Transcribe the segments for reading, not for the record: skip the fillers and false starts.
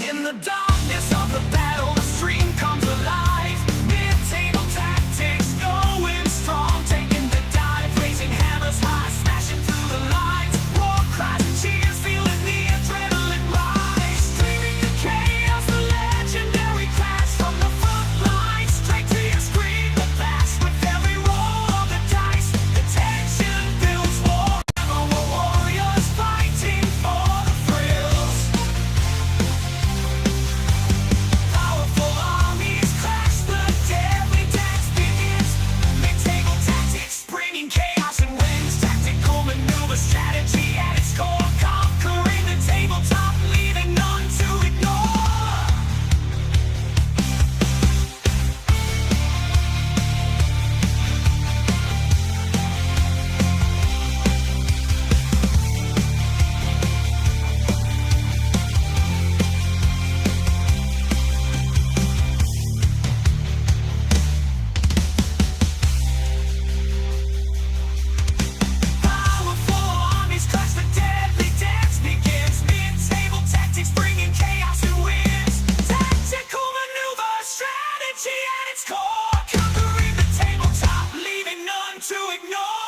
In the darkness of the battle, the stream comes alive. Mid-table tactics going strong, taking the dive, raising hammers high, smashing through the lines. War cries and cheers, feeling the adrenaline rise. Streaming the chaos, the legendary clash from the front line. Straight to your screen, the blast with every roll of the dice. The tension builds, Warhammer warriors fighting for the thrills. Powerful armies clash, the deadly dance begins. Mid-table tactics, bringing chaos and wins. Tactical maneuver strategy at its core, conquering the tabletop, leaving none to ignore. Powerful armies clash, the deadly dance begins. Mid-table tactics, bringing chaos and wins. Tactical maneuver strategy at its core, conquering the tabletop, leaving none to ignore.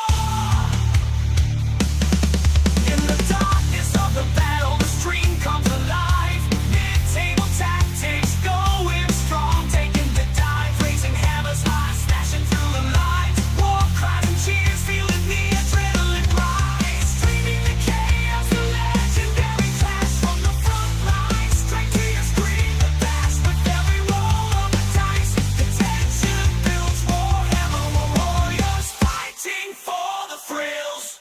In the darkness of the battle, the stream comes alive. Mid-table tactics going strong, taking the dive, raising hammers high, smashing through the lines. War cries and cheers, feeling the adrenaline rise. Streaming the chaos, the legendary clash from the front line. Straight to your screen, the blast with every roll of the dice. The tension builds, Warhammer warriors fighting for the thrills.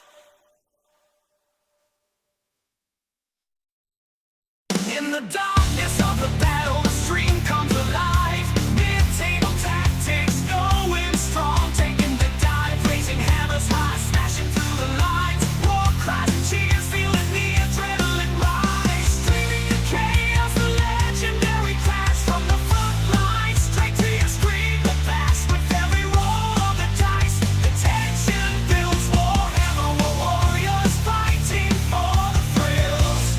In the darkness of the battle, the stream comes alive. Mid-table tactics going strong, taking the dive, raising hammers high, smashing through the lines. War cries and cheers, feeling the adrenaline rise. Streaming the chaos, the legendary clash from the front line. Straight to your screen, the blast with every roll of the dice. The tension builds, Warhammer warriors fighting for the thrills.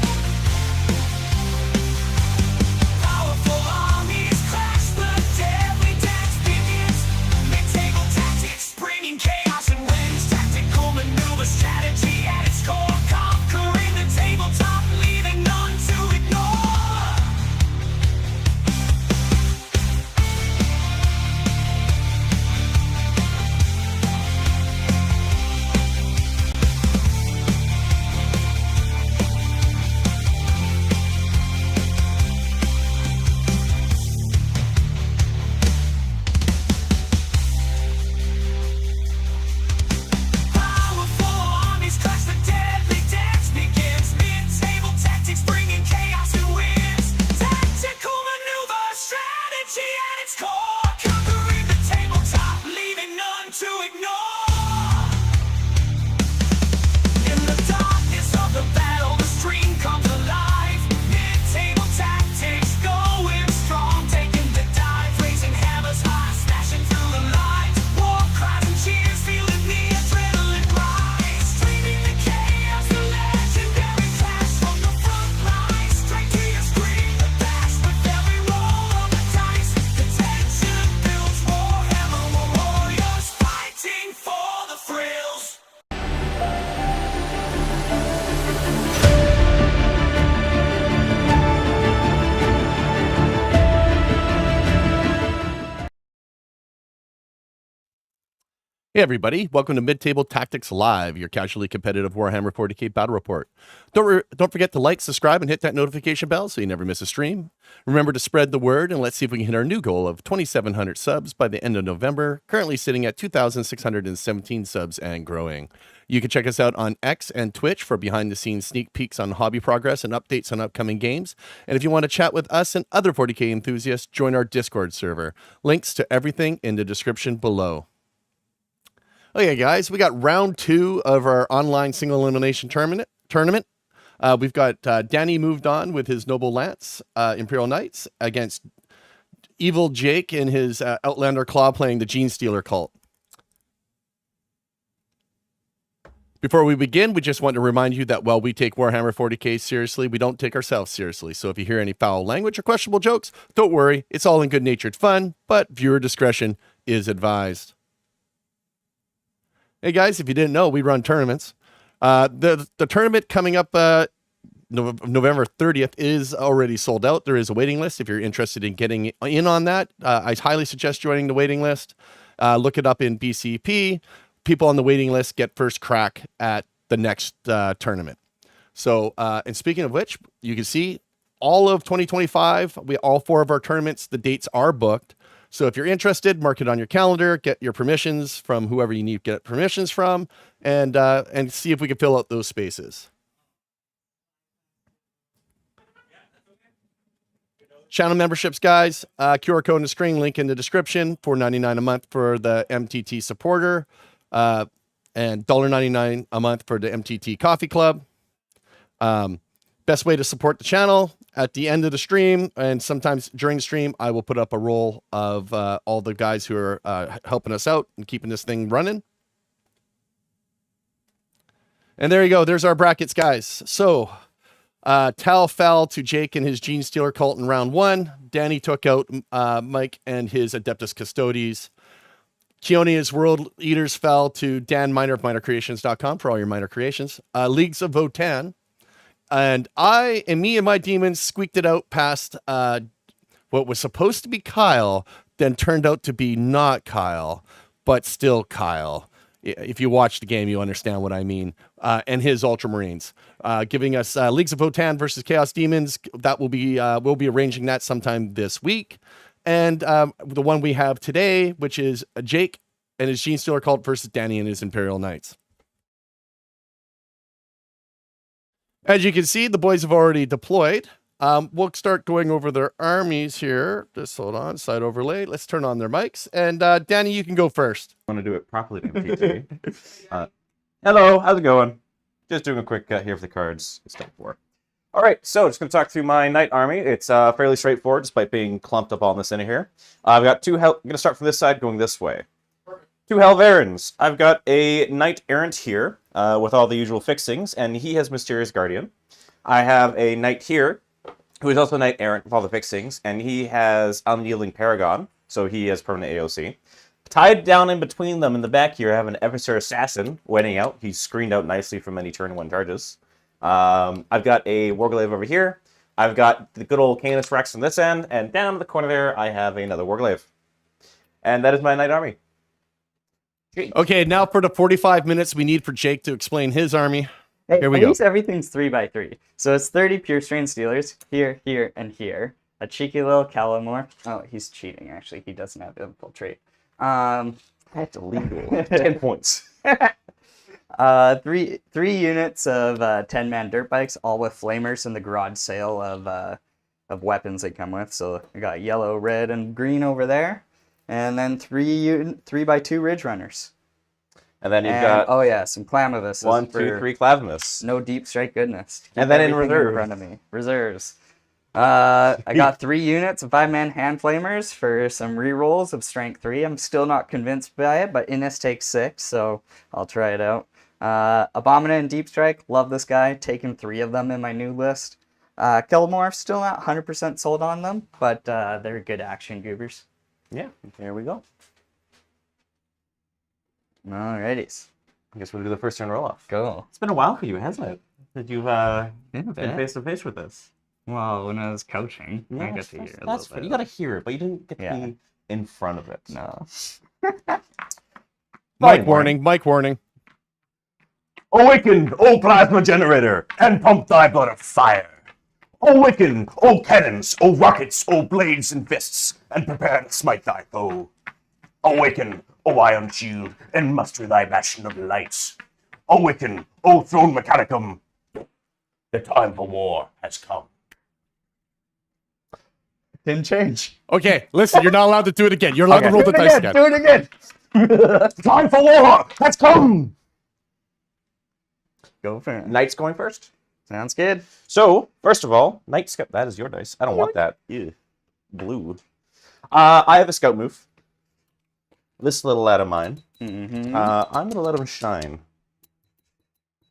Powerful armies clash, the deadly dance begins. Mid-table tactics, bringing chaos and wins. Tactical maneuver strategy at its core, conquering the tabletop, leaving none to ignore. Powerful armies clash, the deadly dance begins. Mid-table tactics, bringing chaos and wins. Tactical maneuver strategy at its core, conquering the tabletop, leaving none to ignore. In the darkness of the battle, the stream comes alive. Mid-table tactics going strong, taking the dive, raising hammers high, smashing through the lines. War cries and cheers, feeling the adrenaline rise. Streaming the chaos, the legendary clash from the front line. Straight to your screen, the blast with every roll of the dice. The tension builds, Warhammer warriors fighting for the thrills. Hey everybody, welcome to Mid-Table Tactics Live, your casually competitive Warhammer 40k battle report. Don't forget to like, subscribe, and hit that notification bell so you never miss a stream. Remember to spread the word, and let's see if we can hit our new goal of 2,700 subs by the end of November, currently sitting at 2,617 subs and growing. You can check us out on X and Twitch for behind-the-scenes sneak peeks on hobby progress and updates on upcoming games. And if you want to chat with us and other 40k enthusiasts, join our Discord server. Links to everything in the description below. Okay, guys, we got round 2 of our online single elimination tournament. We've got Danny moved on with his Noble Lance, Imperial Knights, against Evil Jake in his Outlander Claw playing the Genestealer cult. Before we begin, we just want to remind you that while we take Warhammer 40k seriously, we don't take ourselves seriously. So if you hear any foul language or questionable jokes, don't worry. It's all in good-natured fun, but viewer discretion is advised. Hey guys, if you didn't know, we run tournaments. The tournament coming up November 30th is already sold out. There is a waiting list. If you're interested in getting in on that, I highly suggest joining the waiting list. Look it up in BCP. People on the waiting list get first crack at the next tournament. So, and speaking of which, you can see all of 2025, all 4 of our tournaments, the dates are booked. So if you're interested, mark it on your calendar, get your permissions from whoever you need to get permissions from, and see if we can fill out those spaces. Channel memberships, guys, QR code and string link in the description, $4.99 a month for the MTT supporter, and $1.99 a month for the MTT Coffee Club. Best way to support the channel, at the end of the stream and sometimes during the stream, I will put up a roll of all the guys who are helping us out and keeping this thing running. And there you go. There's our brackets, guys. So Tal fell to Jake and his Genestealer cult in round 1. Danny took out Mike and his Adeptus Custodes. Keonia's World Eaters fell to Dan Miner of minercreations.com for all your miner creations. Leagues of Votan. And me and my demons squeaked it out past what was supposed to be Kyle, then turned out to be not Kyle, but still Kyle. If you watch the game, you understand what I mean. And his Ultramarines, giving us Leagues of Votan versus Chaos Demons. That will be we'll be arranging that sometime this week. And the one we have today, which is Jake and his Genestealer cult versus Danny and his Imperial Knights. As you can see, the boys have already deployed. We'll start going over their armies here. Just hold on, side overlay. Let's turn on their mics. And Danny, you can go first. I want to do it properly to MTT. Hello, how's it going? Just doing a quick cut here for the cards. Step 4. All right, so just going to talk through my Knight army. It's fairly straightforward, despite being clumped up all in the center here. I've got 2 I'm going to start from this side, going this way. 2 Helverins. I've got a Knight Errant here with all the usual fixings, and he has Mysterious Guardian. I have a Knight here, who is also Knight Errant with all the fixings, and he has Unyielding Paragon, so he has permanent AOC. Tied down in between them in the back here, I have an Eviscer Assassin waiting out. He's screened out nicely from any turn 1 charges. I've got a Warglaive over here. I've got the good old Canis Rex on this end, and down in the corner there, I have another Warglaive. And that is my Knight army. Okay, now for the 45 minutes we need for Jake to explain his army. Hey, Here we at go. least everything's 3x3. So it's 30 Pure Strain Stealers, here, here, and here. A cheeky little Calamore. Oh, he's cheating, actually. He doesn't have Infiltrate. That's illegal. 10 points. 3 units of 10-man dirt bikes, all with flamers and the garage sale of weapons they come with. So I got yellow, red, and green over there. And then 3x2 Ridge Runners. And then you've got oh yeah, some Clamavus. 1, 2, 3 Clavimus. No deep strike goodness. Keep And then in everything reserve. front of me. Reserves. I got 3 units of 5-man hand flamers for some rerolls of strength 3. I'm still not convinced by it, but Innis takes 6, so I'll try it out. Abominant and Deep Strike, love this guy. Taken 3 of them in my new list. Killamore, still not 100% sold on them, but they're good action goobers. Yeah, there we go. Alrighties. I guess we'll do the first turn roll-off. Go. It's been a while for you, hasn't it? That you've been bit. face-to-face with this. Well, when I was coaching, I Yeah, got to hear a that's little fair. bit. You got to hear it, but you didn't get to Yeah. be in front of it. No. Mike warning, Mike warning. Awaken, O plasma generator, and pump thy blood of fire. Awaken, O cannons, O rockets, O blades and fists, and prepare to smite thy foe. Awaken, O iron shield, and muster thy bastion of lights. Awaken, O throne mechanicum. The time for war has come. Didn't change. Okay, listen, you're not allowed to do it again. You're allowed to roll the dice again. Do it again. Time for war has come. Go for it. Knight's going first. Sounds good. So, first of all, Knight Scout. That is your dice. I don't want that. Ew. Blue. I have a scout move. This little lad of mine. Mm-hmm. I'm gonna let him shine.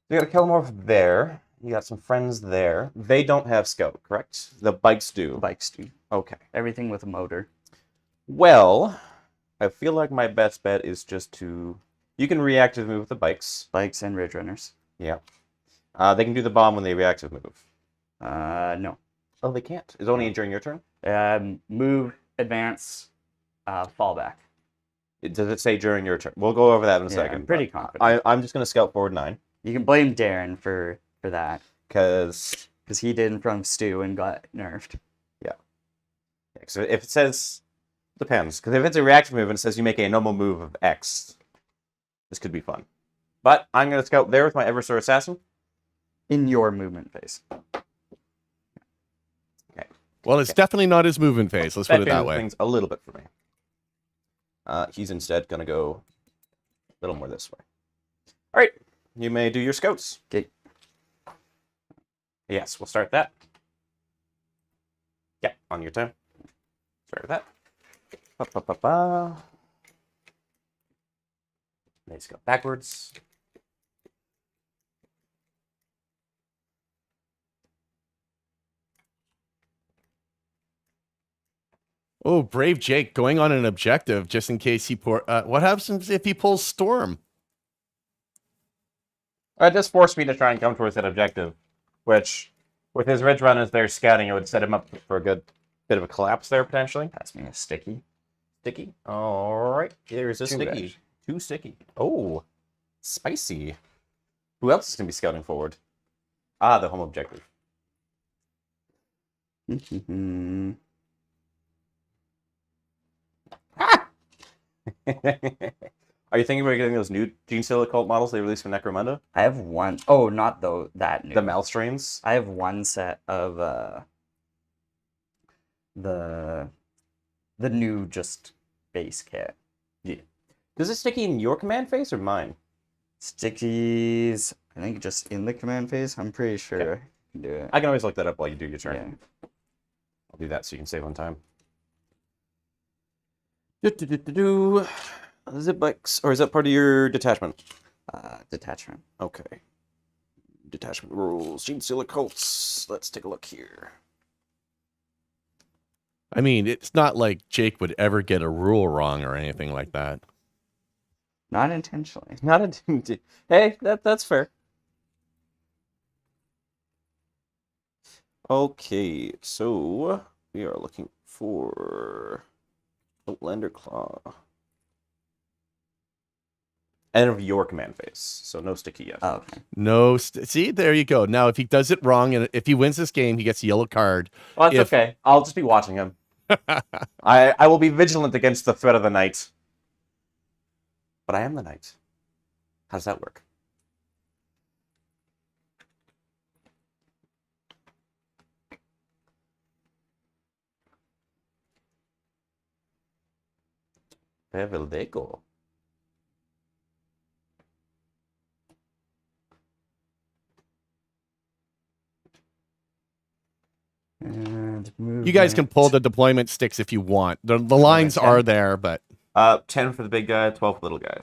You gotta kill them over there. You got some friends there. They don't have scout, correct? The bikes do. Bikes do. Okay. Everything with a motor. Well, I feel like my best bet is just to... You can reactive move with the bikes. Bikes and Ridge Runners. Yeah. They can do the bomb when they reactive move. No. Oh, they can't. It's only during your turn? Move, advance, fall back. Does it say during your turn? We'll go over that in a second. I'm pretty confident. I'm just going to scout forward 9. You can blame Darren for that. Because... Because he did in front of Stu and got nerfed. Yeah. So if it says... Depends. Because if it's a reactive move and it says you make a normal move of X, this could be fun. But I'm going to scout there with my Eversor Assassin. In your movement phase. Okay. Well, it's definitely not his moving phase. Let's put it that changes way. Things a little bit for me. He's instead going to go a little more this way. All right. You may do your scouts. Okay. Yes, we'll start that. Yeah, on your turn. Start with that. Ba-ba-ba-ba. Let's go backwards. Oh, brave Jake going on an objective just in case he what happens if he pulls Storm? It just forced me to try and come towards that objective, which, with his Ridge Runners there scouting, it would set him up for a good bit of a collapse there, potentially. Pass me a sticky. Sticky. All right. Here's a Two sticky. edge. 2 sticky. Oh, spicy. Who else is going to be scouting forward? Ah, the home objective. Are you thinking about getting those new Genestealer cult models they released for Necromunda? I have one. Oh, not though that new. The Malstrains? I have one set of the new just base kit. Yeah. Does it sticky in your command phase or mine? Stickies, I think just in the command phase. I'm pretty sure Okay. I can do it. I can always look that up while you do your turn. Yeah. I'll do that so you can save on time. Zip bikes, or is that part of your detachment? Detachment. Okay. Detachment rules. Genestealer cults. Let's take a look here. I mean, it's not like Jake would ever get a rule wrong or anything like that. Not intentionally. Not a... Hey, that's fair. Okay, so we are looking for Outlander Claw. End of your command phase, so no sticky yet. Oh, okay. No, see, there you go. Now, if he does it wrong and if he wins this game, he gets a yellow card. Well, that's okay. I'll just be watching him. I will be vigilant against the threat of the night. But I am the knight. How does that work? Where will they go? And You guys can pull the deployment sticks if you want. The lines are there, but 10 for the big guy, 12 for the little guy.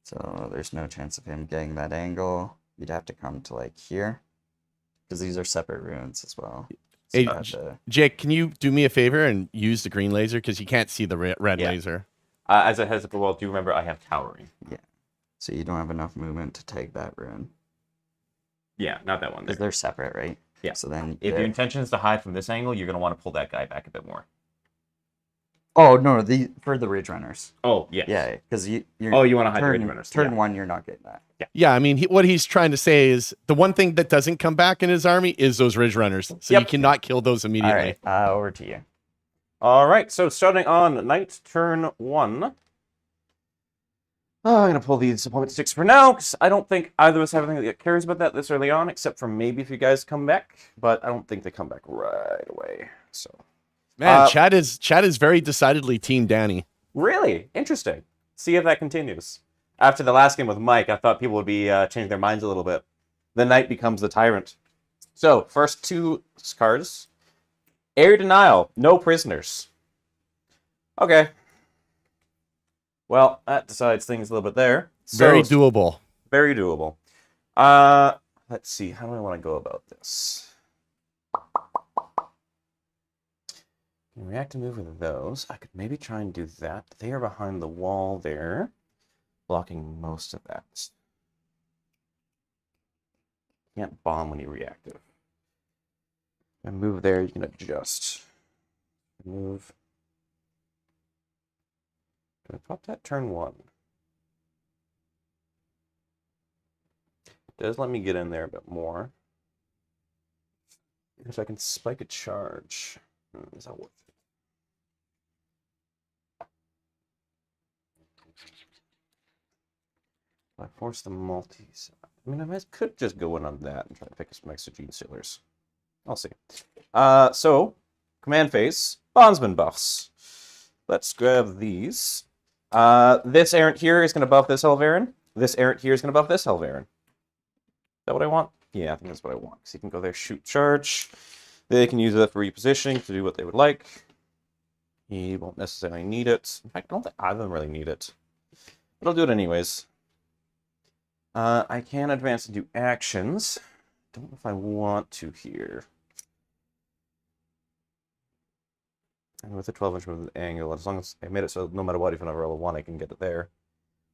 So there's no chance of him getting that angle. You'd have to come to like here. Because these are separate runes as well. So Hey, you have to- Jake, can you do me a favor and use the green laser? Because you can't see the red Yeah. laser. As a heads up, well, do remember I have towering. So you don't have enough movement to take that rune. Yeah, not that one. Because they're separate, right? Yeah. So then If your intention is to hide from this angle, you're going to want to pull that guy back a bit more. Oh no, for the Ridge Runners. Oh, yes. Yeah, because you're Oh, you want to hide the turn, Ridge Runners. turn Yeah. 1, you're not getting that. Yeah, I mean, what he's trying to say is the one thing that doesn't come back in his army is those Ridge Runners. So Yep. you cannot kill those All immediately. right, over to you. All right, so starting on night turn 1. I'm going to pull these appointment sticks for now, because I don't think either of us have anything that cares about that this early on, except for maybe if you guys come back, but I don't think they come back right away. So, Man, Chad is very decidedly Team Danny. really interesting. See if that continues. After the last game with Mike, I thought people would be changing their minds a little bit. The knight becomes the tyrant. So, first 2 cards. Air denial, no prisoners. Okay. Well, that decides things a little bit there. So, Very doable. very doable. Let's see. How do I want to go about this? React and move with those. I could maybe try and do that. They are behind the wall there, blocking most of that. Can't bomb when you're reactive. And move there, you can adjust. Move. Do I pop that turn 1? It does let me get in there a bit more. If I can spike a charge, is that worth it? I force the multis. I mean, I could just go in on that and try to pick up some extra Genestealers. I'll see. So, command phase, bondsman buffs. Let's grab these. This errant here is going to buff this Helverin. This errant here is going to buff this Helverin. Is that what I want? Yeah, I think that's what I want. So you can go there, shoot, charge. They can use that for repositioning to do what they would like. He won't necessarily need it. In fact, I don't think either of them really need it. But I'll do it anyways. I can advance and do actions. Don't know if I want to here. And with the 12-inch movement angle, as long as I made it so no matter what, if I never roll a 1, I can get it there.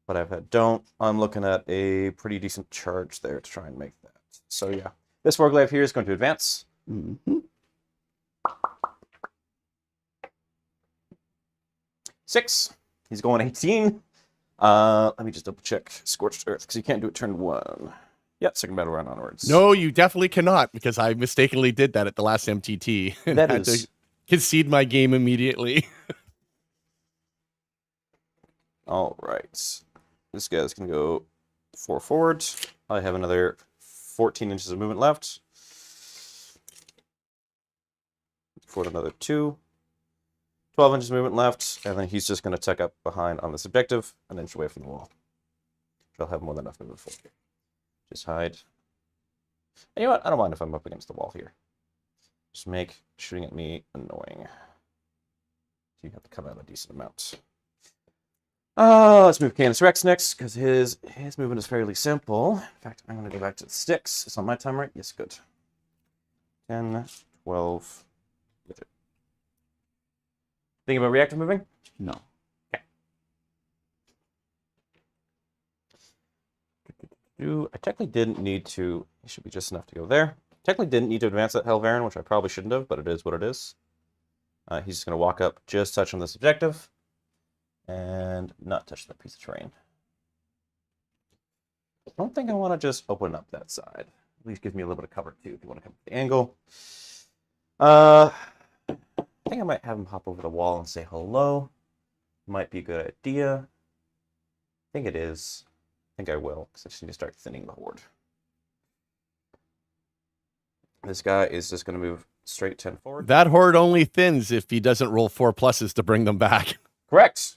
But if I don't, I'm looking at a pretty decent charge there to try and make that. So yeah, this Warglaive here is going to advance. Mm-hmm. 6. He's going 18. Let me just double check Scorched Earth, because you can't do it turn 1. Yeah, second battle round onwards. No, you definitely cannot, because I mistakenly did that at the last MTT. And That had is... to concede my game immediately. All right. This guy's going to go 4 forward. I have another 14 inches of movement left. Forward another 2. 12 inches of movement left, and then he's just going to tuck up behind on this objective, an inch away from the wall. I'll have more than enough movement forward. Just hide. And you know what? I don't mind if I'm up against the wall here. Just make shooting at me annoying. So you have to come out a decent amount. Let's move Canis Rex next, because his movement is fairly simple. In fact, I'm going to go back to the sticks. It's on my time, right? Yes, good. 10, 12. Thinking about reactive moving? No. Okay. I technically didn't need to. It should be just enough to go there. Technically didn't need to advance that Helverin, which I probably shouldn't have, but it is what it is. He's just going to walk up, just touch on this objective, and not touch that piece of terrain. I don't think I want to just open up that side. At least gives me a little bit of cover, too, if you want to come up the angle. I think I might have him hop over the wall and say hello. Might be a good idea. I think it is. I think I will, because I just need to start thinning the horde. This guy is just going to move straight 10 forward. That horde only thins if he doesn't roll 4 pluses to bring them back. Correct.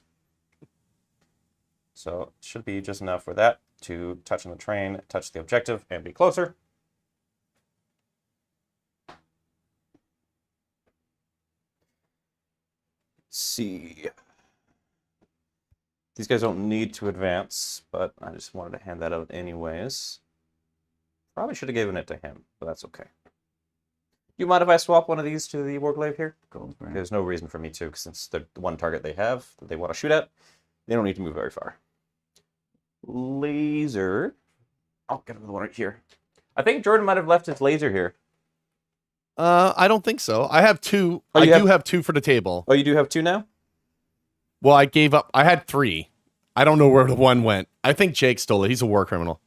So it should be just enough for that to touch on the train, touch the objective, and be closer. See. These guys don't need to advance, but I just wanted to hand that out anyways. Probably should have given it to him, but that's okay. Do you mind if I swap one of these to the Warglaive here? There's no reason for me to, since the one target they have that they want to shoot at, they don't need to move very far. Laser. I'll get another one right here. I think Jordan might have left his laser here. I don't think so. I have 2. Oh, I do have 2 for the table. Oh, you do have 2 now? Well, I gave up. I had 3. I don't know where the 1 went. I think Jake stole it. He's a war criminal.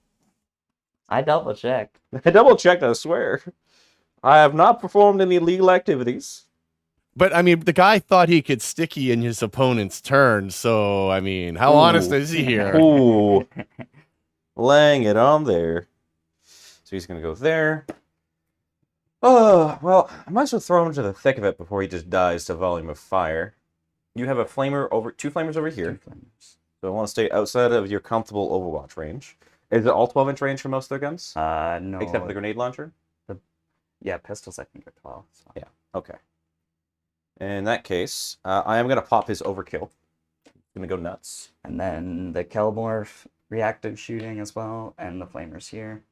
I double checked. I double checked, I swear. I have not performed any illegal activities. But, I mean, the guy thought he could sticky in his opponent's turn, so, I mean, how honest is he here? Ooh. Laying it on there. So he's going to go there. Oh, well, I might as well throw him into the thick of it before he just dies to volume of fire. You have a flamer over, 2 flamers over here. 2 flamers. So I want to stay outside of your comfortable Overwatch range. Is it all 12-inch range for most of their guns? No. Except for the grenade launcher? Yeah, pistols I think are 12. So. Yeah, okay. In that case, I am going to pop his overkill. Going to go nuts. And then the Kelmorph reactive shooting as well, and the flamers here.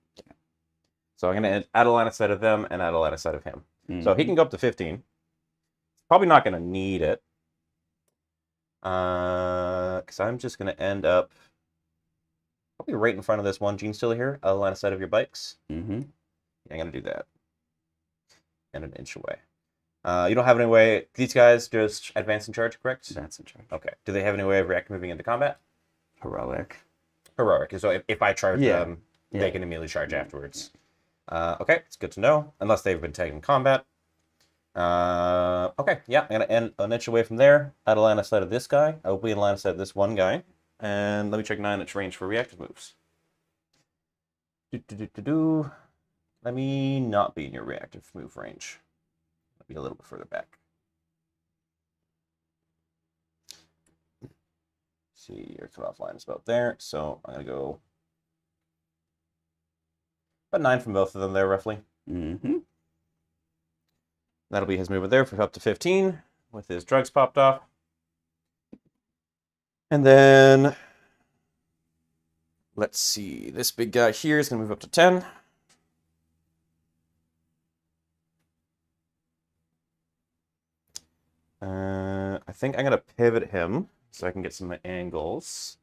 So I'm going to add a line of sight of them and add a line of sight of him. So he can go up to 15. Probably not going to need it. Because I'm just going to end up probably right in front of this one Genestealer here. A line of sight of your bikes. Mm-hmm. Yeah, I'm going to do that. And an inch away. You don't have any way... These guys just advance and charge, correct? Advance and charge. Okay. Do they have any way of react moving into combat? Heroic. Heroic. So if I charge them, they can immediately charge afterwards. Okay, it's good to know. Unless they've been taken in combat. Okay, yeah, I'm going to end an inch away from there. Add a line of sight of this guy. I will be in line of sight of this one guy. And let me check 9-inch range for reactive moves. Let me not be in your reactive move range. I'll be a little bit further back. See, your cutoff line is about there, so I'm going to go about 9 from both of them there, roughly. Mm-hmm. That'll be his movement there for up to 15, with his drugs popped off. And then, let's see, this big guy here is going to move up to 10. I think I'm going to pivot him so I can get some angles.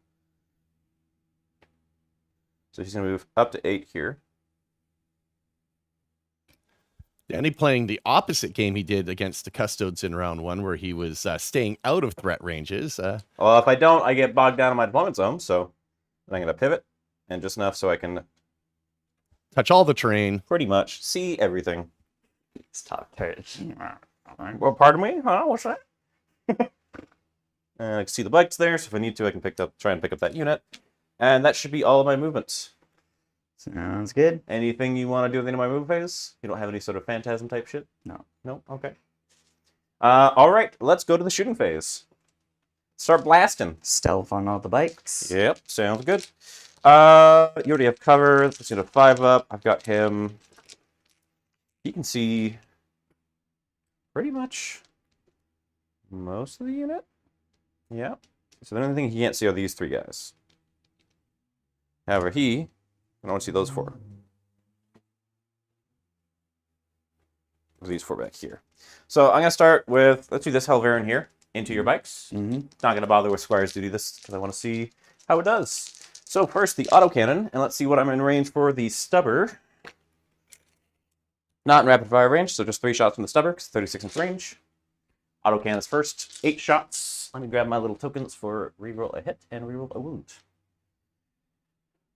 So he's going to move up to 8 here. Danny playing the opposite game he did against the Custodes in round 1, where he was staying out of threat ranges. Well, if I don't, I get bogged down in my deployment zone, so I'm going to pivot, and just enough so I can touch all the terrain. pretty much see everything. Stop touch. Well, pardon me? Huh? What's that? And I can see the bikes there, so if I need to, I can try and pick up that unit. And that should be all of my movements. Sounds good. Anything you want to do at the end of my move phase? You don't have any sort of phantasm type shit? No. No? Okay. All right, let's go to the shooting phase. Start blasting. Stealth on all the bikes. Yep, sounds good. You already have cover. Let's get a 5 up. I've got him. He can see pretty much most of the unit. Yeah. So the only thing he can't see are these 3 guys. However, I don't see those 4. These 4 back here. So I'm going to start with, let's do this Helverin here into your bikes. Mm-hmm. Not going to bother with Squire's Duty this because I want to see how it does. So first the autocannon, and let's see what I'm in range for the stubber. Not in rapid fire range, so just 3 shots from the stubber because 36-inch range. Autocannon is first, 8 shots. Let me grab my little tokens for reroll a hit and reroll a wound.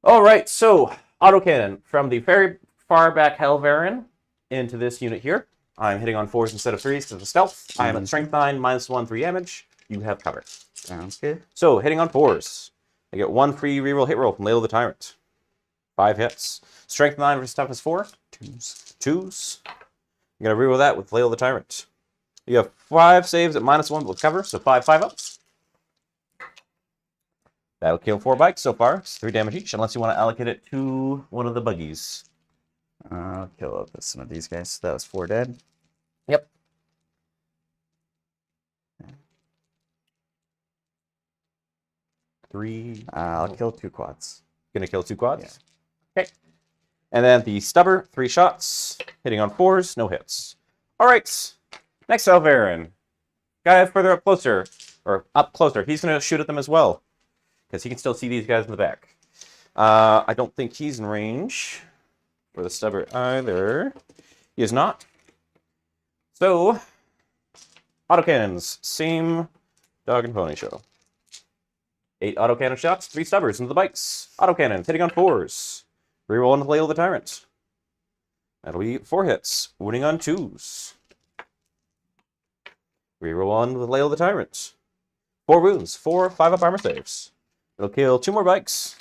All right, so autocannon from the very far back Helverin into this unit here. I'm hitting on 4s instead of 3s because of the stealth. I am at strength 9, -1, 3 damage. You have cover. Sounds good. So hitting on 4s. I get 1 free reroll hit roll from Layla the Tyrant. 5 hits. Strength 9 versus toughness 4. 2s. I'm going to reroll that with Layla the Tyrant. You have 5 saves at -1 with cover, so 5 5-ups. That'll kill 4 bikes so far. It's 3 damage each, unless you want to allocate it to one of the buggies. I'll kill up some of these guys. That was 4 dead. Yep. Three. I'll kill 2 quads. Gonna kill 2 quads? Okay. And then the stubber, 3 shots. Hitting on 4s, no hits. Alright. Next Helverin. Guy further up closer. Or up closer. He's gonna shoot at them as well. Because he can still see these guys in the back. I don't think he's in range for the stubber either. He is not. So, autocannons. Same dog and pony show. 8 autocannon shots, 3 stubbers into the bikes. Autocannons hitting on 4s. Reroll into Layla the Tyrant. That'll be 4 hits. Wounding on 2s. Reroll on with Layla the Tyrant. 4 wounds, 4 5-up armor saves. It'll kill 2 more bikes.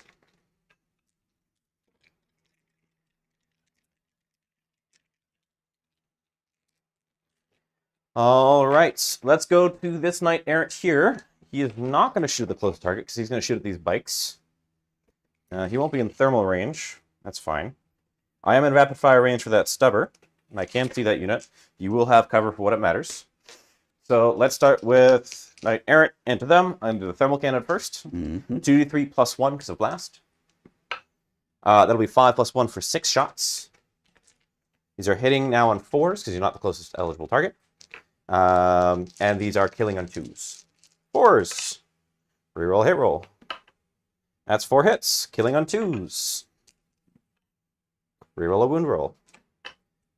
All right, let's go to this Knight Errant here. He is not going to shoot the close target because he's going to shoot at these bikes. He won't be in thermal range. That's fine. I am in rapid fire range for that stubber, and I can see that unit. You will have cover for what it matters. So let's start with Knight Errant into them. I'm going to do the thermal cannon first. 2d3 +1 because of blast. That'll be 5 +1 for 6 shots. These are hitting now on 4s because you're not the closest eligible target. And these are killing on 2s. 4s. Reroll, hit roll. That's 4 hits. Killing on 2s. Reroll a wound roll.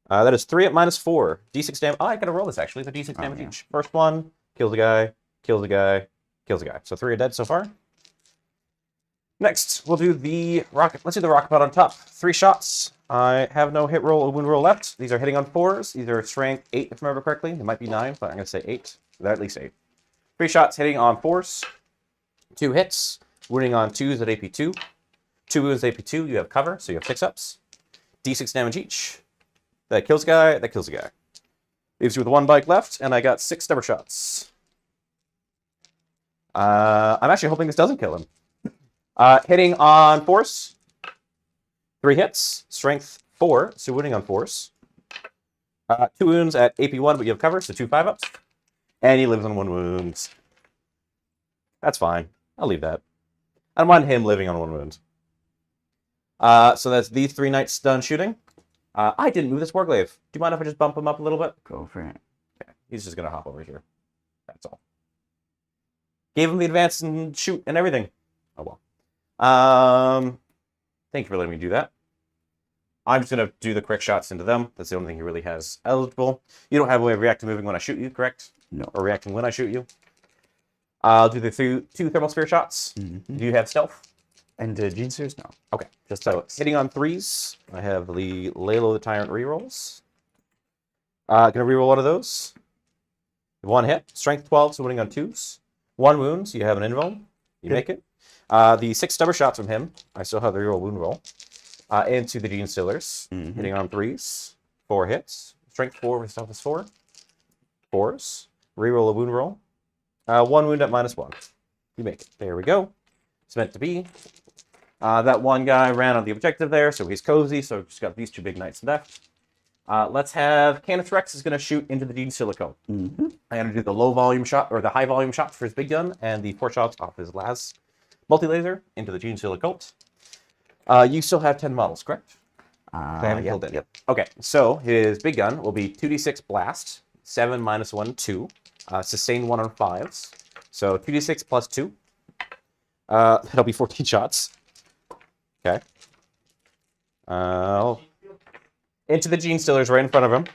That is 3 at -4. D6 damage. Oh, I gotta roll this actually. The D6 damage each. First one, kills the guy, kills the guy, kills the guy. So 3 are dead so far. Next, we'll do the rocket. Let's do the rocket pod on top. 3 shots. I have no hit roll or wound roll left. These are hitting on 4s. These are strength 8, if I remember correctly. It might be 9, but I'm going to say 8. They're at least 8. 3 shots hitting on 4s. 2 hits. Wounding on 2s at AP2. 2 wounds at AP2. You have cover, so you have 6 ups. D6 damage each. That kills a guy. That kills a guy. Leaves you with 1 bike left, and I got 6 stubber shots. I'm actually hoping this doesn't kill him. Hitting on force. 3 hits. Strength 4, so wounding on force. 2 wounds at AP1, but you have cover, so 2 5-ups. And he lives on 1 wound. That's fine. I'll leave that. I don't mind him living on 1 wound. So that's these 3 knights done shooting. I didn't move this Warglaive. Do you mind if I just bump him up a little bit? Go for it. Okay. He's just going to hop over here. That's all. Gave him the advance and shoot and everything. Oh, well. Thank you for letting me do that. I'm just going to do the quick shots into them. That's the only thing he really has eligible. You don't have a way of reacting moving when I shoot you, correct? No. Or reacting when I shoot you. I'll do the 2 thermal spear shots. Mm-hmm. Do you have stealth? And Genestealers? No. Okay. Just So hitting on 3s, I have the Lalo the Tyrant rerolls. Gonna reroll one of those. 1 hit, strength 12, so winning on 2s. 1 wound, so you have an invuln. You make it. The 6 stubber shots from him, I still have the reroll wound roll. Into the Genestealers, hitting on 3s. 4 hits, strength 4 with stealth is 4. 4s, reroll a wound roll. 1 wound at -1. You make it. There we go. It's meant to be. That one guy ran on the objective there, so he's cozy. So just got these 2 big knights left. Let's have Canis Rex is going to shoot into the Genestealer cone. I'm going to do the low volume shot or the high volume shot for his big gun, and the 4 shots off his last multi-laser into the Genestealer cult. You still have 10 models, correct? I haven't killed it. Yep. Okay, so his big gun will be 2d6 blast, 7 -1 2, sustain 1 on 5s. So 2d6 plus 2. That'll be 14 shots. Okay. Into the Genestealers right in front of him.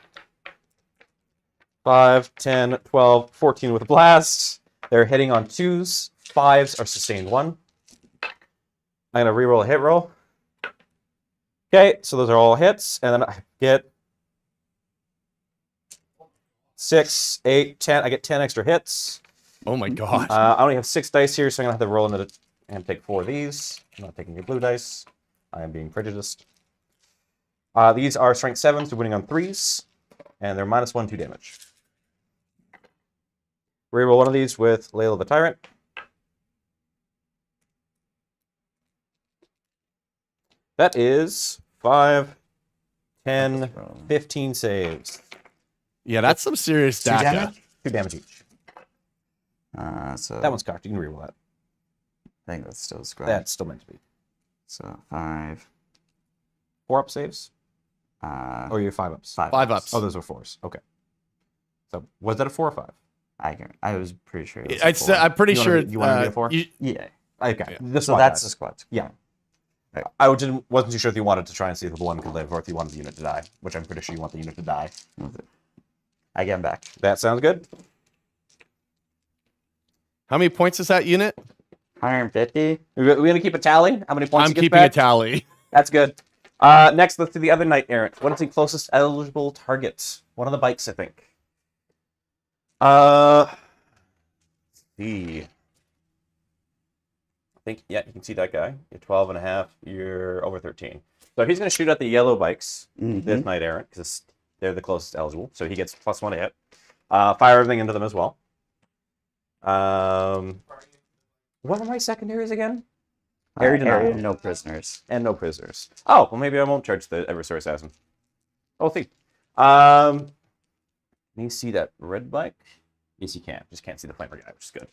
5, 10, 12, 14 with a blast. They're hitting on 2s. 5s are sustained 1. I'm going to reroll a hit roll. Okay, so those are all hits. And then I get 6, 8, 10. I get 10 extra hits. Oh my god. I only have 6 dice here, so I'm going to have to roll into the... And take 4 of these. I'm not taking your blue dice. I am being prejudiced. These are strength 7s, so winning on 3s. And they're -1, 2 damage. Reroll one of these with Layla the Tyrant. That is 5, 10, 15 saves. Yeah, that's some serious 2 DACA. damage? 2 damage each. So That one's cocked. You can reroll that. I think that's still squad. That's still meant to be. So 5. 4-up saves? Uh, Or your 5-ups? 5 ups. Oh, those were 4s. Okay. So was that a 4 or 5? I was pretty sure. It was I'd say, I'm pretty You sure. wanna be- you wanna be a 4? yeah. Okay. Yeah. The So squad that's dies. the squad. Yeah. Right. I wasn't too sure if you wanted to try and see if the one could live or if you wanted the unit to die, which I'm pretty sure you want the unit to die. I get him back. That sounds good. How many points is that unit? 150. We're going to keep a tally. How many points I'm he gets keeping back? a tally. That's good. Next, let's do the other knight errant. What is the closest eligible target? One of the bikes, I think. Let's see. I think, yeah, you can see that guy. You're 12 and a half. You're over 13. So he's going to shoot at the yellow bikes, this knight errant, because they're the closest eligible. So he gets +1 to hit. Fire everything into them as well. What are my secondaries again? Area denial. No prisoners. And no prisoners. Oh, well, maybe I won't charge the Eversor Assassin. Oh, see. Can you see that red bike? Yes, you can. Just can't see the flamer guy, which is good.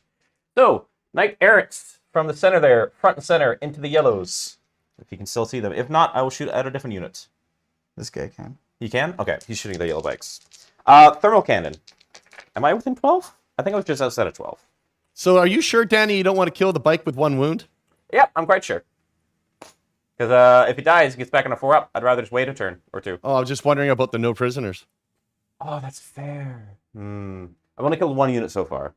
So, Knight Errant from the center there, front and center, into the yellows. If you can still see them. If not, I will shoot at a different unit. This guy can. He can? Okay, he's shooting the yellow bikes. Thermal cannon. Am I within 12? I think I was just outside of 12. So are you sure, Danny, you don't want to kill the bike with 1 wound? Yep, I'm quite sure. Because if he dies, he gets back on a 4-up. I'd rather just wait a turn or 2. Oh, I was just wondering about the no prisoners. Oh, that's fair. I've only killed 1 unit so far.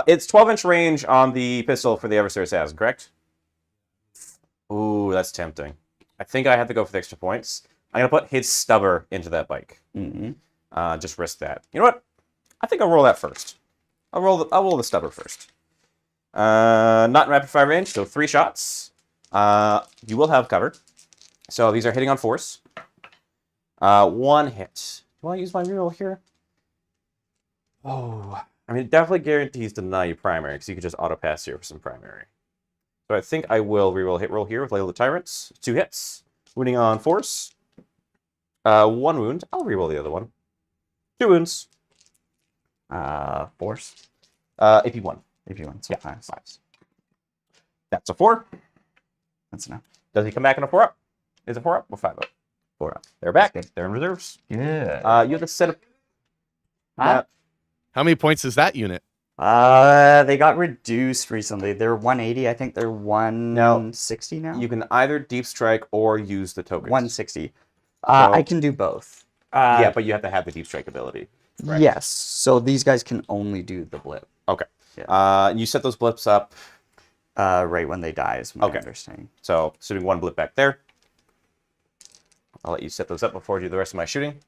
It's 12-inch range on the pistol for the adversary assassin, correct? Ooh, that's tempting. I think I have to go for the extra points. I'm going to put his stubber into that bike. Just risk that. You know what? I think I'll roll that first. I'll roll the stubber first. Not in rapid fire range, so 3 shots. You will have cover. So these are hitting on force. 1 hit. Do I use my reroll here? Oh, I mean, it definitely guarantees to deny you primary, because you could just auto pass here for some primary. So I think I will reroll hit roll here with Layla the Tyrants. 2 hits. Wounding on force. 1 wound. I'll reroll the other one. 2 wounds. Force. AP1. AP1. So Yeah, 5. 5s. That's a 4. That's enough. Does he come back in a 4-up? Is it 4-up or 5-up? 4-up. They're back. Good. They're in reserves. Yeah. You have to set up. Huh? How many points is that unit? They got reduced recently. They're 180. I think they're 160 now. You can either deep strike or use the tokens. 160. So- I can do both. Yeah, but you have to have the deep strike ability. Right. Yes. So these guys can only do the blip. Okay. Yeah. You set those blips up. Right when they die is my Okay. understanding. So, shooting 1 blip back there. I'll let you set those up before I do the rest of my shooting.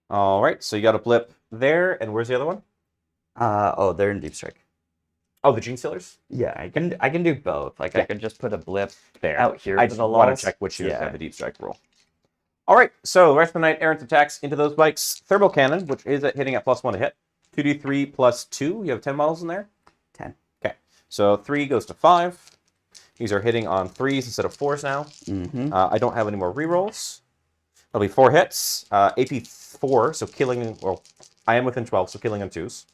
All right, so you got a blip there, and where's the other one? Oh, they're in deep strike. Oh, the Genestealers? Yeah, I can do both. Like I Yeah. can just put a blip There. out here. I for just the want lulls. to check which units Yeah. have the deep strike roll. All right, so rest of the night, errant attacks into those bikes. Thermal cannon, which is hitting at +1 to hit. 2d3 plus 2. You have 10 models in there? 10. Okay, so 3 goes to 5. These are hitting on 3s instead of 4s now. Mm-hmm. I don't have any more rerolls. That'll be 4 hits. AP4, so killing, well, I am within 12, so killing on 2s.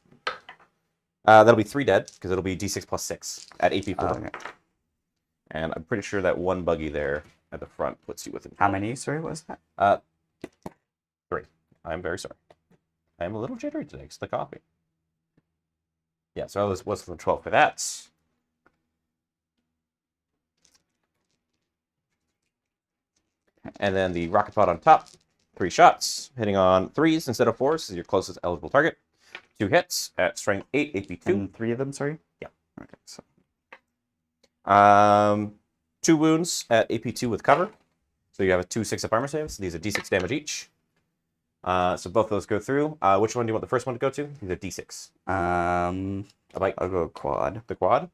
That'll be 3 dead, because it'll be d6 plus 6 at AP4. Okay. And I'm pretty sure that 1 buggy there at the front puts you within 12. How many? Sorry, was that? 3. I'm very sorry. I am a little jittery today, because of the coffee. Yeah, so I was within 12 for that. And then the rocket pod on top, 3 shots, hitting on 3s instead of 4s, is your closest eligible target. 2 hits at strength 8, AP2. And 3 of them, sorry? Yeah. Okay, so 2 wounds at AP2 with cover. So you have a 2 6-up armor saves. These are d6 damage each. So both of those go through. Which one do you want the first one to go to? These are d6. A bite. I'll go quad. The quad.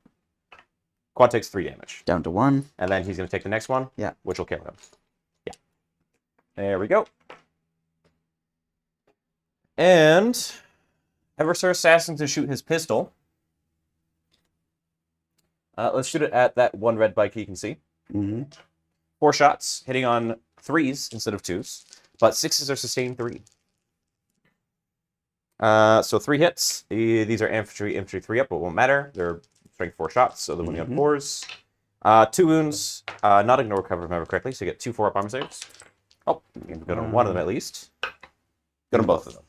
Quad takes 3 damage. Down to 1. And then he's going to take the next one. Yeah. Which will kill him. Yeah. There we go. And Adversary Assassin to shoot his pistol. Let's shoot it at that 1 red bike you can see. Mm-hmm. 4 shots, hitting on 3s instead of 2s. But 6s are sustained 3. So 3 hits. These are infantry 3-up, but it won't matter. They're strength 4 shots, so they're winning on 4s. 2 wounds, not ignore cover, if I remember correctly, so you get 2 4-up armor saves. Oh, you can go on 1 of them at least. Go on both of them.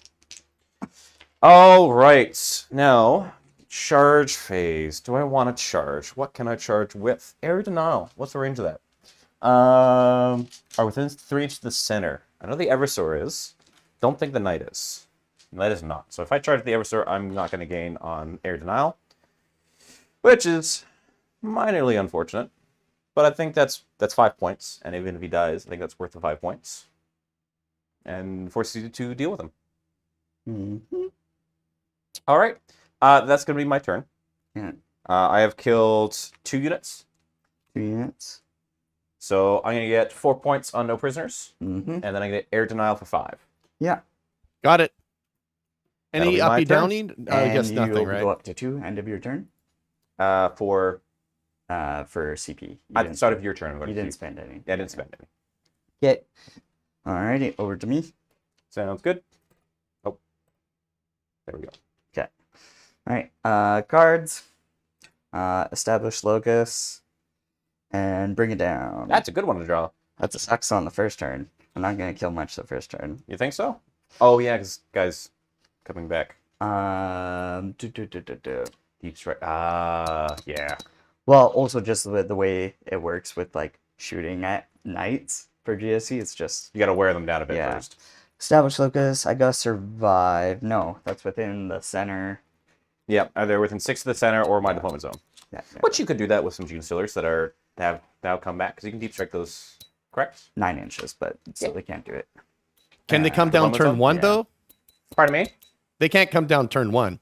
All right, now charge phase. Do I want to charge? What can I charge with? Area denial. What's the range of that? Are within 3 inches of the center. I know the Eversor is. Don't think the Knight is. The Knight is not. So if I charge the Eversor, I'm not going to gain on air denial, which is minorly unfortunate. But I think that's 5 points, and even if he dies, I think that's worth the 5 points, and forces you to deal with him. Mm-hmm. All right, that's going to be my turn. Yeah. I have killed 2 units. 2 units. So I'm going to get 4 points on no prisoners, Mm-hmm. and then I get air denial for 5. Yeah. Got it. That'll Any be my uppy turn. downing? I guess nothing, Go right? up to 2, end of your turn. For For CP. at the start of your turn, I'm going You to didn't spend any. Yeah, I didn't spend any. Get. Alrighty, over to me. Sounds good. Oh, there we go. Okay. Alright, cards. Establish locus. And bring it down. That's a good one to draw. That's a sucks on the first turn. I'm not going to kill much the first turn. You think so? Oh yeah, because guy's coming back. Deep strike. Yeah. Well, also just with the way it works with like shooting at knights for GSC, it's just You got to wear them down a bit Yeah. first. establish locus. I gotta survive. No, that's within the center. Yep, either within 6 of the center or my deployment zone. Yeah, But you could do that with some Genestealers that have now come back because you can deep strike those. Correct? 9 inches, but still they can't do it. Can they come down Deployment turn zone? 1 Yeah. though? Pardon me. They can't come down turn 1.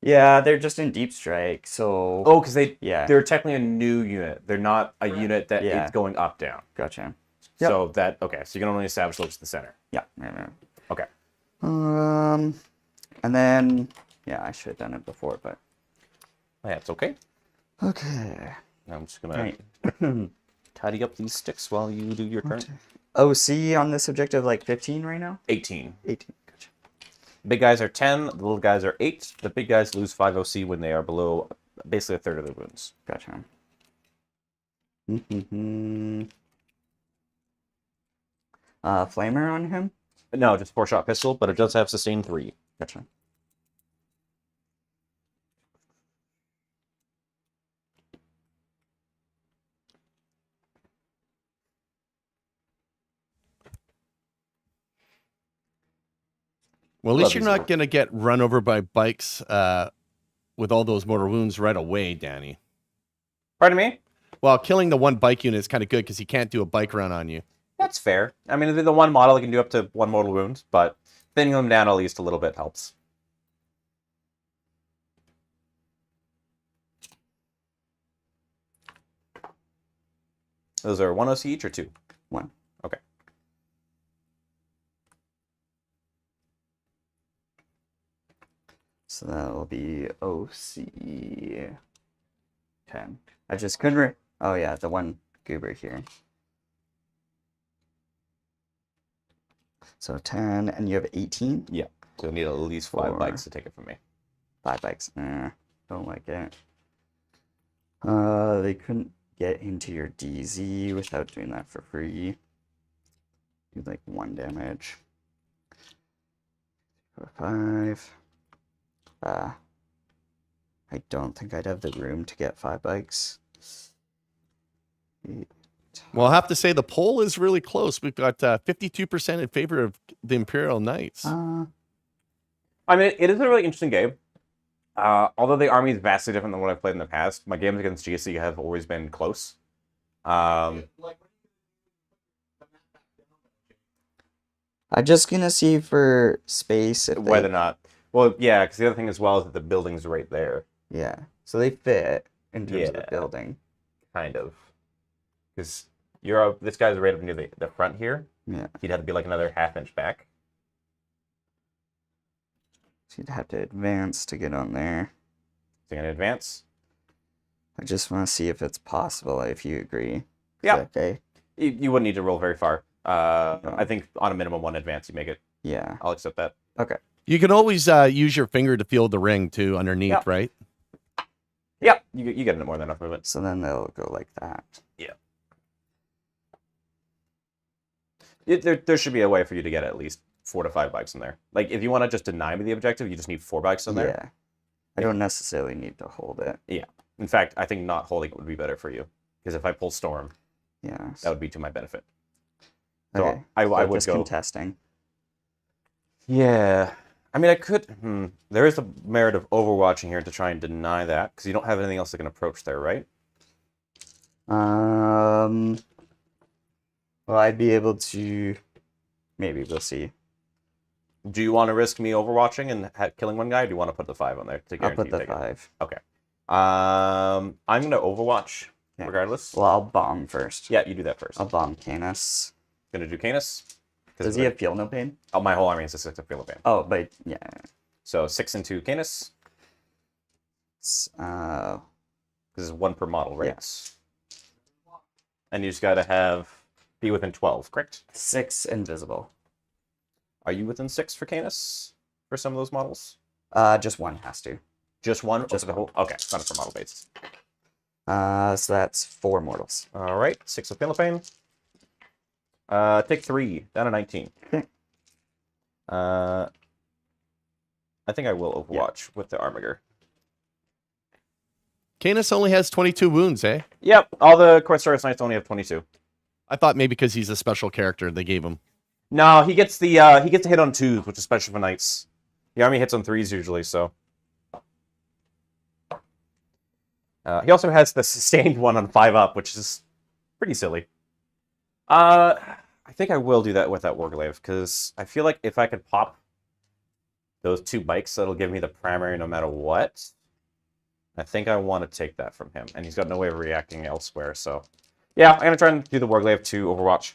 Yeah, they're just in deep strike, so Oh, because yeah, they're technically a new unit. They're not a unit that Yeah. it's going up down. gotcha. Yep. So that okay. So you can only establish locus in the center. Yeah, yeah. Okay. And then yeah, I should have done it before, but That's okay. okay. I'm just gonna Right. tidy up these sticks while you do your turn. OC on this objective like 15 right now. 18. 18. Gotcha. Big guys are 10. The little guys are 8. The big guys lose 5 OC when they are below basically a third of their wounds. Gotcha. Flamer on him. No, just 4-shot pistol, but it does have sustain 3. Gotcha. Well, at least Love you're these not little- going to get run over by bikes with all those mortal wounds right away, Danny. Pardon me? Well, killing the one bike unit is kind of good because he can't do a bike run on you. That's fair. I mean, the one model that can do up to 1 mortal wound, but thinning them down at least a little bit helps. Those are 1 OC each or 2? 1. Okay. So that'll be OC 10. I just couldn't oh yeah, the one goober here. So 10, and you have 18? Yeah. So you'll need at least 5 4. bikes to take it from me. 5 bikes. Don't like it. They couldn't get into your DZ without doing that for free. Do like 1 damage. 4, 5. I don't think I'd have the room to get 5 bikes. 8. Well, I'll have to say the poll is really close. We've got 52% in favor of the Imperial Knights. I mean, it is a really interesting game. Although the army is vastly different than what I've played in the past, my games against GSC have always been close. I'm just gonna see for space if Whether they, or not... Well, yeah, because the other thing as well is that the building's right there. yeah. So they fit in terms of the Yeah. building. Kind of. Because this guy's right up near the front here. Yeah. He'd have to be like another half-inch back. So you'd have to advance to get on there. So you're going to advance. I just want to see if it's possible, if you agree. Yeah. Okay. You wouldn't need to roll very far. I think on a minimum 1 advance, you make it. Yeah. I'll accept that. Okay. You can always use your finger to feel the ring too underneath, Yeah. right? Yeah, you get more than enough movement. So then they'll go like that. There should be a way for you to get at least 4 to 5 bikes in there. Like, if you want to just deny me the objective, you just need 4 bikes in there. Yeah. I don't necessarily need to hold it. In fact, I think not holding it would be better for you. Because if I pull Storm, Yeah. that would be to my benefit. So Okay. I So would just go... contesting. Yeah. I mean, I could... There is the merit of overwatching here to try and deny that. Because you don't have anything else that can approach there, right? Well, I'd be able to. Maybe we'll see. Do you want to risk me overwatching and killing one guy, or do you want to put the 5 on there to I'll guarantee put you the take it? 5. Okay. I'm going to overwatch, Yeah. regardless. Well, I'll bomb first. Yeah, you do that first. I'll bomb Canis. Going to do Canis. Does he have feel no pain? Oh, my whole army has a 6 of Feel Band. Oh, but yeah. So 6 and 2 Canis. Uh, This is 1 per model, right? Yes. And you just got to have be within 12, correct? 6 invisible. Are you within 6 for Canis for some of those models? Just one has to. Just one? Just the whole? Okay, not for model basis. So that's 4 mortals. All right, 6 of Philippine. Take 3, down to 19. Okay. I think I will Overwatch with the Armiger. Canis only has 22 wounds, eh? Yep, all the Corsair's Knights only have 22. I thought maybe because he's a special character they gave him. No, he gets the hit on 2s, which is special for Knights. The army hits on 3s usually, so. He also has the sustained one on 5-up, which is pretty silly. I think I will do that with that Warglaive, because I feel like if I could pop those 2 bikes, that'll give me the primary no matter what. I think I want to take that from him, and he's got no way of reacting elsewhere, so. Yeah, I'm going to try and do the Warglaive to Overwatch.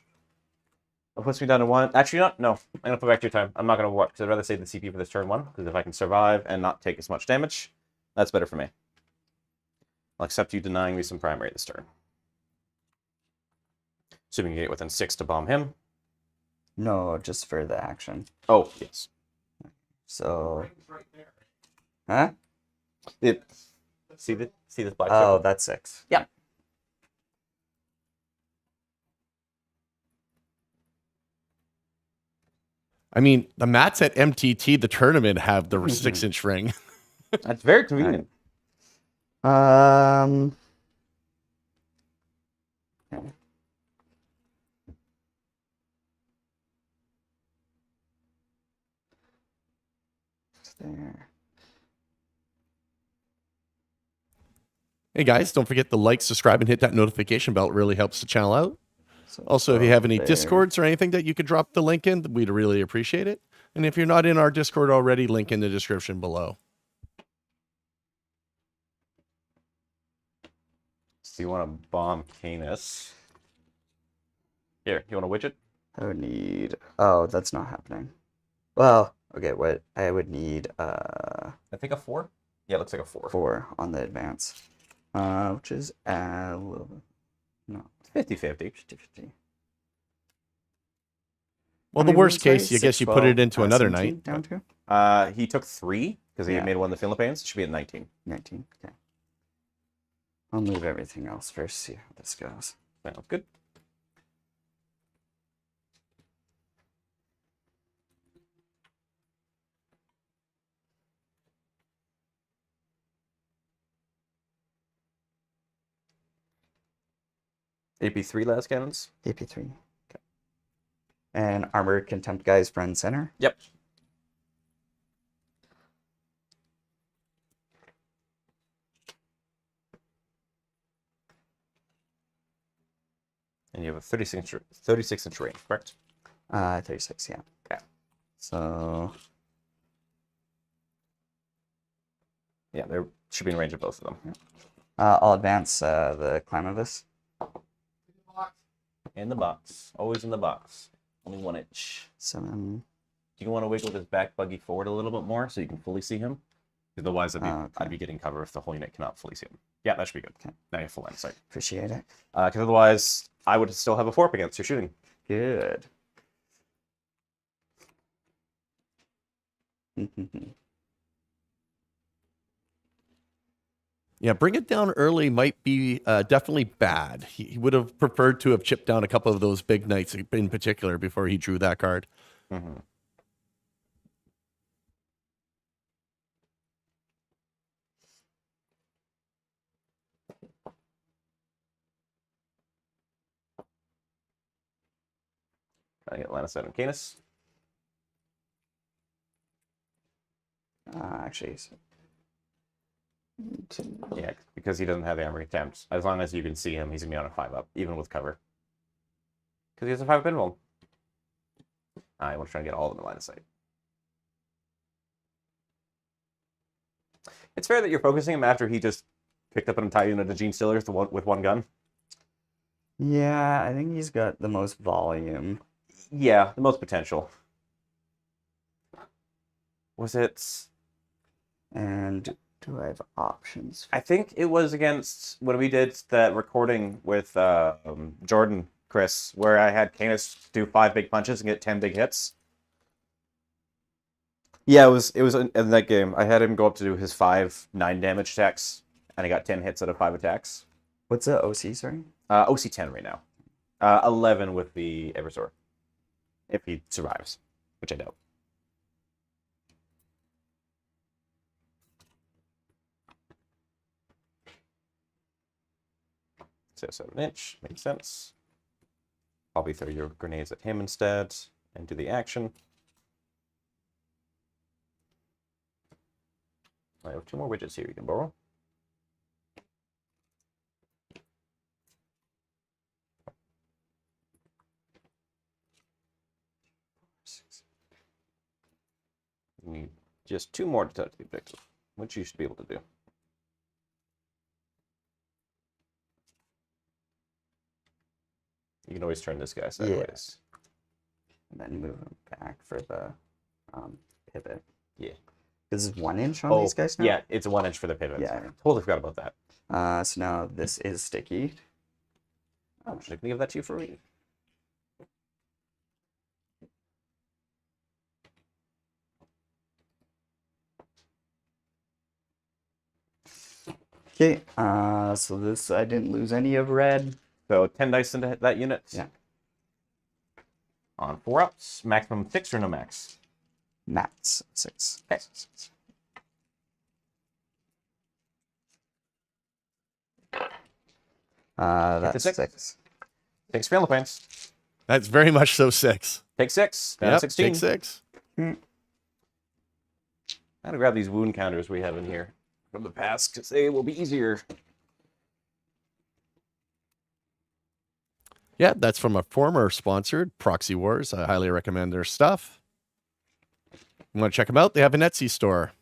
It puts me down to 1. Actually, no. I'm going to put back to your time. I'm not going to Overwatch, because I'd rather save the CP for this turn 1, because if I can survive and not take as much damage, that's better for me. I'll accept you denying me some primary this turn. Assuming you get within 6 to bomb him. No, just for the action. Oh, yes. So. Huh? See this black Oh, circle? that's 6. Yeah. I mean, the mats at MTT, the tournament, have the 6-inch ring. That's very convenient. Okay. There. Hey guys, don't forget to like, subscribe, and hit that notification bell. It really helps the channel out. So Also, if you have any there. Discords or anything that you could drop the link in, we'd really appreciate it. And if you're not in our Discord already, link in the description below. So you want to bomb Canis. Here, you want a widget? I would need. Oh, that's not happening. Well, okay. What I would need I think a 4? Yeah, it looks like a 4. 4 on the advance, which is a little bit. No, 50-50. 50-50. Well, How the many worst wounds, sorry? case, I guess you 6, put it 12, into another 17 night. Down to He took 3 because he Yeah. made one in the Philippines. It should be at 19. 19. Okay. I'll move everything else first. See how this goes. Sounds good. AP3 last cannons. AP3. Okay. And armored contempt guys front center. Yep. And you have a 36-inch range, correct? 36. Yeah. Okay. So Yeah, they should be in range of both of them. I'll advance the climb of this. In the box. Always in the box. Only 1 inch. 7. Do you want to wiggle this back buggy forward a little bit more so you can fully see him? Because otherwise Okay. I'd be getting cover if the whole unit cannot fully see him. Yeah, that should be good. Okay. Now you have full line of sight. Appreciate it. Because otherwise I would still have a 4 up against your shooting. Good. Yeah, bring it down early might be definitely bad. He would have preferred to have chipped down a couple of those big knights in particular before he drew that card. Mm-hmm. Trying to get line of sight on Canis. Actually, Yeah, because he doesn't have the armor attempts. As long as you can see him, he's going to be on a 5-up, even with cover. Because he has a 5-up invuln. I want to try and get all of them in line of sight. It's fair that you're focusing him after he just picked up an entire unit of Genestealers with 1 gun. yeah, I think he's got the most volume. Yeah, the most potential. Was it... And do I have options? I think it was against when we did that recording with Jordan Chris, where I had Canis do 5 big punches and get 10 big hits. Yeah, it was in that game. I had him go up to do his 5 9 damage attacks, and I got 10 hits out of 5 attacks. What's the OC, sorry? OC 10 right now. 11 with the Eversor, if he survives, which I doubt. So 7-inch makes sense. Probably throw your grenades at him instead and do the action. I have 2 more widgets here you can borrow. You need just 2 more to touch the objective, which you should be able to do. You can always turn this guy sideways. And then move him back for the pivot. Yeah. This is 1 inch on these guys now? Yeah, it's 1 inch for the pivot. Yeah. Totally forgot about that. So now this is sticky. I'm just going to give that to you for me. Okay, so this, I didn't lose any of red. So 10 dice into that unit. Yeah. On 4 ups. Maximum 6 or no max? Max 6. Okay. That's six. 6. 6 fail points. That's very much so 6. Take 6. Down Yep, 16. take 6. I'm going to grab these wound counters we have in here from the past because they will be easier. Yeah, that's from a former sponsored, Proxy Wars. I highly recommend their stuff. You want to check them out? They have an Etsy store.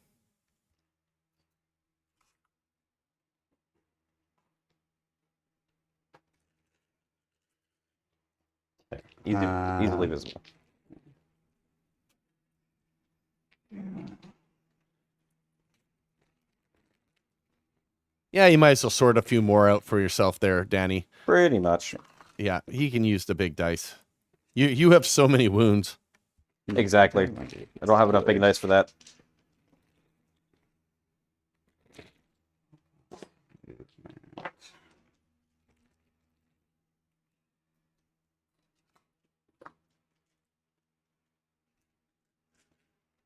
Easily visible. Yeah, you might as well sort a few more out for yourself there, Danny. Pretty much. Yeah, he can use the big dice. You have so many wounds. Exactly. I don't have enough big dice for that.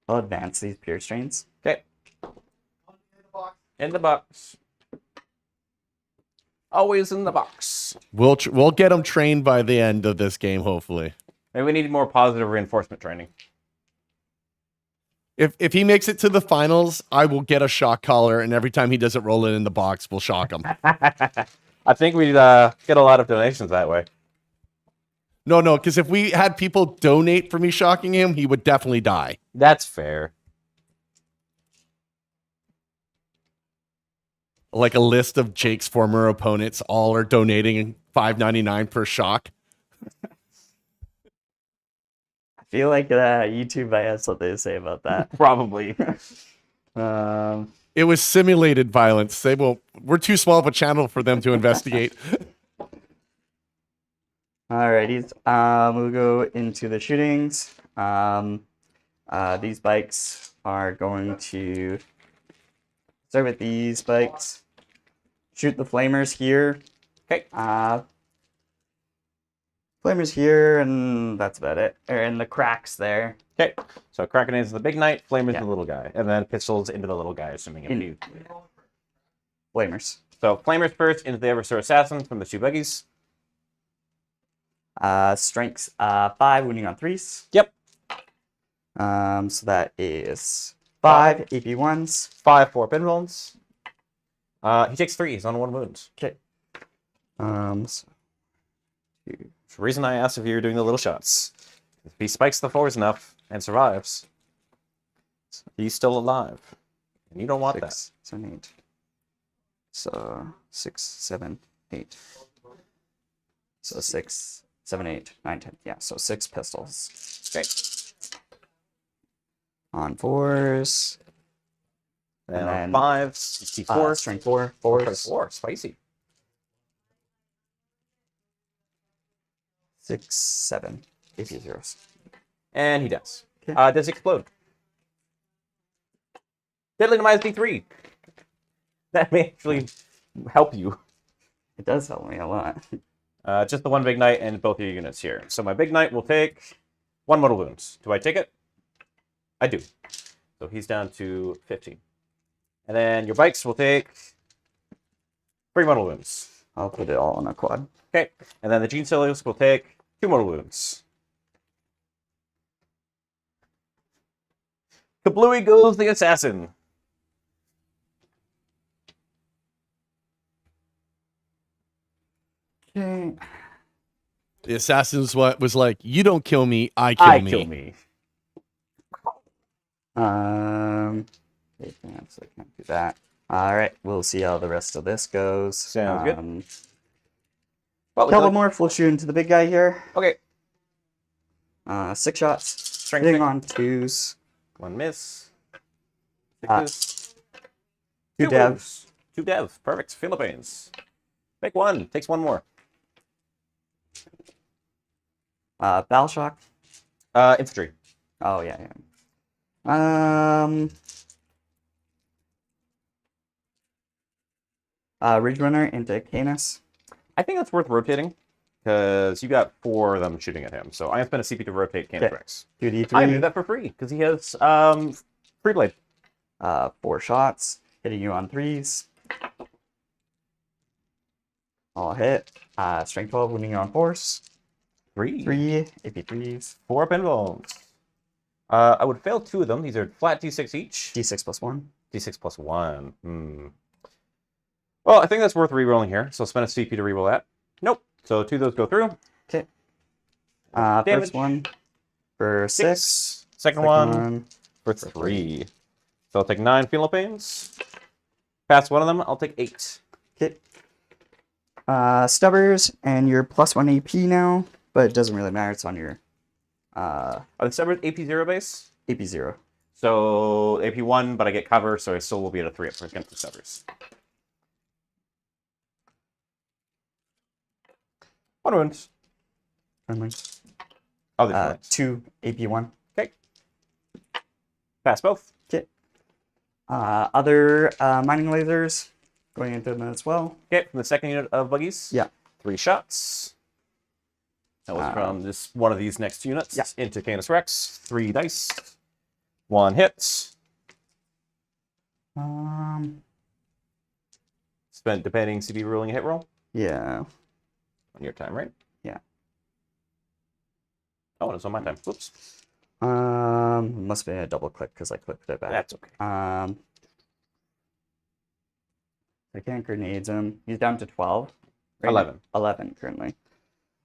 I'll advance these pure strains. Okay. In the box. Always in the box. We'll get him trained by the end of this game, hopefully. Maybe we need more positive reinforcement training. If he makes it to the finals, I will get a shock collar, and every time he doesn't roll it in the box, we'll shock him. I think we'd get a lot of donations that way. No, because if we had people donate for me shocking him, he would definitely die. That's fair. Like a list of Jake's former opponents, all are donating $5.99 per shock. I feel like YouTube might have something to say about that. Probably. It was simulated violence. We're too small of a channel for them to investigate. Alrighty, we'll go into the shootings. These bikes are going to start with these bikes. Shoot the flamers here. Okay. Flamers here, and that's about it. Or in the cracks there. Okay. So Kraken is the big knight, Flamer's the little guy, and then pistols into the little guy, assuming if you. Flamers. So Flamers first into the Eversor Assassin from the 2 buggies. Strengths 5, wounding on 3s. Yep. So that is 5 AP 1s. 5 4 pinballs. He takes 3. He's on 1 wound. Okay. So It's the reason I asked if you were doing the little shots. If he spikes the 4s enough and survives, he's still alive. And you don't want 6, 7, 8. So 6, 7, 8. So 6, 7, 8, 9, 10. Yeah, so 6 pistols. that. Okay. On 4s. And And on then, 5s, T4. Strength 4, 4s. 4, spicy. 6, 7. AP zeros. And he does. Okay. Does explode. Deadly to minus D3. That may actually help you. It does help me a lot. Just the one big knight and both your units here. So my big knight will take 1 mortal wounds. Do I take it? I do. So he's down to 15. And then your bikes will take 3 mortal wounds. I'll put it all on a quad. Okay. And then the Genestealers will take 2 mortal wounds. Kablooey goes the assassin. Okay. The assassin's what was like, you don't kill me, I kill me. Kill me. Advance, I can't do that. All right, we'll see how the rest of this goes. Sounds good. Well, Couple more. We'll shoot into the big guy here. Okay. 6 shots. Strength Hitting check. on 2s. 1 miss. Uh, 6. 2 devs. 2 dev. Perfect. Philippines. Make 1. Takes 1 more. Battle shock. Infantry. Oh yeah, yeah. Ridge Runner into Canis. I think that's worth rotating because you got 4 of them shooting at him. So I am spend a CP to rotate Canis Okay. Rex. 2d3. I do that for free because he has free blade. 4 shots. Hitting you on 3s. All hit. Strength 12, winning you on 4s. 3. 3 AP 3s. 4 pinballs. I would fail 2 of them. These are flat D6 each. D6 plus 1. D6 plus 1. Well, I think that's worth re-rolling here. So spend a CP to re-roll that. Nope. So 2 of those go through. Okay. Damage. First one for 6. Second one for 3. So I'll take 9 Philippines. Pass 1 of them, I'll take 8. Okay. Stubbers, and you're plus 1 AP now, but it doesn't really matter. It's on your Are the Stubbers AP 0 base? AP 0. So AP 1, but I get cover, so I still will be at a 3 up against the Stubbers. 1 wound. Oh, there's one. 2 AP 1. Okay. Pass both. Okay. Other mining lasers going into them as well. Okay, from the second unit of buggies. Yeah. 3 shots. That was from this one of these next units. Yeah. Into Canis Rex. 3 dice. 1 hit. Spent depending CB rolling a hit roll Yeah. on your time, right? Yeah. Oh, it's on my time. Whoops. Must be a double click because I clicked it back. That's okay. I can't grenades him. He's down to 12. Right? 11. 11 currently.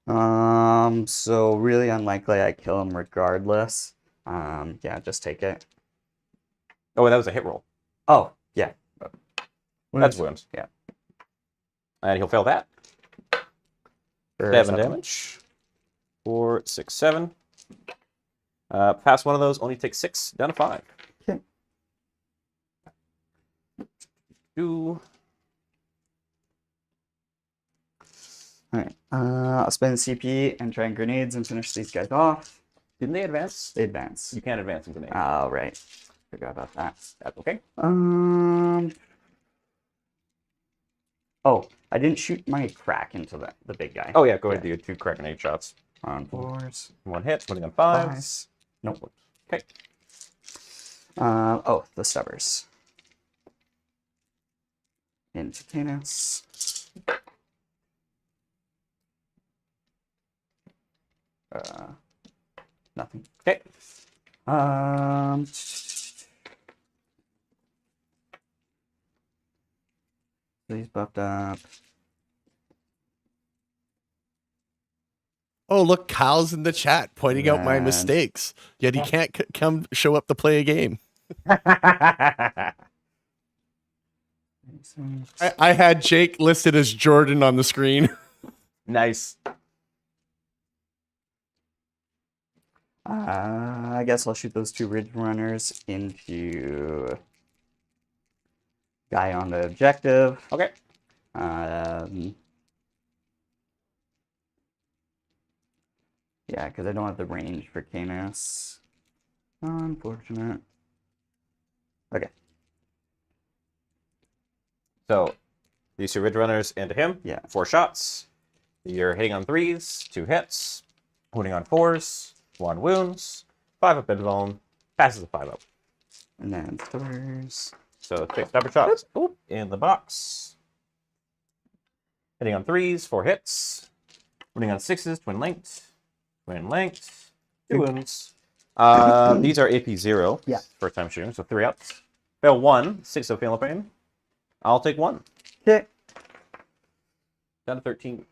So really unlikely I kill him regardless. Yeah, just take it. Oh, that was a hit roll. Oh, yeah. That's wounds. Yeah. And he'll fail that. For 7 7. damage. 4, 6, 7. Pass 1 of those, only take 6, down to 5. Okay. 2. Alright. I'll spend CP and try and grenades and finish these guys off. Didn't they advance? They advance. You can't advance in grenade. Oh, right. Forgot about that. That's okay. Oh, I didn't shoot my crack into the big guy. Oh, yeah, go ahead, do your 2 crack and 8 shots. On 4s. 1 hit, swinging on 5s. 5s. Nope. Okay. Oh, the stubbers. Into Canis. Nothing. Okay. He's buffed up. Oh, look, Kyle's in the chat pointing out my Man. mistakes. Yet he can't come show up to play a game. I had Jake listed as Jordan on the screen. Nice. I guess I'll shoot those 2 ridge runners into guy on the objective. Okay. Yeah, because I don't have the range for Canis. Unfortunate. Okay. So, these 2 Ridge Runners into him. Yeah. 4 shots. You're hitting on 3s, 2 hits. Wounding on 4s, 1 wounds. 5 up invuln. Passes a 5 up. And then Thors. So 6 number shots. Oop, in the box. Hitting on 3s, 4 hits. Wounding on 6s, twin linked. Twin linked. 2 wounds. These are AP 0. Yeah. First time shooting, so 3 ups. Fail 1, 6 of fail pain. I'll take 1. Okay. Down to 13.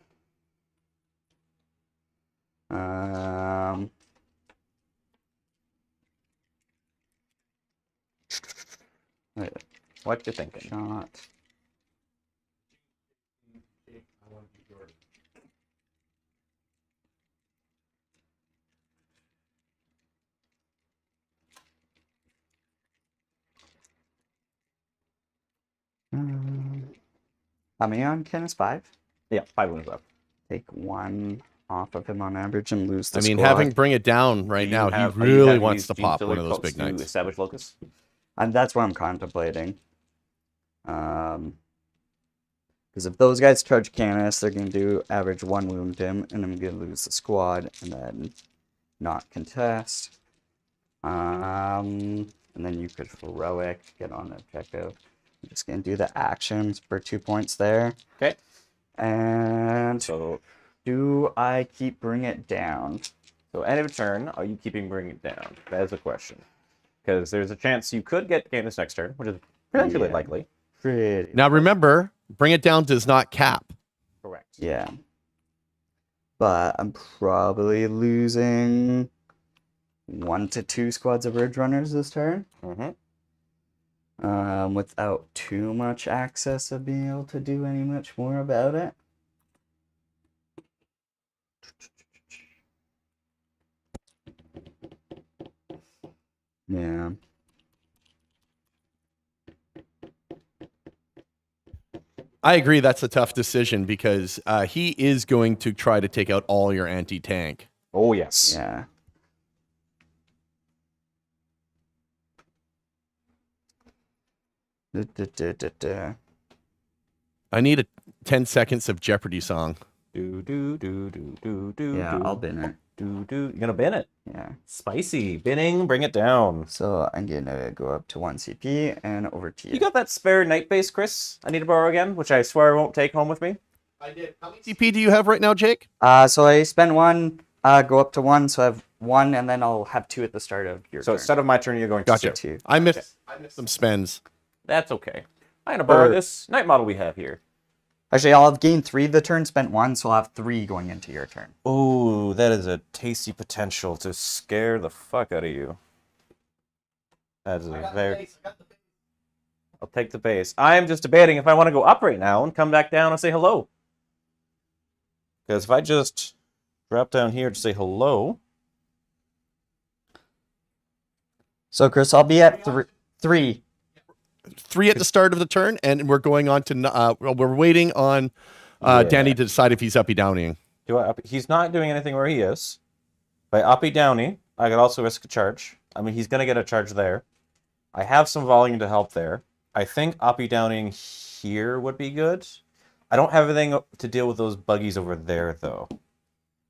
Wait, What you thinking? shot. How many on Canis? 5? Yeah, 5 wounds left. Take 1 off of him on average and lose the I mean, squad. having bring it down right Do you now, have- he are you really having wants these to Gene pop one of those Stealer big cults to knights. establish locus? And that's what I'm contemplating. Because if those guys charge Canis, they're going to do average 1 wound to him, and I'm going to lose the squad, and then not contest. And then you could heroic, get on the objective. I'm just going to do the actions for 2 points there. Okay. And So, do I keep bring it down? so end of turn, are you keeping bring it down? That is a question. Because there's a chance you could get Candace next turn, which is potentially Yeah. likely. Pretty. Now remember, bring it down does not cap. Correct. Yeah. But I'm probably losing 1 to 2 squads of Ridge Runners this turn. Mm-hmm. Without too much access of being able to do any much more about it. Yeah. I agree that's a tough decision because he is going to try to take out all your anti-tank. Oh, yes. Yeah. I need a 10 seconds of Jeopardy song. Do, do, do, do, do, do. Yeah, do, I'll bin it. Do, do. You're going to bin it. Yeah. Spicy. Binning, bring it down. So I'm gonna go up to 1 CP and over to you. You got that spare night base, Chris? I need to borrow again, which I swear I won't take home with me. I did. How many CP do you have right now, Jake? So I spend 1, go up to 1, so I have 1, and then I'll have 2 at the start of your So turn. instead of my turn, you're going to Gotcha. 2. 2. I missed some spends. That's okay. I'm going to borrow Or- this night model we have here. Actually, I'll have gained 3 the turn, spent 1, so I'll have 3 going into your turn. Ooh, that is a tasty potential to scare the fuck out of you. That is a very... I'll take the base. I am just debating if I want to go up right now and come back down and say hello. Because if I just drop down here to say hello... So, Chris, I'll be at 3. 3 at the start of the turn, and we're going on to we're waiting on Yeah. Danny to decide if he's uppy downing. Do I uppy? He's not doing anything where he is. By uppy downy, I could also risk a charge. I mean, he's going to get a charge there. I have some volume to help there. I think uppy downing here would be good. I don't have anything to deal with those buggies over there, though.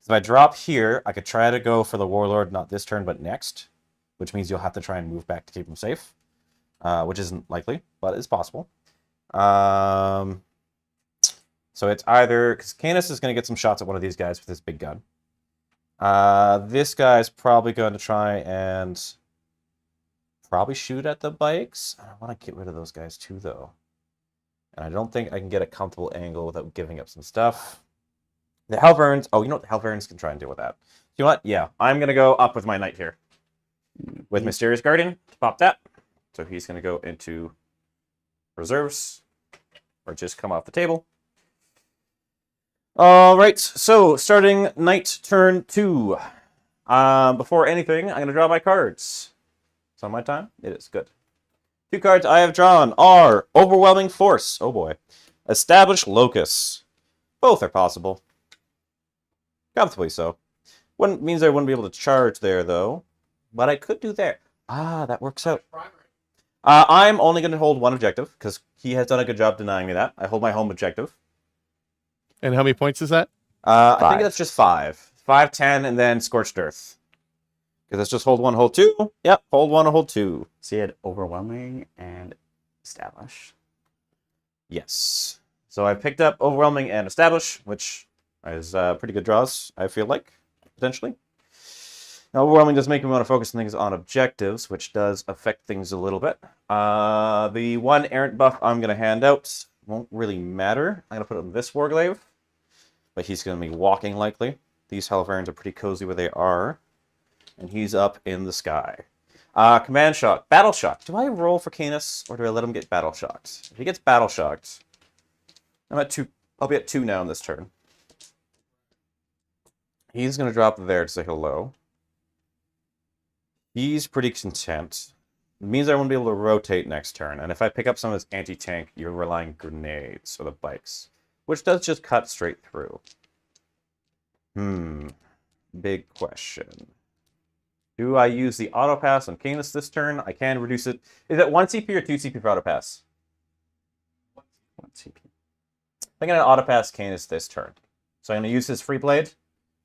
If I drop here, I could try to go for the Warlord, not this turn, but next. Which means you'll have to try and move back to keep him safe. Which isn't likely, but it's possible. So it's either... Because Canis is going to get some shots at one of these guys with his big gun. This guy's probably going to try and... probably shoot at the bikes. I want to get rid of those guys too, though. And I don't think I can get a comfortable angle without giving up some stuff. The Helverns... Oh, you know what? The Helverns can try and deal with that. You know what? Yeah, I'm going to go up with my knight here. With Mysterious Guardian to pop that. So he's going to go into reserves, or just come off the table. All right, so starting night turn 2. Before anything, I'm going to draw my cards. It's on my time? It is, good. 2 cards I have drawn are Overwhelming Force, oh boy, Establish Locus. Both are possible. Comfortably so. Means I wouldn't be able to charge there, though. But I could do there. Ah, that works out. I'm only going to hold one objective, because he has done a good job denying me that. I hold my home objective. And how many points is that? I think 5. that's just 5. 5, 10, and then Scorched Earth. Because that's just hold 1, hold 2. Yep, hold 1, hold 2. So you had overwhelming and establish. Yes. So I picked up Overwhelming and Establish, which is pretty good draws, I feel like, potentially. Now, Overwhelming does make me want to focus things on objectives, which does affect things a little bit. The one errant buff I'm going to hand out won't really matter. I'm going to put it in this Warglaive, but he's going to be walking likely. These Hellfarons are pretty cozy where they are, and he's up in the sky. Command Shock. Battle Shock. Do I roll for Canis, or do I let him get Battle Shocked? If he gets Battle Shocked, I'm at 2. I'll be at 2 now in this turn. He's going to drop there to say hello. He's pretty content. It means I won't be able to rotate next turn, and if I pick up some of his anti-tank, you're relying grenades or the bikes, which does just cut straight through. Big question. Do I use the auto pass on Canis this turn? I can reduce it. Is it 1 CP or 2 CP for auto pass? 1 CP. I'm going to auto pass Canis this turn. So I'm going to use his Free Blade,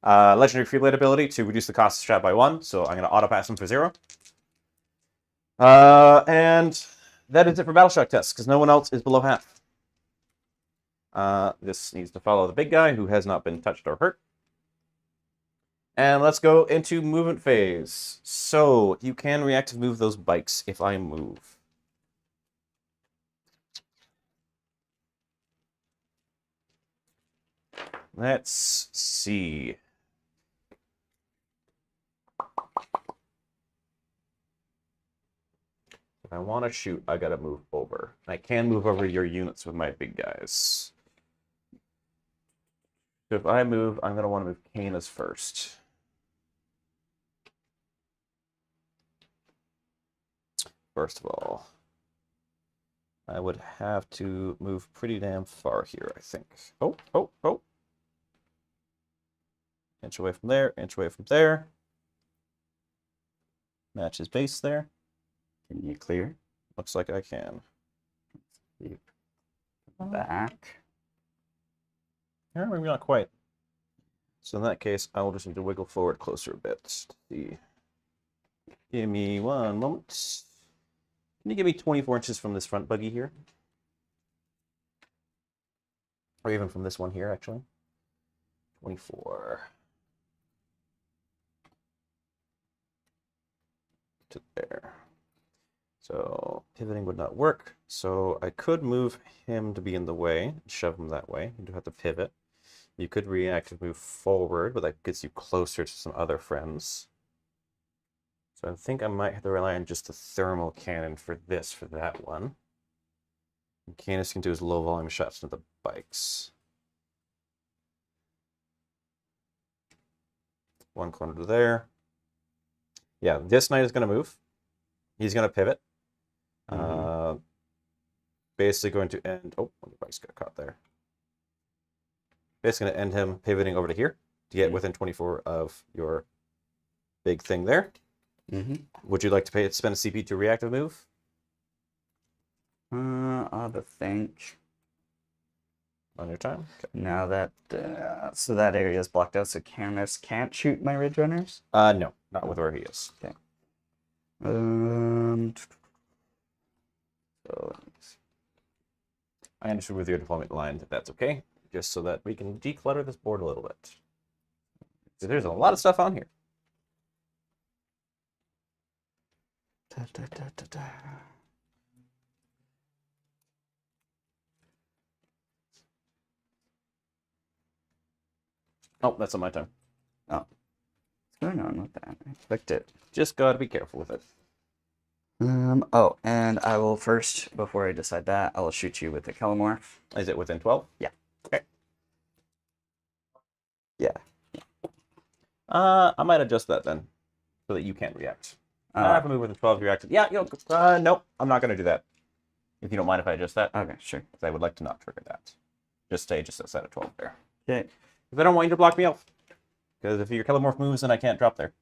Legendary Free Blade ability to reduce the cost of strat by 1. So I'm going to auto pass him for 0. And that is it for Battle Shock tests, because no one else is below half. This needs to follow the big guy who has not been touched or hurt. And let's go into movement phase. So you can reactive move those bikes if I move. Let's see. If I want to shoot, I gotta move over. I can move over your units with my big guys. So if I move, I'm gonna want to move Canis first. First of all, I would have to move pretty damn far here, I think. Oh. Inch away from there, inch away from there. Match his base there. Can you clear? Looks like I can. Back. Yeah, maybe not quite. So in that case, I will just need to wiggle forward closer a bit. To see. Give me 1 moment. Can you give me 24 inches from this front buggy here? Or even from this one here, actually. 24. To there. So pivoting would not work. So I could move him to be in the way, shove him that way. You do have to pivot. You could react to move forward, but that gets you closer to some other friends. So I think I might have to rely on just the thermal cannon for this, for that one. And Canis can do his low volume shots into the bikes. 1 corner to there. Yeah, this knight is going to move. He's going to pivot. Basically going to end... Oh, the bikes got caught there. Basically going to end him pivoting over to here to get within 24 of your big thing there. Would you like to spend a CP to reactive move? I'll have to think. On your time? Okay. Now that so that area is blocked out, so Canis can't shoot my Ridge Runners. No, not with where he is. Okay. So I understood with your deployment line that that's okay, just so that we can declutter this board a little bit. So there's a lot of stuff on here. Oh, that's on my time. what's going on with that? I clicked it. Just gotta be careful with it. Oh, and I will first, before I decide that, I will shoot you with the Kellamorph. Is it within 12? Yeah. Okay. Yeah. I might adjust that then, so that you can't react. I have to move within 12 reacted. Yeah, nope, I'm not gonna do that. If you don't mind if I adjust that. Okay, sure. Because I would like to not trigger that. Just stay just outside of 12 there. Okay. Because I don't want you to block me off. Because if your Kelomorph moves, then I can't drop there.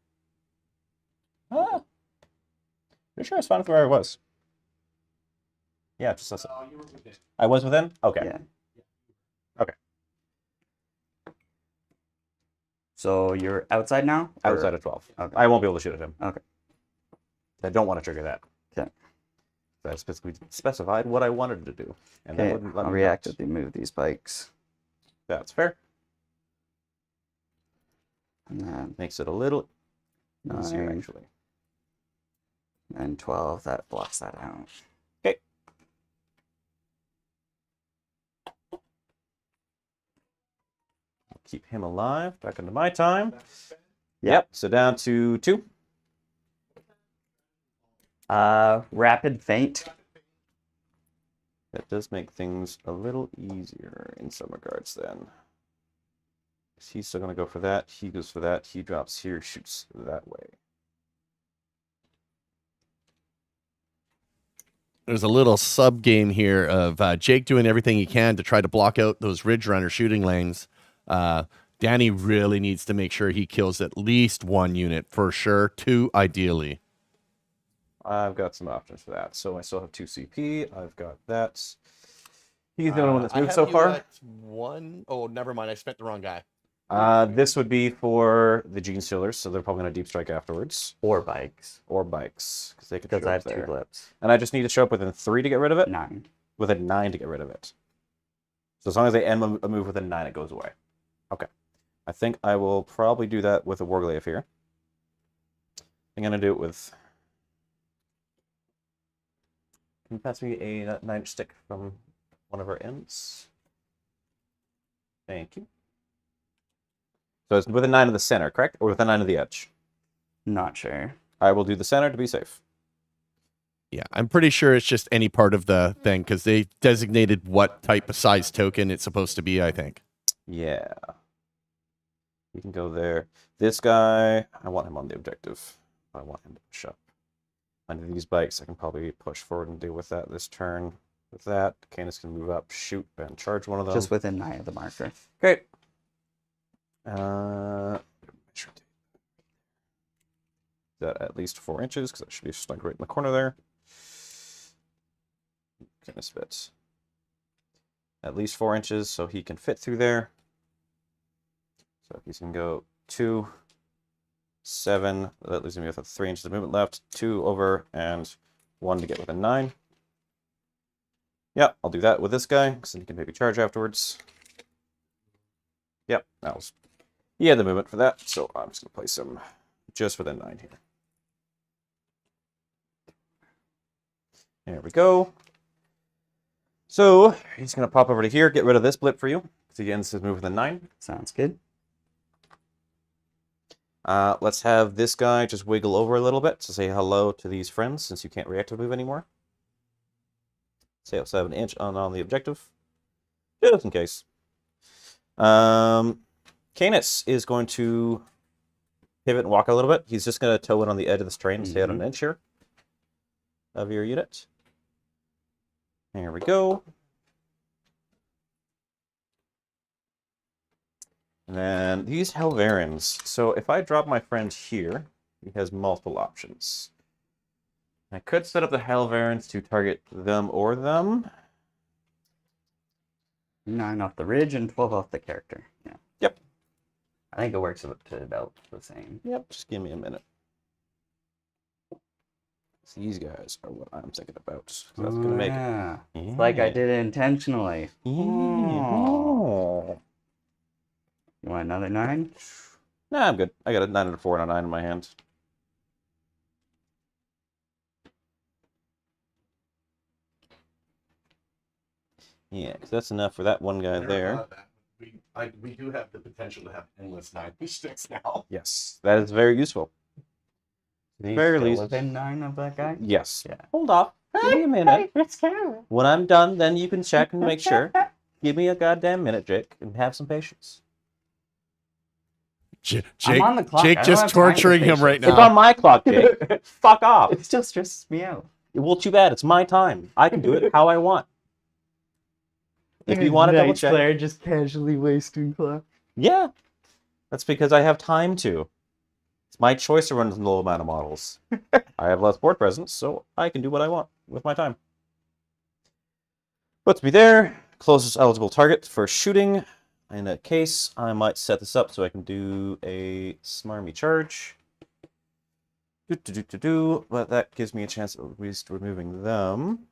Ah. Pretty sure I was fine with where I was. Yeah, just listen. I was within? Okay. Yeah. Okay. So you're outside now? Or- Outside of 12. Okay. I won't be able to shoot at him. Okay. I don't want to trigger that. Okay. I specified what I wanted to do. And that Okay, wouldn't let I'll me react not. if they move these bikes. That's fair. And then Makes it a little easier, 9 actually. and 12, that blocks that out. Okay. Keep him alive. Back into my time. Yep. So down to 2. Rapid feint. That does make things a little easier in some regards then. He's still going to go for that. He goes for that. He drops here, shoots that way. There's a little sub game here of Jake doing everything he can to try to block out those Ridge Runner shooting lanes. Danny really needs to make sure he kills at least 1 unit for sure, 2 ideally. I've got some options for that. So I still have 2 CP. I've got that. He's the only one that's moved so far. 1. Oh, never mind. I spent the wrong guy. This would be for the Genestealers, so they're probably going to deep strike afterwards. Or bikes. Or bikes, because they could Because show I up have 2 there. blips. And I just need to show up within 3 to get rid of it? 9. Within 9 to get rid of it. So as long as they end a move within 9, it goes away. Okay. I think I will probably do that with a Warglaive here. I'm going to do it with... Can you pass me a 9-inch stick from one of our ends? Thank you. So it's with a 9 of the center, correct? Or with a 9 of the edge? Not sure. I will do the center to be safe. Yeah, I'm pretty sure it's just any part of the thing because they designated what type of size token it's supposed to be, I think. Yeah. We can go there. This guy, I want him on the objective. I want him to push up. Under these bikes, I can probably push forward and deal with that this turn. With that, Canis can move up, shoot, and charge one of them. Just within 9 of the marker. Great. That at least 4 inches, because that should be stuck right in the corner there. Canis fits. At least 4 inches, so he can fit through there. So he's going to go 2, 7. That leaves me with 3 inches of movement left. 2 over, and 1 to get within 9. Yeah, I'll do that with this guy, because then he can maybe charge afterwards. Yep, that was... He had the movement for that, so I'm just going to place him just within 9 here. There we go. So, he's going to pop over to here, get rid of this blip for you, because he ends his move within 9. Sounds good. Let's have this guy just wiggle over a little bit to say hello to these friends, since you can't reactive move anymore. Say also have an inch on the objective, just in case. Canis is going to pivot and walk a little bit. He's just going to toe it on the edge of this train and stay out an inch here of your unit. There we go. And then these Helverins. So if I drop my friend here, he has multiple options. I could set up the Helverins to target them or them. 9 off the ridge and 12 off the character. Yeah. Yep. I think it works up to about the same. Yep, just give me a minute. These guys are what I'm thinking about. So that's going to make it. Yeah. Yeah. It's like I did it intentionally. Yeah. Oh. You want another 9? Nah, I'm good. I got a 9 and a 4 and a 9 in my hand. Yeah, because that's enough for that one guy there. We do have the potential to have endless 9 sticks now. Yes, that is very useful. Very Very still least. within 9 of that guy? Yes. Yeah. Hold off. Give me a minute. When I'm done, then you can check and make sure. Give me a goddamn minute, Jake, and have some patience. Jake, I'm on the clock. Jake I don't just have time for torturing him patience. right It's now. on my clock, Jake. Fuck off. It still stresses me out. Well, too bad. It's my time. I can do it how I want. If you want to double check, Player just casually wasting clock. yeah. That's because I have time to. It's my choice to run a low amount of models. I have less board presence, so I can do what I want with my time. Puts me there. Closest eligible target for shooting. In that case, I might set this up so I can do a smarmy charge. But that gives me a chance of at least removing them.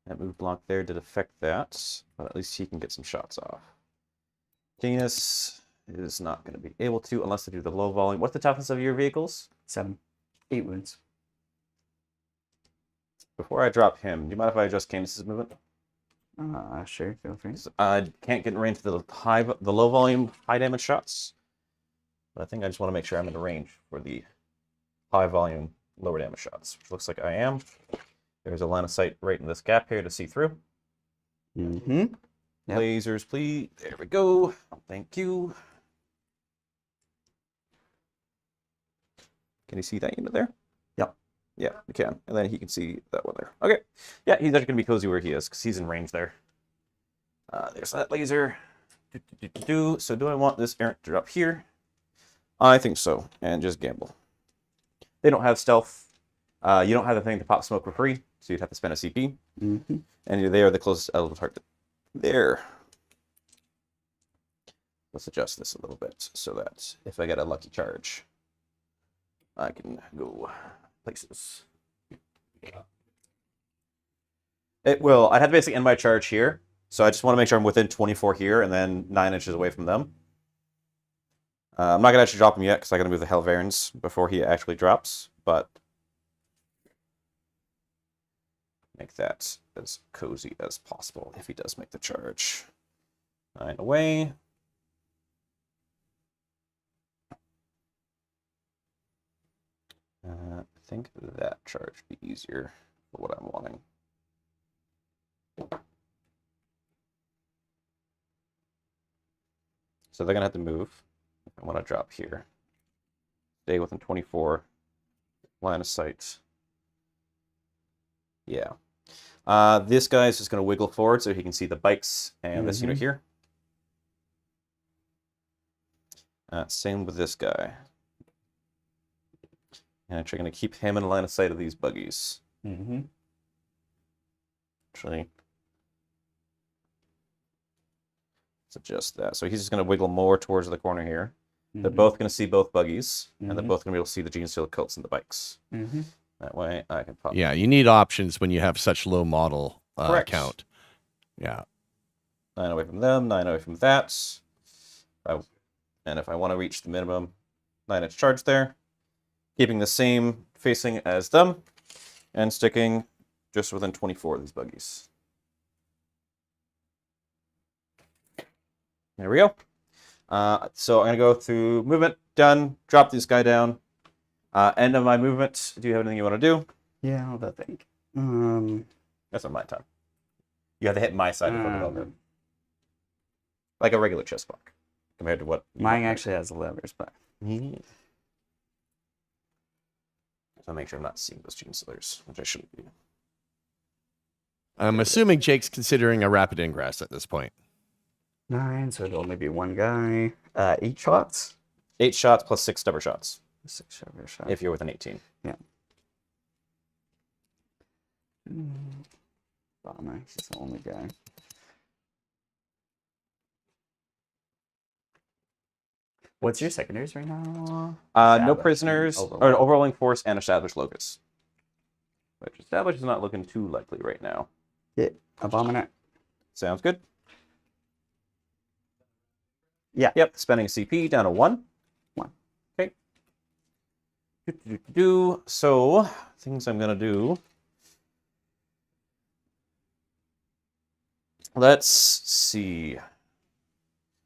That move block there did affect that, but at least he can get some shots off. Genus is not going to be able to unless they do the low volume. What's the toughness of your vehicles? 7. 8 wounds. Before I drop him, do you mind if I adjust Candace's movement? Sure, feel free. I can't get in range for the low volume, high damage shots. But I think I just want to make sure I'm in the range for the high volume, lower damage shots, which looks like I am. There's a line of sight right in this gap here to see through. Mm-hmm. Yep. Lasers, please. There we go. Thank you. Can you see that unit there? Yep. Yeah, you can. And then he can see that one there. Okay. Yeah, he's actually going to be cozy where he is because he's in range there. There's that laser. So do I want this errant to drop here? I think so. And just gamble. They don't have stealth. You don't have the thing to pop smoke for free, so you'd have to spend a CP. Mm-hmm. And they are the closest eligible target. There. Let's adjust this a little bit so that if I get a lucky charge, I can go places. It will. I'd have to basically end my charge here. So I just want to make sure I'm within 24 here and then 9 inches away from them. I'm not going to actually drop him yet because I got to move the Helverins before he actually drops, but make that as cozy as possible if he does make the charge. 9 away. I think that charge would be easier for what I'm wanting. So they're going to have to move. I want to drop here. Stay within 24. Line of sight. Yeah. This guy is just going to wiggle forward so he can see the bikes and this unit here. Same with this guy. And actually going to keep him in line of sight of these buggies. Mm-hmm. Actually, let's adjust that. So he's just going to wiggle more towards the corner here. They're both going to see both buggies, and they're both going to be able to see the Genestealer cults and the bikes. That way I can pop. Yeah, you need options when you have such low model count. Yeah. 9 away from them, 9 away from that. And if I want to reach the minimum 9-inch charge there, keeping the same facing as them, and sticking just within 24 of these buggies. There we go. So I'm going to go through movement, done, drop this guy down. End of my movement. Do you have anything you want to do? Yeah, I'll think. That's not my time. You have to hit my side of the over. Like a regular chess block, compared to what... Mine actually has the levers, but... So make sure I'm not seeing those Genestealers, which I shouldn't be. I'm assuming Jake's considering a rapid ingress at this point. 9, so it'll only be one guy. 8 shots? 8 shots plus 6 stubber shots. 6 stubber shots. If you're within 18. Yeah. Bomber, he's the only guy. What's your secondaries right now? No prisoners, or overwhelming force, and established locus. Which established is not looking too likely right now. Yeah, Abominate. Sounds good. Yeah. Yep, spending a CP down to 1. 1. Okay. So, things I'm going to do. Let's see.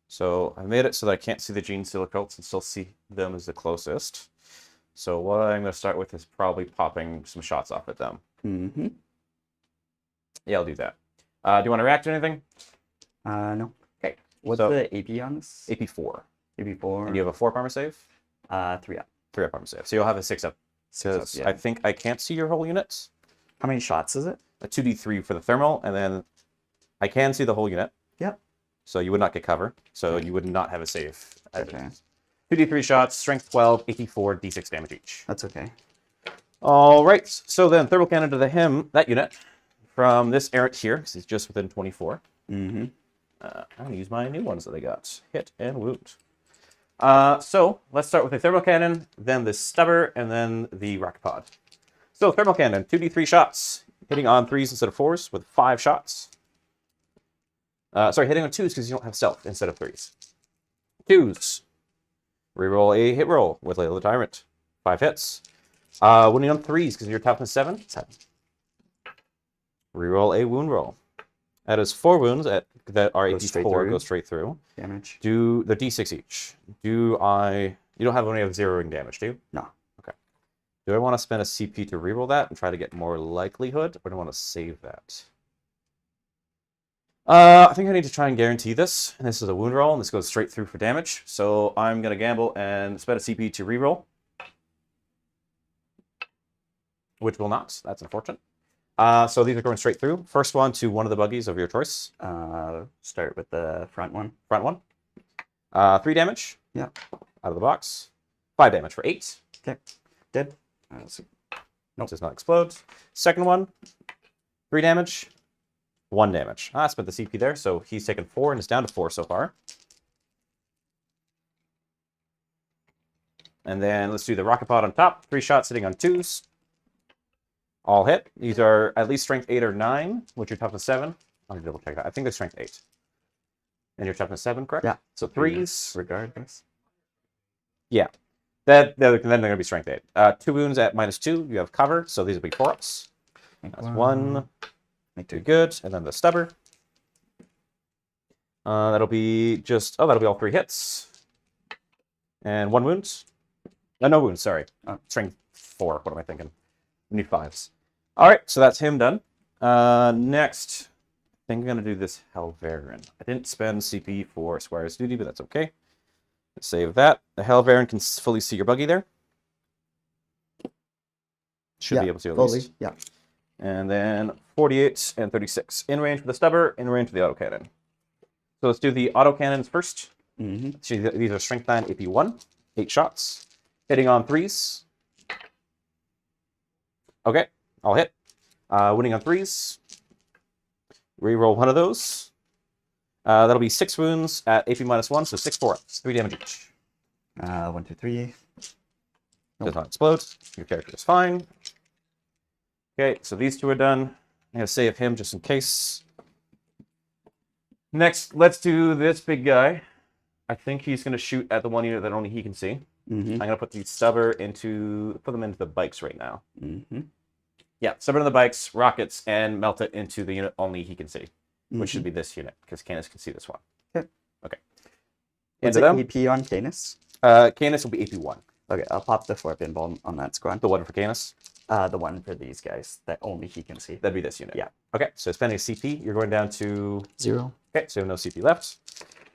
So, I made it so that I can't see the Genestealer cults and still see them as the closest. So, what I'm going to start with is probably popping some shots off at them. Mm-hmm. Yeah, I'll do that. Do you want to react to anything? No. Okay. What's so, the AP on this? AP 4. AP 4. And you have a 4 armor save? 3 up. 3 up armor save. So you'll have a 6 up. 6 up, yeah. I think I can't see your whole unit. How many shots is it? A 2d3 for the thermal, and then I can see the whole unit. Yep. so you would not get cover. So you would not have a save. Okay. 2d3 shots, strength 12, 84, d6 damage each. That's okay. All right, so then thermal cannon to that unit from this errant here, because he's just within 24. Mm-hmm. I'm going to use my new ones that I got. Hit and wound. So let's start with the thermal cannon, then the stubber, and then the rocket pod. So thermal cannon, 2d3 shots, hitting on 3s instead of 4s with 5 shots. Sorry, hitting on 2s because you don't have stealth instead of 3s. 2s. Reroll a hit roll with Layla the Tyrant. 5 hits. Winning on 3s because you're toughness 7. 7. Reroll a wound roll. That is 4 wounds that are AP4, go straight through. Damage. Do the d6 each. You don't have only have zeroing damage, do you? No. Okay. Do I want to spend a CP to reroll that and try to get more likelihood, or do I want to save that? I think I need to try and guarantee this. And this is a wound roll, and this goes straight through for damage. So I'm going to gamble and spend a CP to reroll. Which will not. That's unfortunate. So these are going straight through. First one to one of the buggies of your choice. Start with the front one. Front one. 3 damage. Yeah. Out of the box. 5 damage for 8. Okay. Dead. Nope. Does not explode. Second one. 3 damage. 1 damage. I spent the CP there, so he's taken 4 and is down to 4 so far. And then let's do the rocket pod on top. 3 shots sitting on 2s. All hit. These are at least strength 8 or 9, which are toughness 7. I'll double check that. I think they're strength 8. And your toughness 7, correct? Yeah. So 3s. Regardless. Yeah. Then they're going to be strength 8. 2 wounds at -2. You have cover, so these will be 4-ups. That's 1. Make Too good. And then the stubber. That'll be just... Oh, that'll be all 3 hits. And 1 wound. No wounds, sorry. Strength 4. What am I thinking? We need 5s. All right, so that's him done. Next, I think I'm going to do this Helverin. I didn't spend CP for Squire's Duty, but that's okay. Let's save that. The Helverin can fully see your buggy there. Should be able to at least. Yeah. And then 48 and 36. In range for the stubber, in range for the autocannon. So let's do the autocannons first. Mm-hmm. So these are strength 9 AP1. 8 shots. Hitting on 3s. Okay, I'll hit. Winning on 3s. Reroll one of those. That'll be 6 wounds at AP -1, so 6 4-ups. 3 damage each. 1, 2, 3. Does not explode. Your character is fine. Okay, so these 2 are done. I'm going to save him just in case. Next, let's do this big guy. I think he's going to shoot at the one unit that only he can see. Mm-hmm. I'm going to put the stubber put them into the bikes right now. Mm-hmm. Yeah, stubber in the bikes, rockets, and melt it into the unit only he can see, which should be this unit, because Canis can see this one. Okay. Okay. What's Into the them. EP on Canis? Canis will be AP1. Okay, I'll pop the 4 pinball on that squad. The one for Canis? The one for these guys that only he can see. That'd be this unit. Yeah. Okay, so spending a CP, you're going down to... 0. Okay, so you have no CP left.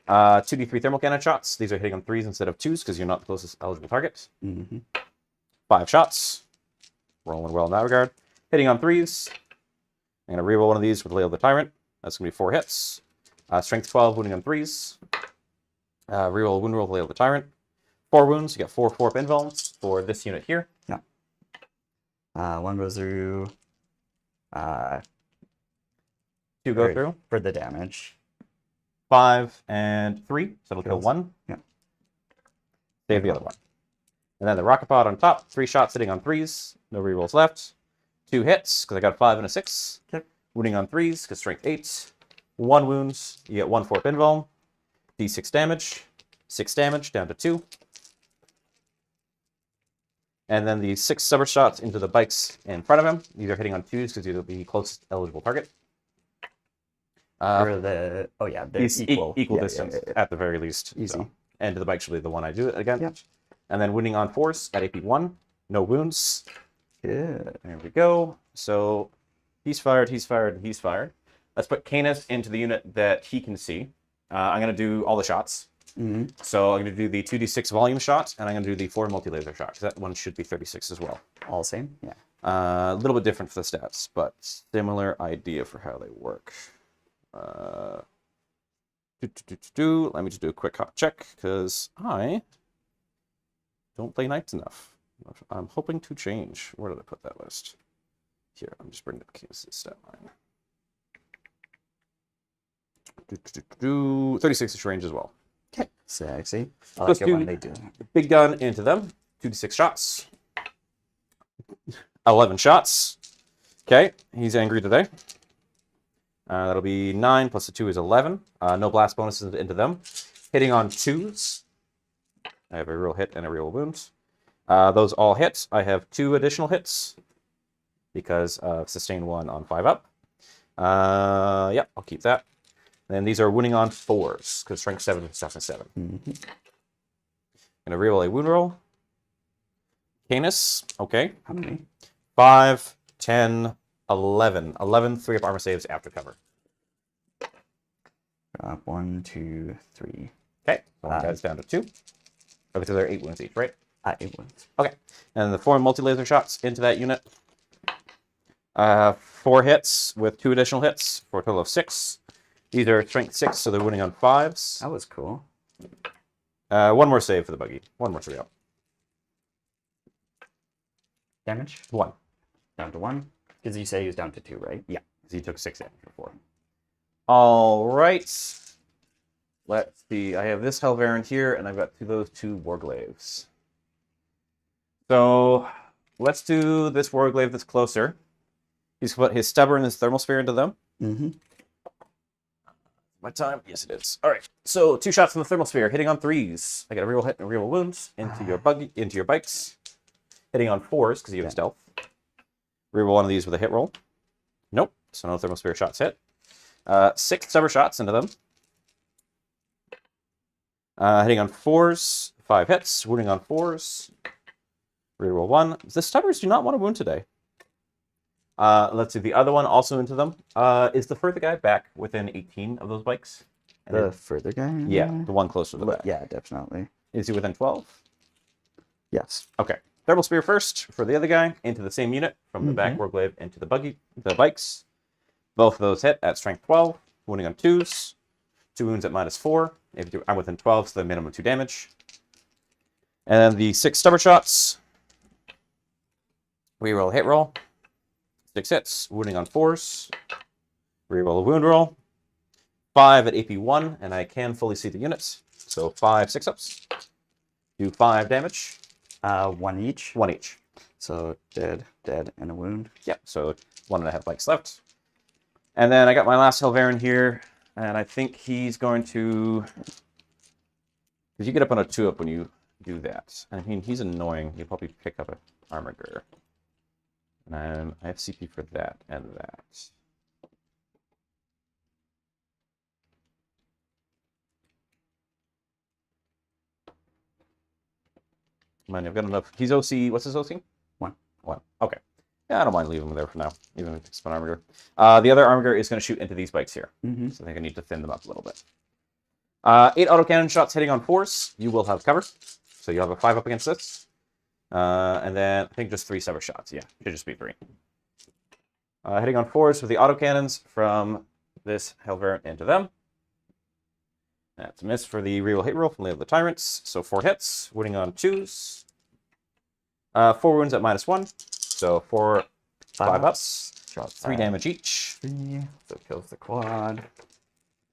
2d3 thermal cannon shots. These are hitting on 3s instead of 2s because you're not the closest eligible target. Mm-hmm. 5 shots. Rolling well in that regard. Hitting on 3s. I'm going to reroll one of these with Layla the Tyrant. That's going to be 4 hits. Strength 12, wounding on 3s. Reroll a wound roll with Layla the Tyrant. 4 wounds. You get 4 4-up invulns for this unit here. Yeah. 1 goes through. 2 go through. For the damage. 5 and 3. So it'll kill 1. Yeah. Save the other one. And then the rocket pod on top. 3 shots hitting on 3s. No rerolls left. 2 hits, because I got a 5 and a 6. Okay. Wounding on 3s, because strength 8. 1 wounds. You get 1 4-up invuln. D6 damage. 6 damage, down to 2. And then the 6 stubber shots into the bikes in front of him. These are hitting on 2s, because you're the closest eligible target. For the... Oh, yeah, they're He's equal. equal Yeah, distance, yeah, yeah. at the very least. Easy. So. And to the bike should be the one I do it again. Yep. And then winning on 4s at AP1. No wounds. Good. There we go. So he's fired, he's fired, he's fired. Let's put Canis into the unit that he can see. I'm going to do all the shots. Mm-hmm. So I'm going to do the 2d6 volume shot, and I'm going to do the 4 multi-laser shot, because that one should be 36 as well. All same? Yeah. A little bit different for the stats, but similar idea for how they work. Let me just do a quick hot check because I don't play knights enough. I'm hoping to change. Where did I put that list? Here, I'm just bringing up Case's stat line. 36-inch range as well. Okay. Sexy. I Let's like it when they do. Big gun into them. 2d6 shots. 11 shots. Okay, he's angry today. That'll be 9 plus the 2 is 11. No blast bonuses into them. Hitting on 2s. I have a real hit and a real wound. Those all hit. I have 2 additional hits because of sustain 1 on 5 up. Yep, I'll keep that. Then these are wounding on 4s because strength 7 is toughness 7. Mm-hmm. Gonna reroll a wound roll. Canis, okay. How many? 5, 10, 11. 11 3-up armor saves after cover. 1, 2, 3. Okay, so one guy's down to 2. Okay, so they're 8 wounds each, right? 8 wounds. Okay, and the 4 multi-laser shots into that unit. 4 hits with 2 additional hits for a total of 6. These are strength 6, so they're winning on 5s. That was cool. 1 more save for the buggy. 1 more save. Damage? 1. Down to 1. Because you say he was down to 2, right? Yeah, he took 6 damage before. All right. Let's see. I have this Helverin here, and I've got those 2 Warglaves. So let's do this Warglaive that's closer. He's put his stubborn and his thermal spear into them. Mm-hmm. My time? Yes, it is. All right. So 2 shots from the thermal spear, hitting on 3s. I got a real hit and a real wound into your buggy, into your bikes. Hitting on 4s because you have stealth. Reroll one of these with a hit roll. Nope. So no thermal spear shots hit. 6 stubborn shots into them. Hitting on 4s. 5 hits. Wounding on 4s. Reroll 1. The stubbers do not want to wound today. Let's see. The other one also into them. Is the further guy back within 18 of those bikes? And The further guy? yeah, the one closer to the back. Yeah, definitely. Is he within 12? Yes. Okay. Thermal spear first for the other guy into the same unit from the back Warglaive into the bikes. Both of those hit at strength 12, wounding on 2s. 2 wounds at -4. If I'm within 12, so the minimum 2 damage. And then the 6 stubber shots. Reroll hit roll. 6 hits, wounding on 4s. Reroll a wound roll. 5 at AP 1, and I can fully see the units. So 5 6-ups. Do 5 damage. 1 each. 1 each. So dead, and a wound. Yep, so 1.5 bikes left. And then I got my last Helverin here, and I think he's going to... Because you get up on a 2-up when you do that. I mean, he's annoying. You'll probably pick up an Armiger. And I have CP for that and that. Mind, I've got enough. He's OC. What's his OC? 1. 1. Okay. Yeah, I don't mind leaving him there for now, even if it's an Armiger. The other Armiger is going to shoot into these bikes here. Mm-hmm. So I think I need to thin them up a little bit. 8 autocannon shots hitting on 4s. You will have cover. So you'll have a 5 up against this. And then I think just 3 sever shots. Yeah, should just be 3. Hitting on 4s with the autocannons from this Helverin into them. That's a miss for the reroll hit roll from Lay of the Tyrants. So 4 hits, wounding on 2s. 4 wounds at -1. So 4 5-ups. Drop 3 damage each. 3. So kills the quad.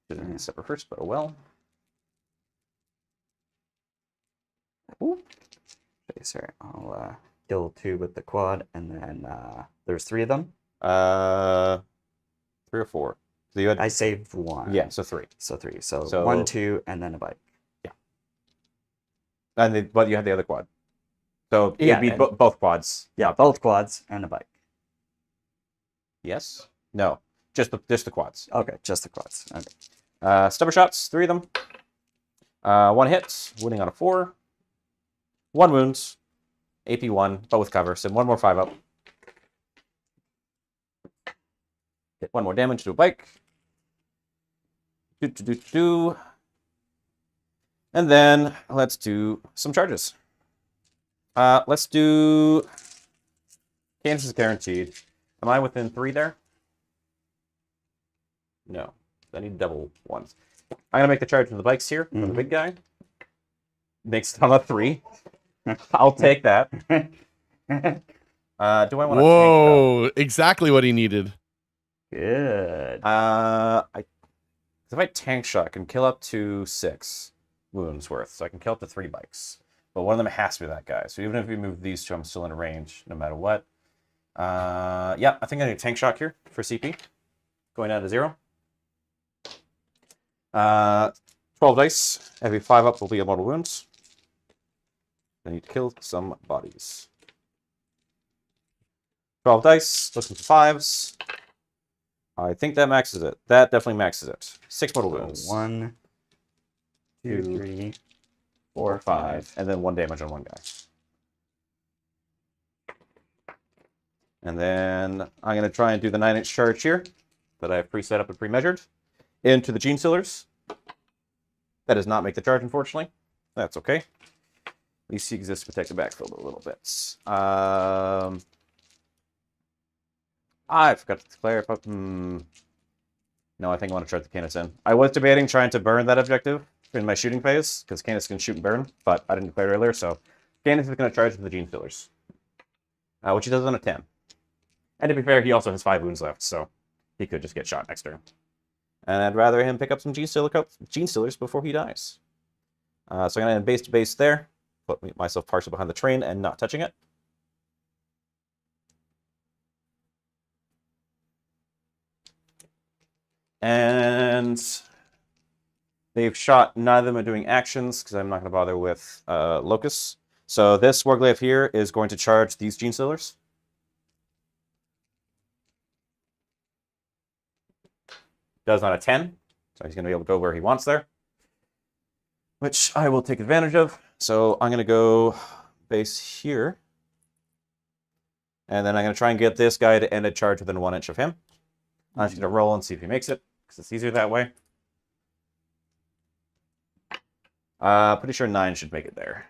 Should have been separate first, but oh well. Ooh. Okay, sorry. I'll kill 2 with the quad, and then there's 3 of them. 3 or 4. So you had, I saved 1. yeah, so 3. So 3. So, So- 1, 2, and then a bike. And but you had the other quad. So Yeah, it'd be and- both quads. Yeah, both quads and a bike. Yes? No. Just the quads. Okay, just the quads. Okay. Stubber shots, 3 of them. 1 hit, wounding on a 4. 1 wound, AP 1, but with cover. So 1 more 5-up. 1 more damage to a bike. And then let's do some charges. Let's do... Kansas is guaranteed. Am I within 3 there? No. I need double ones. I'm going to make the charge with the bikes here, for the big guy. Makes it on a 3. I'll take that. Do I want to tank, Whoa, exactly what he needed. Good. If I tank shot, I can kill up to 6 wounds worth. So I can kill up to 3 bikes. But one of them has to be that guy. So even if we move these two, I'm still in range no matter what. Yeah, I think I need a tank shock here for CP. Going down to 0. 12 dice. Every 5 up will be a mortal wounds. I need to kill some bodies. 12 dice. Looking for 5s. I think that maxes it. That definitely maxes it. 6 mortal wounds. 1, 2, 3, 4, 5. And then 1 damage on one guy. And then I'm going to try and do the 9-inch charge here that I have pre-set up and pre-measured into the Genestealers. That does not make the charge, unfortunately. That's okay. At least he exists to protect the backfield a little bit. I forgot to declare. No, I think I want to try the Canis in. I was debating trying to burn that objective in my shooting phase, because Canis can shoot and burn, but I didn't declare it earlier, so Canis is going to charge with the Genestealers, which he does on a 10. And to be fair, he also has 5 wounds left, so he could just get shot next turn. And I'd rather him pick up some Genestealers before he dies. So I'm going to end base to base there, put myself partially behind the train and not touching it. And they've shot, none of them are doing actions because I'm not going to bother with Locust. So this Warglaive here is going to charge these Genestealers. Does not a 10, so he's going to be able to go where he wants there, which I will take advantage of. So I'm going to go base here, and then I'm going to try and get this guy to end a charge within 1 inch of him. I'm just going to roll and see if he makes it, because it's easier that way. Pretty sure 9 should make it there.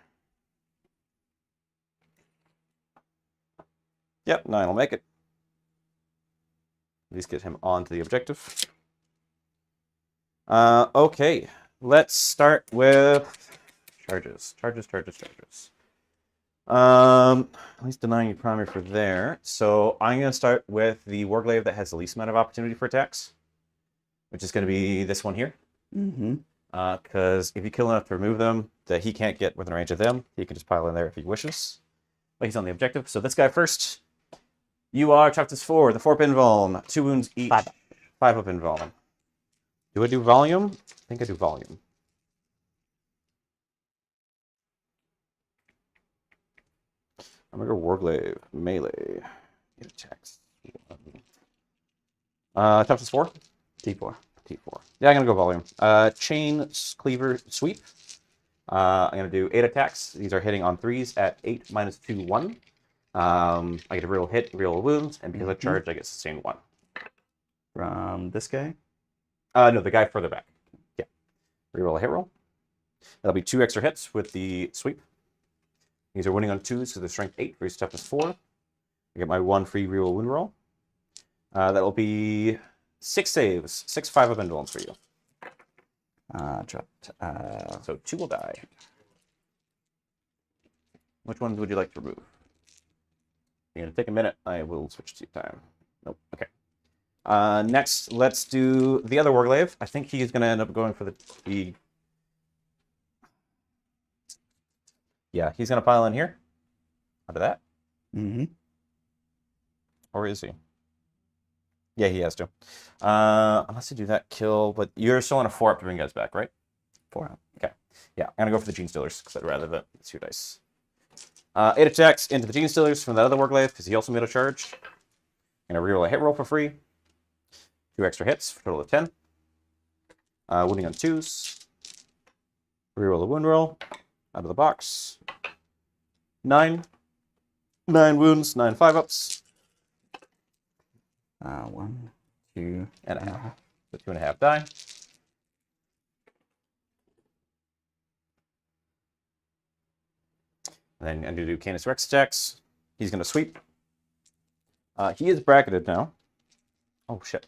Yep, 9 will make it. At least get him onto the objective. Okay, let's start with charges. At least denying you primary for there. So I'm going to start with the Warglaive that has the least amount of opportunity for attacks, which is going to be this one here. Because if you kill enough to remove them that he can't get within range of them, he can just pile in there if he wishes. But he's on the objective. So this guy first. You are Chapters 4, the 4-up invuln. 2 wounds each. 5-up invuln. Do I do volume? I think I do volume. I'm going to go Warglaive, melee. It attacks. Chapters 4? T4. T4. Yeah, I'm going to go volume. Chain, cleaver, sweep. I'm going to do 8 attacks. These are hitting on 3s at 8 minus 2, 1. I get a real hit, real wounds, and because I charge, I get sustain 1. From this guy? No, the guy further back. Yeah. Reroll a hit roll. That'll be 2 extra hits with the sweep. These are winning on 2s, so they're strength 8 for toughness 4. I get my 1 free reroll wound roll. That'll be 6 saves, 6 5-up indolence for you. Dropped. So 2 will die. Which ones would you like to remove? You're going to take a minute. I will switch to time. Nope. Okay. Next, let's do the other Warglaive. I think he's going to end up going for the... Yeah, he's going to pile in here. Onto that. Or is he? Yeah, he has to. Unless you do that kill, but you're still on a 4-up to bring guys back, right? 4-up. Okay. Yeah, I'm going to go for the Genestealers, because I'd rather the 2 dice. 8 attacks into the Genestealers from that other Warglaive, because he also made a charge. I'm going to reroll a hit roll for free. 2 extra hits for a total of 10. Wounding on 2s. Reroll a wound roll. Out of the box. 9. 9 wounds, 9 5-ups. 1, 2, And a half. So 2.5 die. And then I'm going to do Canis Rex attacks. He's going to sweep. He is bracketed now. Oh, shit.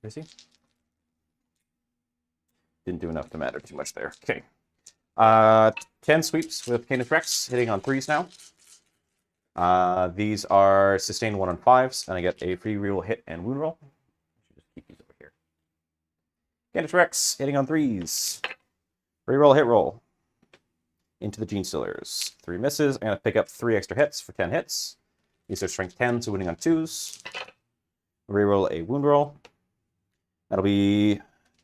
Where is he? Didn't do enough to matter too much there. Okay. 10 sweeps with Canis Rex, hitting on 3s now. These are sustained 1 on 5s, and I get a free reroll hit and wound roll. Just keep these over here. Canis Rex, hitting on 3s. Reroll, hit roll. Into the Genestealers. 3 misses. I'm going to pick up 3 extra hits for 10 hits. These are strength 10, so winning on 2s. Reroll a wound roll. That'll be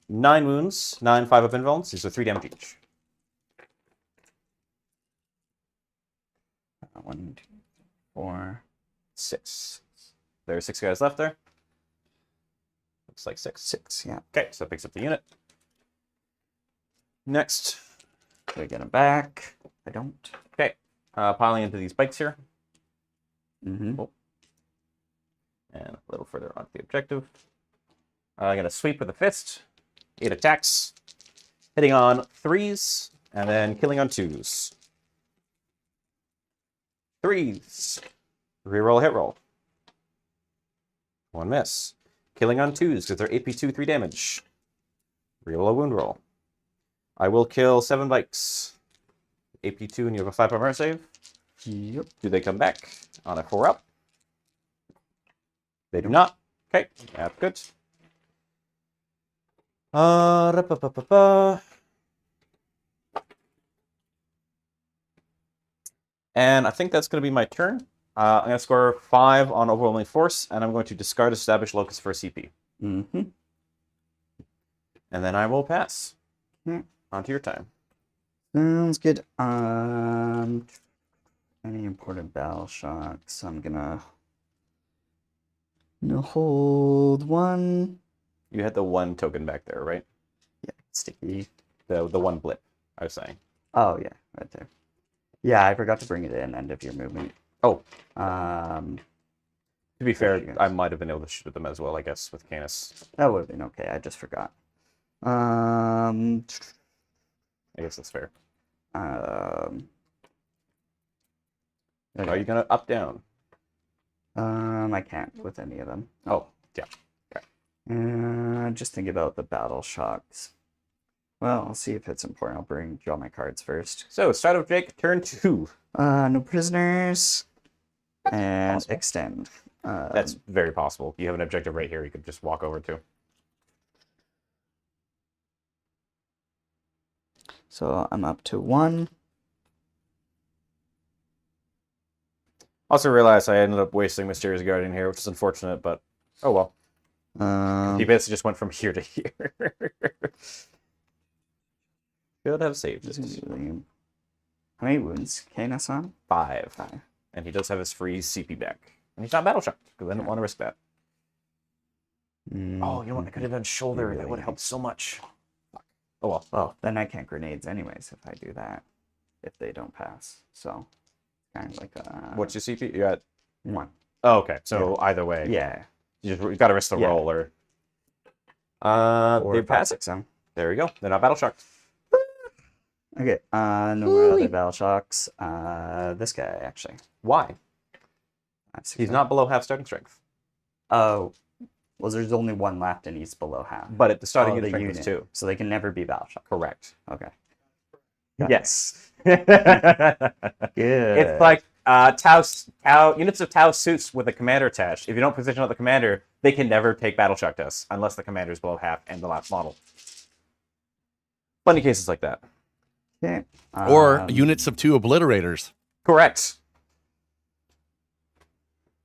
9 wounds, 9 5-up invulns. These are 3 damage each. 1, 2, 4, 6. There's 6 guys left there. Looks like 6. 6. Yeah. Okay, so it picks up the unit. Next. Do I get him back? I don't. Okay, piling into these bikes here. Mm-hmm. Oh. And a little further onto the objective. I'm going to sweep with a fist. 8 attacks. Hitting on 3s, and then killing on 2s. 3s. Reroll, hit roll. 1 miss. Killing on 2s because they're AP2, 3 damage. Reroll a wound roll. I will kill 7 bikes. AP2, and you have a 5 armor save. Yep. Do they come back on a 4-up? They do not. Okay, that's good. And I think that's going to be my turn. I'm going to score 5 on Overwhelming Force, and I'm going to discard Established Locus for a CP. Mm-hmm. And then I will pass. Hmm. On to your time. Sounds good. Any important battle shocks? I'm gonna hold 1. You had the 1 token back there, right? Yeah, sticky. The 1 blip, I was saying. Oh yeah, right there. Yeah, I forgot to bring it in end of your movement. Oh. Um, To be fair, Yes. I might have been able to shoot at them as well, I guess, with Canis. that would have been okay. I just forgot. I guess that's fair. Okay. Are you going to up, down? I can't with any of them. Oh, yeah. Just think about the battle shocks. Well, I'll see if it's important. I'll draw my cards first. So, start of Jake, turn 2. No prisoners. And Possible. extend. That's very possible. You have an objective right here you could just walk over to. So I'm up to 1. Also realized I ended up wasting Mysterious Guardian here, which is unfortunate, but oh well. He basically just went from here to here. Should have saved it. How many wounds? Canis on? 5. 5. And he does have his free CP back. And he's not battle shocked, because I didn't want to risk that. Oh, you know what? I could have done shoulder. That would have helped so much. Fuck. Oh well. Well, then I can't grenades anyways if I do that. If they don't pass. So, kind of like a... What's your CP? You're at... 1. Oh, okay. So either way. Yeah. You got to risk the Yeah. roll, or... Or they pass it. 6 on. There we go. They're not battle shocked. Okay, no more other battle shocks. This guy, actually. Why? That's He's not below half token strength. Oh, well, there's only 1 left and he's below half. But at the starting Oh, unit the strength is unit. 2. So they can never be battle shocked. Correct. Okay. Yes. Good. It's like units of Tau suits with a commander attached. If you don't position out the commander, they can never take battle shock tests unless the commander is below half and the last model. Funny cases like that. Okay. Or units of 2 obliterators. Correct.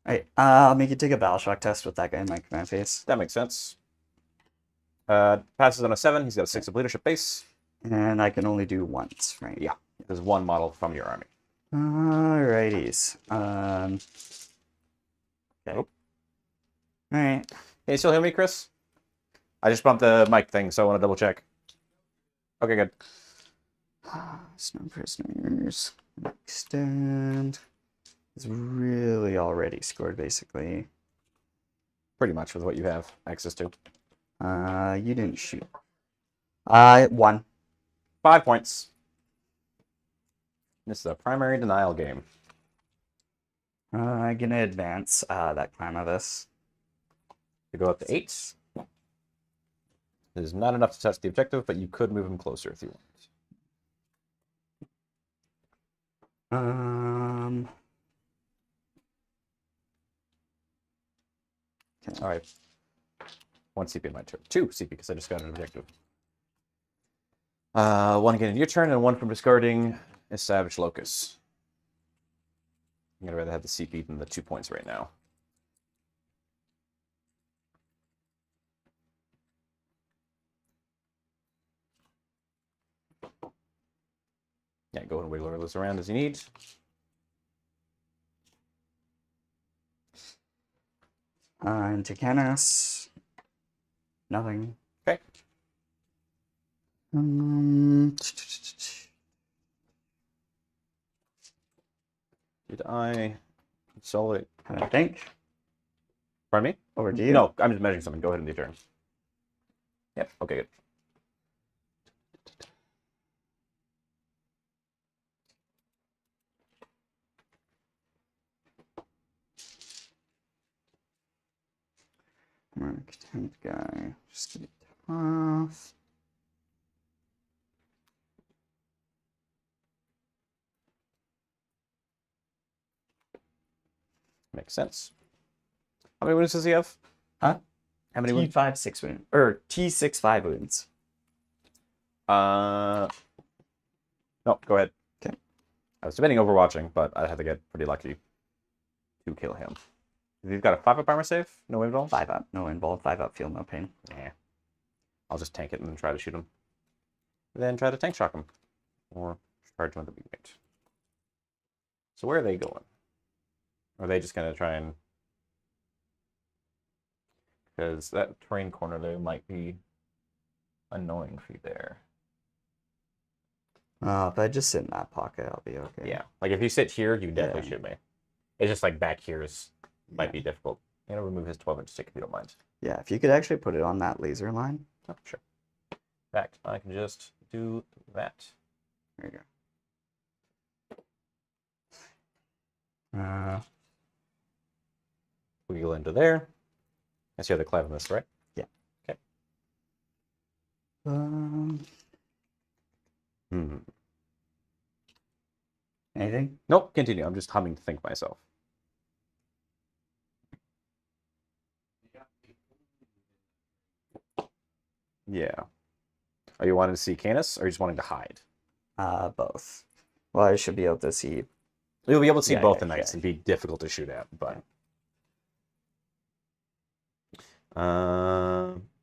Alright, I'll make you take a battle shock test with that guy in my command phase. That makes sense. Passes on a 7. He's got a 6 of leadership base. And I can only do once, right? Yeah. There's 1 model from your army. Alrighties. Okay. Nope. Alright. Can you still hear me, Chris? I just bumped the mic thing, so I want to double check. Okay, good. Snow prisoners. Extend. Is really already scored, basically. Pretty much with what you have access to. You didn't shoot. 1. 5 points. This is a primary denial game. I'm gonna advance that climb of this. To go up to 8. It is not enough to touch the objective, but you could move him closer if you want. Okay. All right. 1 CP in my turn. 2 CP because I just got an objective. 1 again in your turn, and 1 from discarding a Savage Locust. I'm gonna rather have the CP than the 2 points right now. Yeah, go ahead and wiggle this around as you need. Into Canis. Nothing. Okay. Did I consolidate? I think. Pardon me? Over to you. No, I'm just measuring something. Go ahead and do your turn. Yep. Okay, good. Mark 10th guy. Just get it off. Makes sense. How many wounds does he have? Huh? How many wounds? T5 6 wounds. Or T6 5 wounds. No, go ahead. Okay. I was debating overwatching, but I had to get pretty lucky to kill him. He's got a 5-up armor save? No invuln? 5 up. No invuln. 5 up. Feel no pain. Yeah. I'll just tank it and try to shoot him. Then try to tank shock him. Or charge him with a big mate. So where are they going? Are they just going to try and... Because that terrain corner there might be annoying for you there. If I just sit in that pocket, I'll be okay. Yeah. Like if you sit here, you definitely Yeah. shoot me. It's just like back here might be difficult. I'm going to remove his 12-inch stick if you don't mind. Yeah, if you could actually put it on that laser line. Oh, sure. In fact, I can just do that. There you go. Wiggle into there. That's the other clavimus, right? Yeah. Okay. Anything? Nope, continue. I'm just humming to think myself. Yeah. Are you wanting to see Canis, or are you just wanting to hide? Both. Well, I should be able to see. You'll be able to see Yeah, both yeah, the knights yeah. and be difficult to shoot at, but...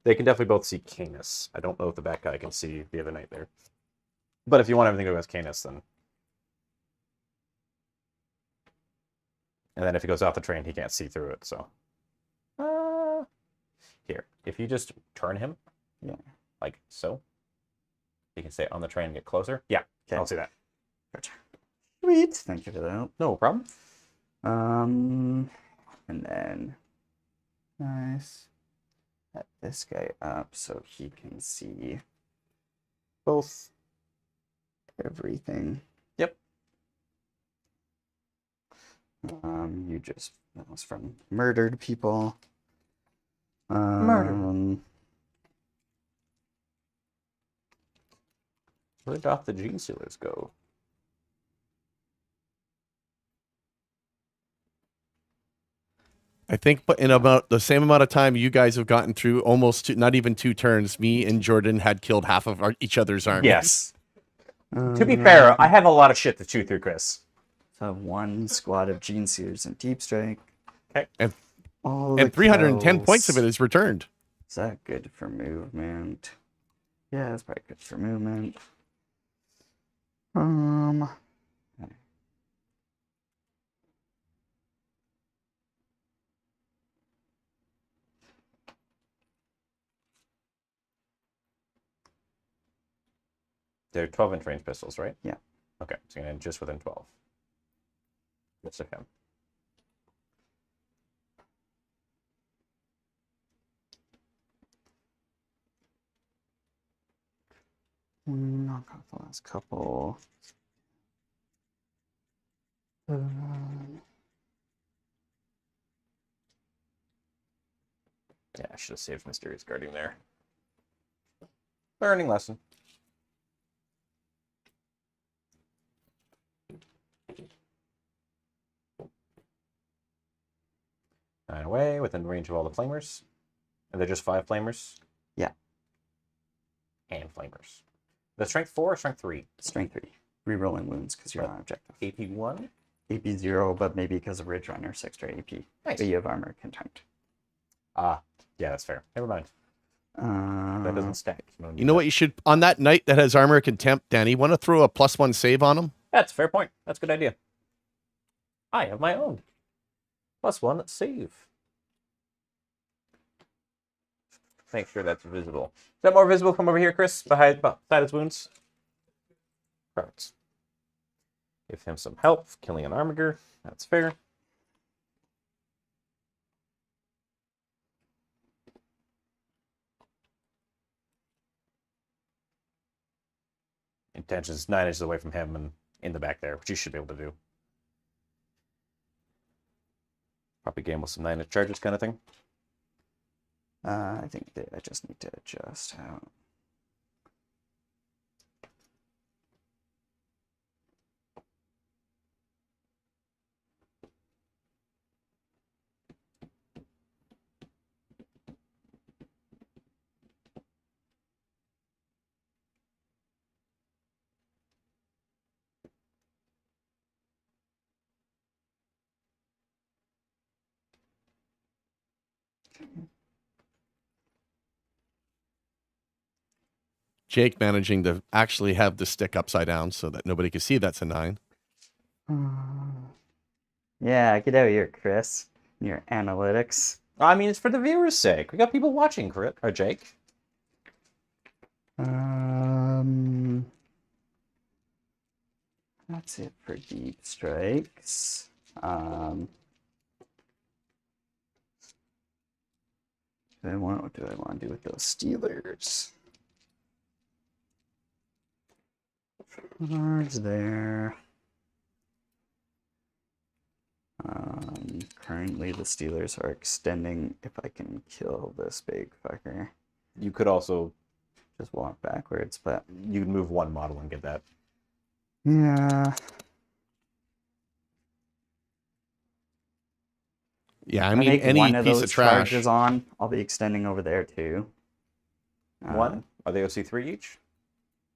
they can definitely both see Canis. I don't know if the back guy can see the other knight there. But if you want everything to go as Canis, then... And then if he goes off the train, he can't see through it, so... Here, if you just turn him, Yeah. like so, you can stay on the train and get closer. Yeah, Okay. I'll see that. Gotcha. Sweet. Thank you for that. No problem. And then nice. Set this guy up so he can see Both. everything. Yep. You just that was from murdered people. Murder. Where doth the Genestealers go? I think, but in about the same amount of time you guys have gotten through, almost not even 2 turns, me and Jordan had killed half of each other's armies. Yes. To be fair, I have a lot of shit to chew through, Chris. So I have 1 squad of Genestealers and Deep Strike. Okay. And, All and the 310 kills. points of it is returned. Is that good for movement? Yeah, that's probably good for movement. They're 12-inch range pistols, right? Yeah. Okay, so you're going to just within 12. Just of him. Knock off the last couple. Yeah, I should have saved Mysterious Guardian there. Learning lesson. Nine away, within range of all the flamers. And they're just 5 flamers? Yeah. And flamers. The strength 4 or strength 3? Strength 3. Rerolling wounds because you're on objective. AP 1? AP 0, but maybe because of Ridge Runner, 6 extra AP. Nice. But you have armor contempt. Ah, yeah, that's fair. Never mind. That doesn't stack. You know what you should, on that knight that has armor contempt, Danny, want to throw a +1 save on him? That's a fair point. That's a good idea. I have my own. +1 save. Make sure that's visible. Is that more visible from over here, Chris? Beside his wounds? Perfect. Give him some help, killing an armiger. That's fair. Intentions 9 inches away from him and in the back there, which you should be able to do. Probably gamble some 9-inch charges kind of thing. I think that I just need to adjust how. Jake managing to actually have the stick upside down so that nobody can see that's a 9. Yeah, get out of here, Chris. Your analytics. I mean, it's for the viewers' sake. We got people watching, Chris, or Jake. That's it for deep strikes. What do I want to do with those Steelers? Cards there. Currently the Steelers are extending if I can kill this big fucker. You could also Just walk backwards, but you could move 1 model and get that. yeah. Yeah, I If mean, make any one of piece those of trash. charges on, I'll be extending over there too. 1? Are they OC3 each?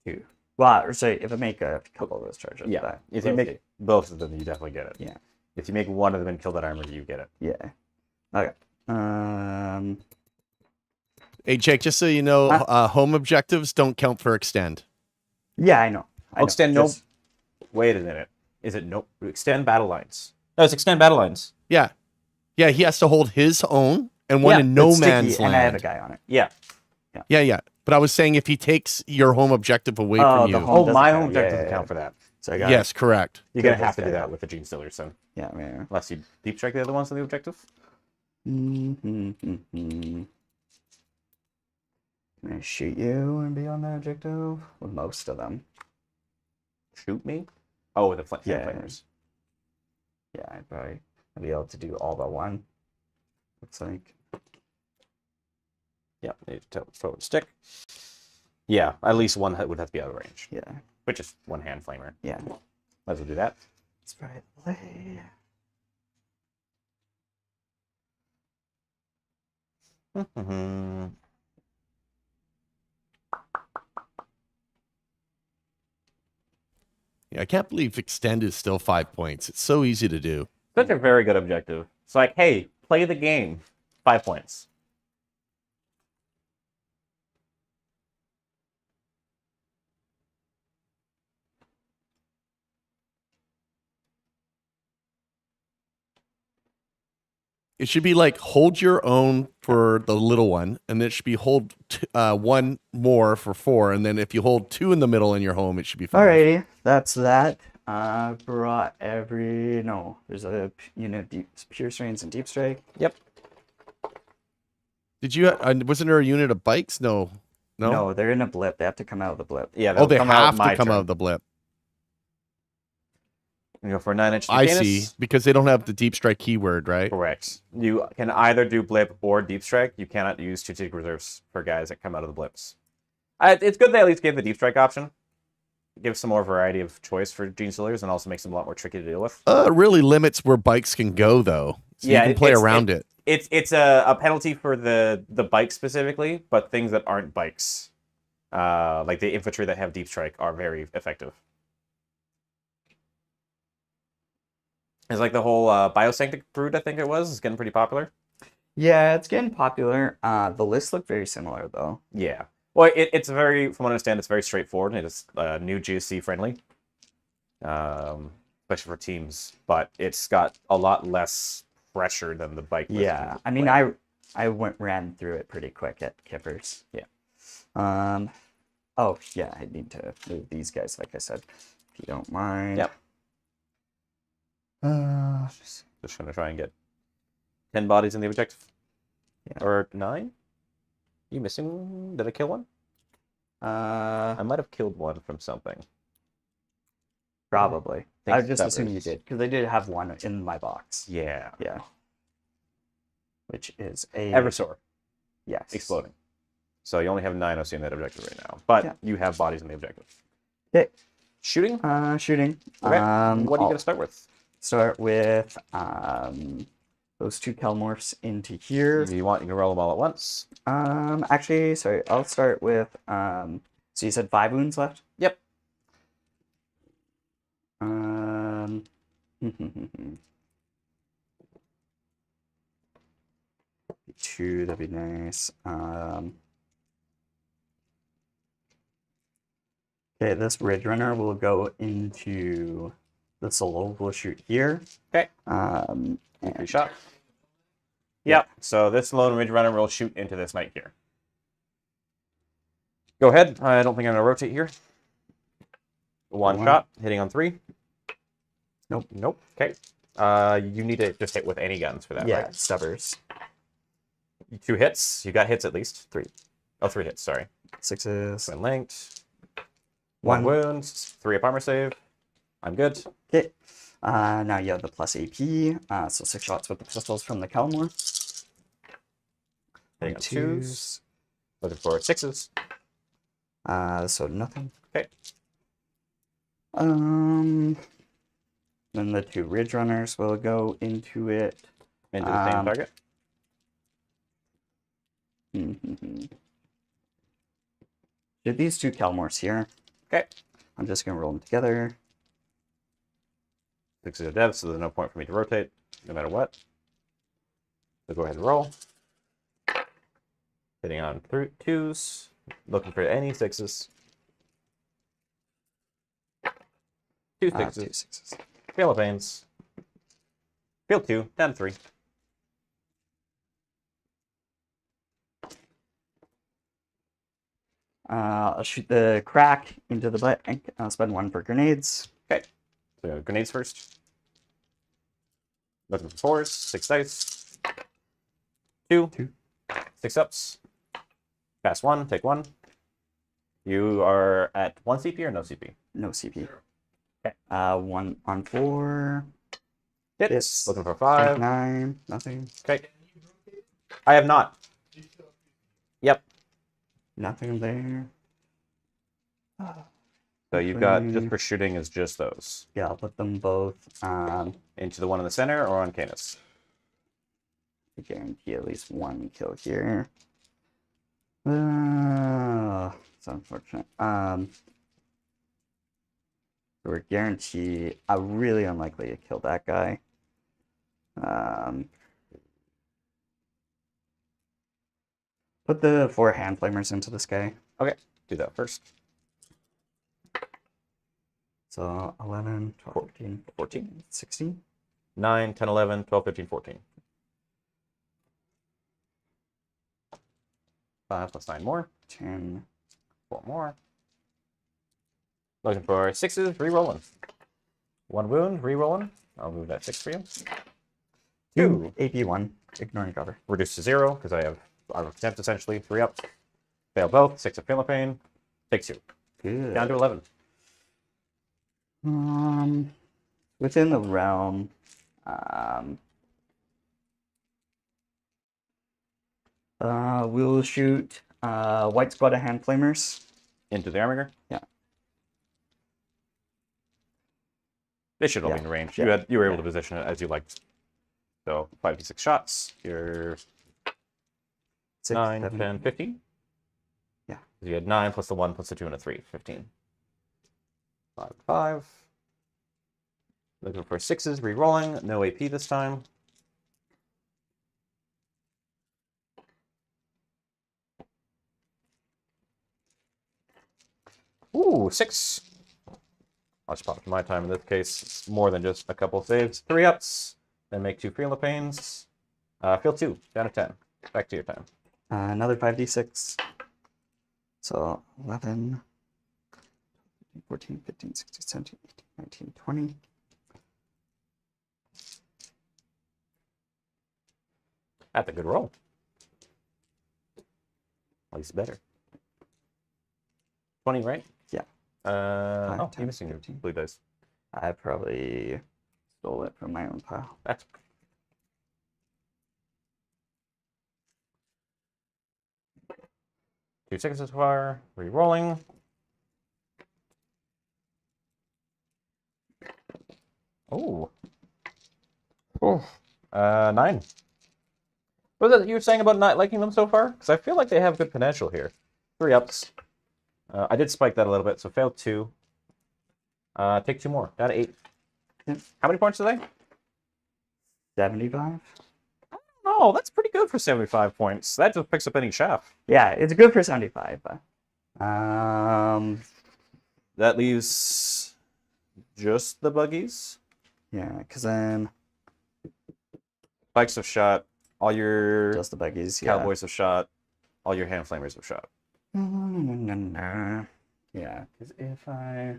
2. Well, or sorry, if I make a couple of those charges. Yeah. but If you we'll make see. both of them, you definitely get it. Yeah. If you make one of them and kill that armor, you get it. Yeah. Okay. Hey, Jake, just so you know, home objectives don't count for extend. Yeah, I know. Extend Just- Wait a minute. Is it no? Extend battle lines. No, it's extend battle lines. Yeah. Yeah, he has to hold his own and one Yeah, in no it's sticky, man's and I have a land. guy on it. Yeah. Yeah. But I was saying if he takes your home objective away Oh, from the you. home- Oh, doesn't my count. home objective Yeah, doesn't yeah, count for that. So I got Yes, correct. You're gonna Kill have to this do guy that up. with the Genestealer, son. Yeah, man. Unless you deep strike the other ones on the objective. Can I shoot you and be on the objective? With most of them. Shoot me. Oh, with the Yeah. flamers. Yeah, I'd probably be able to do all but one. Looks like. Yeah, need to forward stick. Yeah, at least one would have to be out of range, Yeah. which is 1 hand flamer. Yeah. Might as well do that. Let's probably play. Yeah, I can't believe extend is still 5 points. It's so easy to do. Such a very good objective. It's like, hey, play the game. 5 points. It should be like hold your own for the little one, and then it should be hold 1 more for 4, and then if you hold 2 in the middle in your home, it should be 5. Alrighty, that's that. Brought there's a unit deep, pure strains and deep strike. Yep. Did you? Wasn't there a unit of bikes? No. No, they're in a blip. They have to come out of the blip. Yeah, Oh, they come out have my to come turn. out of the blip. You go for a 9-inch I Decanus. see, because they don't have the deep strike keyword, right? Correct. You can either do blip or deep strike. You cannot use 2 tick reserves for guys that come out of the blips. It's good they at least gave the deep strike option. It gives some more variety of choice for Genestealers and also makes them a lot more tricky to deal with. It really limits where bikes can go, though. So Yeah, you can play around it. It's a penalty for the bike specifically, but things that aren't bikes, like the infantry that have deep strike, are very effective. It's like the whole Biosanctic Brood, I think it was, is getting pretty popular. Yeah, it's getting popular. The lists look very similar, though. Yeah. Well, it's very, from what I understand, it's very straightforward. And it's new GC friendly, especially for teams. But it's got a lot less pressure than the bike. Yeah, I mean, I ran through it pretty quick at Kippers. Yeah. Oh yeah, I need to move these guys, like I said, if you don't mind. Yep. Just gonna try and get 10 bodies in the objective. Yeah. Or 9? You missing? Did I kill one? I might have killed one from something. Probably. I Think just assume you Steppers. did, because I did have one in my box. Yeah. Yeah. Which is a Eversor yes. exploding. So you only have 9 OC in that objective right now, but Yeah. you have bodies in the objective. Okay. Shooting? Shooting. Okay. What are you I'll gonna start with? start with those 2 Kelmorphs into here. If you want, you can roll them all at once. Actually, sorry, I'll start with so you said 5 wounds left? Yep. 2, that'd be nice. Okay, this Ridge Runner will go into the solo. We'll shoot here. Okay. And Free shot. Yep. So this lone Ridge Runner will shoot into this knight here. Go ahead. I don't think I'm gonna rotate here. One shot, hitting on 3. Nope. Nope. Okay. You need to just hit with any guns for that, yeah, right? stubbers. 2 hits. You got hits at least. 3. Oh, 3 hits, sorry. 6s. When linked. 1 wound, 3 up armor save. I'm good. Okay. Now you have the plus AP. So 6 shots with the pistols from the Kelmore. Hitting on 2s. Looking for 6s. So nothing. Okay. Then the 2 Ridge Runners will go into it. Into the same target. Did these 2 Kelmores here? Okay. I'm just gonna roll them together. 6s are dead, so there's no point for me to rotate, no matter what. So go ahead and roll. Hitting on 2s. Looking for any 6s. 2 6s. 2 6s. Fail of pains. Fail 2. Down 3. I'll shoot the crack into the blank. I'll spend 1 for grenades. Okay. So grenades first. Looking for 4s. 6 dice. 2. 6 ups. Pass 1. Take 1. You are at 1 CP or no CP? No CP. Okay. 1 on 4. Hits. Yes. Looking for 5. 9. Nothing. Okay. I have not. Yep. Nothing there. So you've got, just for shooting, is just those. Yeah, I'll put them both Into the one in the center or on Canis? I guarantee at least 1 kill here. It's unfortunate. We're guaranteed. Really unlikely to kill that guy. Put the 4 hand flamers into this guy. Okay, do that first. So 11, 12, 13, 14, 16. 9, 10, 11, 12, 13, 14. 5 plus 9 more. 10. 4 more. Looking for 6s, rerolling. 1 wound, rerolling. I'll move that 6 for you. 2. AP1. Ignoring cover. Reduced to 0 because I have Armor Contempt essentially. 3 up. Fail both. 6 of Philippine. Takes 2. Good. Down to 11. Within the realm, we'll shoot White Squad of Hand Flamers. Into the armor. Yeah. They should all be Yeah. in range. Yeah. You were able to position it as you liked. So 5d6 shots. You're 6, 9, 7, 10, 15. Yeah. You had 9 plus the 1 plus the 2 and a 3. 15. 5, 5. Looking for 6s, re-rolling. No AP this time. Ooh, 6. I'll just pop it to my time in this case. It's more than just a couple saves. 3 ups. Then make 2 Freela pains. Fill 2. Down to 10. Back to your time. another 5d6. So 11, 14, 15, 16, 17, 18, 19, 20. That's a good roll. At least better. 20, right? Yeah. Oh, 10, you're missing your 15. blue dice. I probably stole it from my own pile. That's 2 6s so far. Re-rolling. Oh. Oh. 9. What was that you were saying about not liking them so far? Because I feel like they have good potential here. 3 ups. I did spike that a little bit, so failed 2. Take 2 more. Down to 8. Yep. How many points are they? 75? Oh, that's pretty good for 75 points. That just picks up any chaff. Yeah, it's good for 75, but That leaves just the buggies. yeah, because then Bikes have shot. All your just the buggies. Yeah. cowboys have shot. All your hand flamers have shot. Yeah, because if I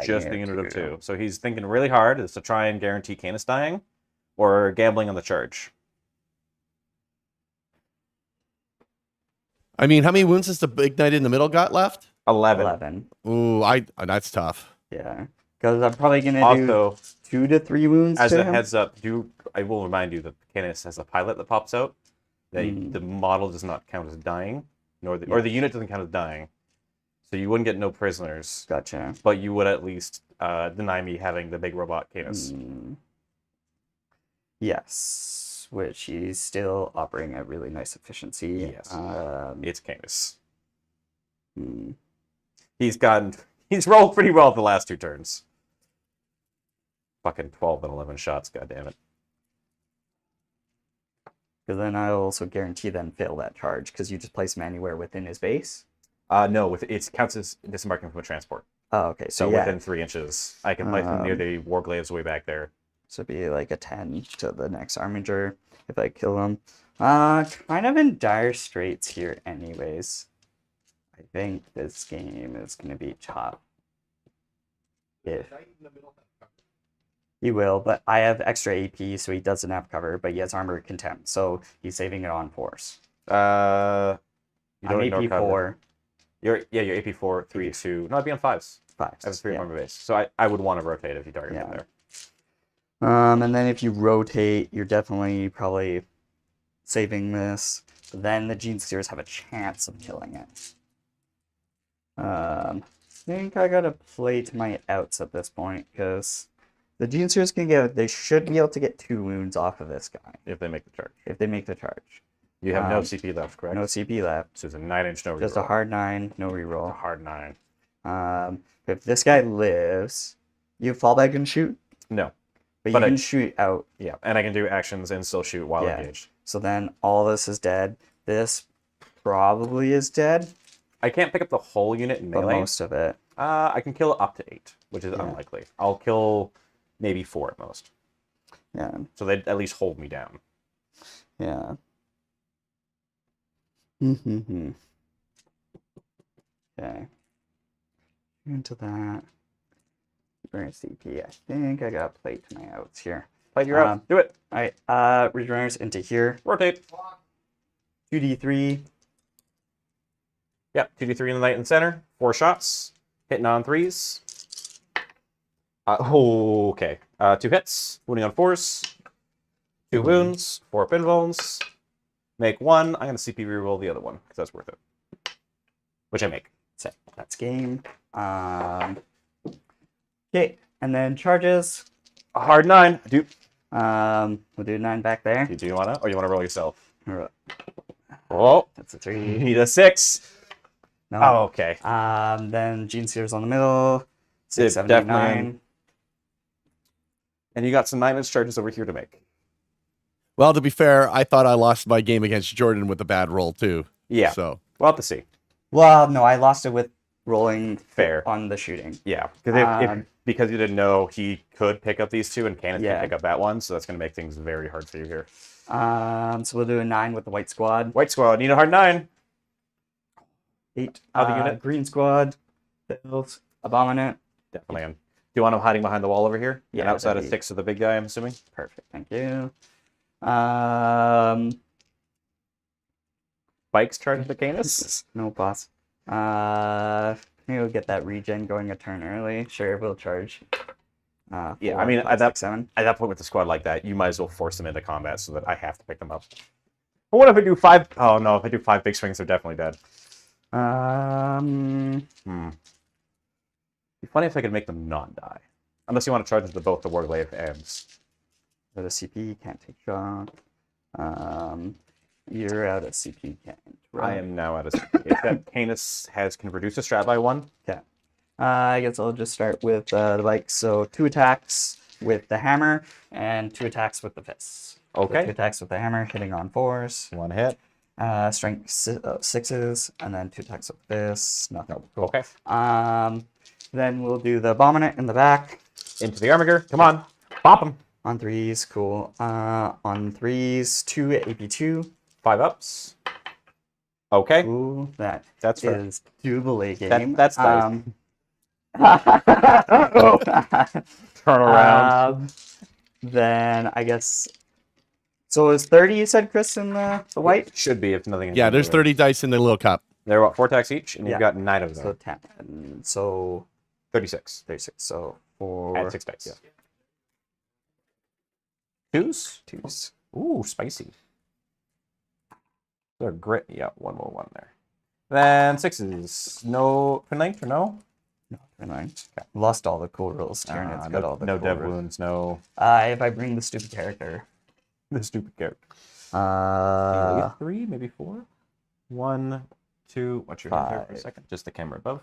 Just the unit of 2. So he's thinking really hard is to try and guarantee Canis dying or gambling on the charge. I mean, how many wounds has the big knight in the middle got left? 11. 11. Ooh, that's tough. Yeah, because I'm probably gonna do Also, 2 to 3 wounds. as to a him. heads up, I will remind you that Canis has a pilot that pops out. The model does not count as dying, or the unit doesn't count as dying. So you wouldn't get no prisoners, Gotcha. but you would at least deny me having the big robot Canis. Yes, which he's still operating at really nice efficiency. Yes. It's Canis. hmm. He's rolled pretty well the last 2 turns. Fucking 12 and 11 shots, goddammit. Because then I'll also guarantee then fail that charge because you just place him anywhere within his base. No, it counts as disembarking from a transport. Oh, okay. So So yeah, within 3 inches, I can place them near the warglaives way back there. so it'd be like a 10 to the next armiger if I kill him. Kind of in dire straits here, anyways. I think this game is gonna be tough. If he will, but I have extra AP, so he doesn't have cover, but he has armor contempt, so he's saving it on force. You I'm don't ignore AP cover. 4, Your AP 4, 3, 2. No, I'd be on 5s. 5. I have a 3 yeah. armor base. So I would want to rotate if you target Yeah. them there. And then if you rotate, you're definitely probably saving this. Then the Genestealers have a chance of killing it. I think I gotta play to my outs at this point, because the Genestealers they should be able to get 2 wounds off of this guy, If they make the charge. if they make the charge. You have no Um, CP left, correct? No CP left, So it's a 9-inch no reroll. just a hard 9, no A reroll. hard 9. If this guy lives, you fall back and shoot, No. but But you I- can shoot out. Yeah, and I can do actions and still shoot while Yeah. engaged. So then all this is dead. This probably is dead, I can't pick up the whole unit in but melee. most of it. I can kill up to 8, which is Yeah. unlikely. I'll kill maybe 4 at most. Yeah, So they'd at least hold me down. yeah. Okay. Into that. Where's CP? I think I got play to my outs here. Play your out. Do it. Alright, Regenerators into here. Rotate. 2d3. Yep, 2d3 in the knight in the center. 4 shots. Hitting on 3s. Okay. 2 hits. Wounding on 4s. 2 wounds. 4 pinvolts. Make one. I'm going to CP reroll the other one because that's worth it. Which I make. So that's game. Okay, and then charges. A hard 9. I do. We'll do 9 back there. Do you want to? Or you want to roll yourself? Oh, that's a You 3. need a 6. No. Oh, okay. Then Genestealer's on the middle. 6, 7, 8, Definitely. 9. And you got some 9-inch charges over here to make. Well, to be fair, I thought I lost my game against Jordan with a bad roll too. Yeah. So We'll have to see. Well, no, I lost it with rolling Fair. on the shooting. Yeah. Because Um, because you didn't know he could pick up these two and Canis Yeah. can pick up that one, so that's going to make things very hard for you here. So we'll do a 9 with the white squad. White squad, need a hard 9. 8. Other unit? Green squad. Bills. Abominant. Definitely. Do you want him hiding behind the wall over here? Yeah, And outside that'd of be- 6 of the big guy, I'm assuming? Perfect. Thank you. Bikes charging the Canis? No boss. Maybe we'll get that regen going a turn early. Sure, we'll charge. Yeah, 4, I mean, 5, at that 6, 7. At that point with the squad like that, you might as well force them into combat so that I have to pick them up. But what if I do 5? Oh no, if I do 5 big swings, they're definitely dead. Be funny if I could make them not die. Unless you want to charge into both the Warglaive and... Out of CP, can't take shock. You're out of CP, can't. I am now at a... Except Canis can reduce a strat by 1. Okay. I guess I'll just start with the bike. So 2 attacks with the hammer and 2 attacks with the fists. Okay. 2 attacks with the hammer, hitting on 4s. 1 hit. Strength 6s, and then 2 attacks with this. Nothing. Cool. Okay. Then we'll do the abominant in the back. Into the Armiger. Come on. Pop him. On 3s, cool. On 3s, 2 AP2. 5 ups. Okay. Ooh, that That's fair. is doable game. That's nice. Turn around. Then I guess. So is 30 you said, Chris, in the white? Should be if nothing. yeah, there's 30 dice in the little cup. They're what, 4 attacks each, and Yeah. you've got 9 of them. So 10. So 36. 36. So 4. Add 6 dice. 2s? 2s. Ooh, spicy. They're great. Yeah, 1 more 1 there. Then 6s. No twin length or no? No, never mind. Lost all the cool rules. Turn. It's got all the no cool dev rules. wounds, no If I bring the stupid character. the stupid character. Uh, 3, maybe 4. 1, 2. Watch your hand here for a 5. second. Just the camera above.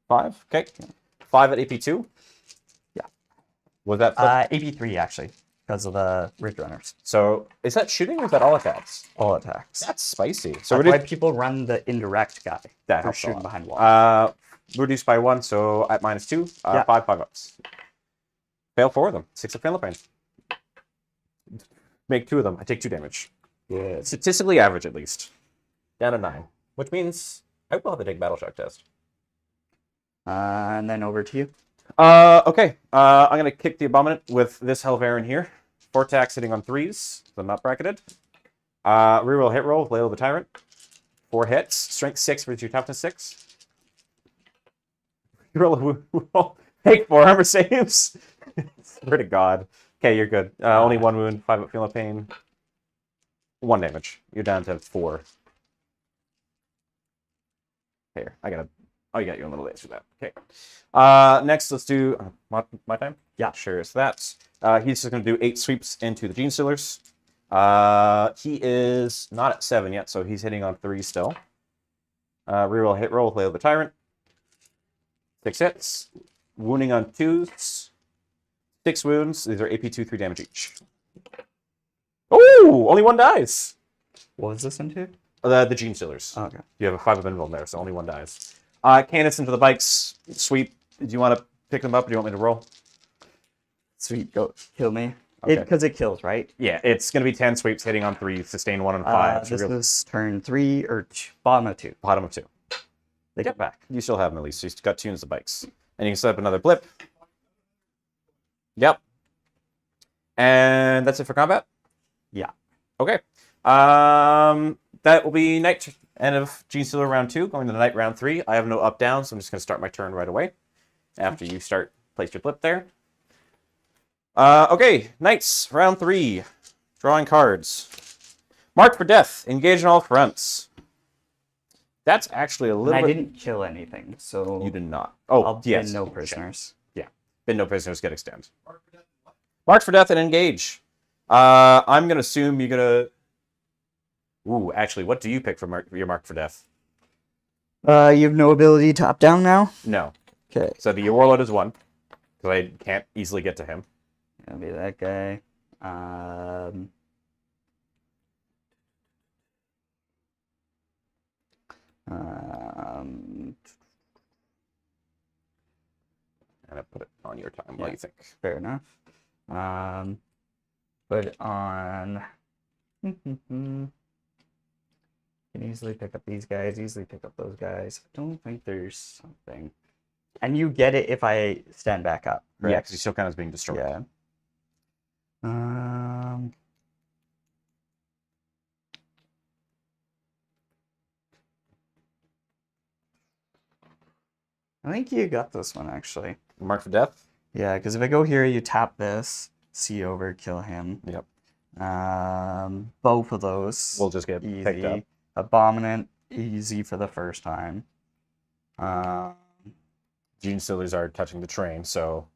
5. Okay. 5 at AP2. Yeah. Was that flip? AP3 actually, because of the Ridge Runners. So is that shooting or is that all attacks? All attacks. That's spicy. So That's why reduce people run the indirect guy that for helps a shooting lot. behind walls. Reduced by 1, so at -2. Yeah. 5 ups. Fail 4 of them. 6 of fail pain. Make 2 of them. I take 2 damage. Good. Statistically average, at least. Down to 9. Which means I will have to take battle shock test. And then over to you. Okay. I'm going to kick the Abominant with this Helverin here. 4 attacks hitting on 3s. So I'm not bracketed. Reroll hit roll with Layla the Tyrant. 4 hits. Strength 6 for your toughness 6. Roll a roll. Take 4 armor saves. Swear to God. Okay, you're good. Only 1 wound, 5 up feel no pain. 1 damage. You're down to 4. Here, I got you a little laser that. Okay. Next, let's do my time. Yeah. Sure. So that's he's just going to do 8 sweeps into the Genestealers. He is not at 7 yet, so he's hitting on 3 still. Reroll hit roll with Layla the Tyrant. 6 hits. Wounding on 2s. 6 wounds. These are AP2, 3 damage each. Oh, only 1 dies. What was this into? The Genestealers. Oh, okay. You have a 5 of invuln there, so only 1 dies. Canis into the bikes. Sweep. Do you want to pick them up or do you want me to roll? Sweet, go kill me. Okay. Because it kills, right? Yeah, it's going to be 10 sweeps hitting on 3, sustain 1 and 5. So This real- is turn 3 or bottom of 2. bottom of 2. They get back. You still have them at least. So you've got tunes the bikes. And you can set up another blip. Yep. And that's it for combat? Yeah. Okay. That will be night end of Genestealer round 2, going to night round 3. I have no up down, so I'm just going to start my turn right away. After you place your blip there. Okay, Knights, round 3. Drawing cards. Marked for death. Engage on all fronts. That's actually a And little I bit... didn't kill anything, so You did not. Oh, I'll yes. bin no prisoners. Yeah. Bin no prisoners get extend. Marked for death and engage. I'm going to assume you're going to... Ooh, actually, what do you pick for your mark for death? You have no ability top down now? No. Okay. So the warlord is 1. Because I can't easily get to him. That'll be that guy. And I put it on your time. What do you think? Fair enough. Put it on. Can easily pick up these guys. Easily pick up those guys. I don't think there's something. And you get it if I stand back up. Yeah, Correct? because he still kind of is being destroyed. Yeah. I think you got this one actually. Mark for death? Yeah, because if I go here, you tap this, see over, kill him. Yep. Both of those. We'll just get picked up. easy. Abominant, easy for the first time. Genestealers are touching the train, so...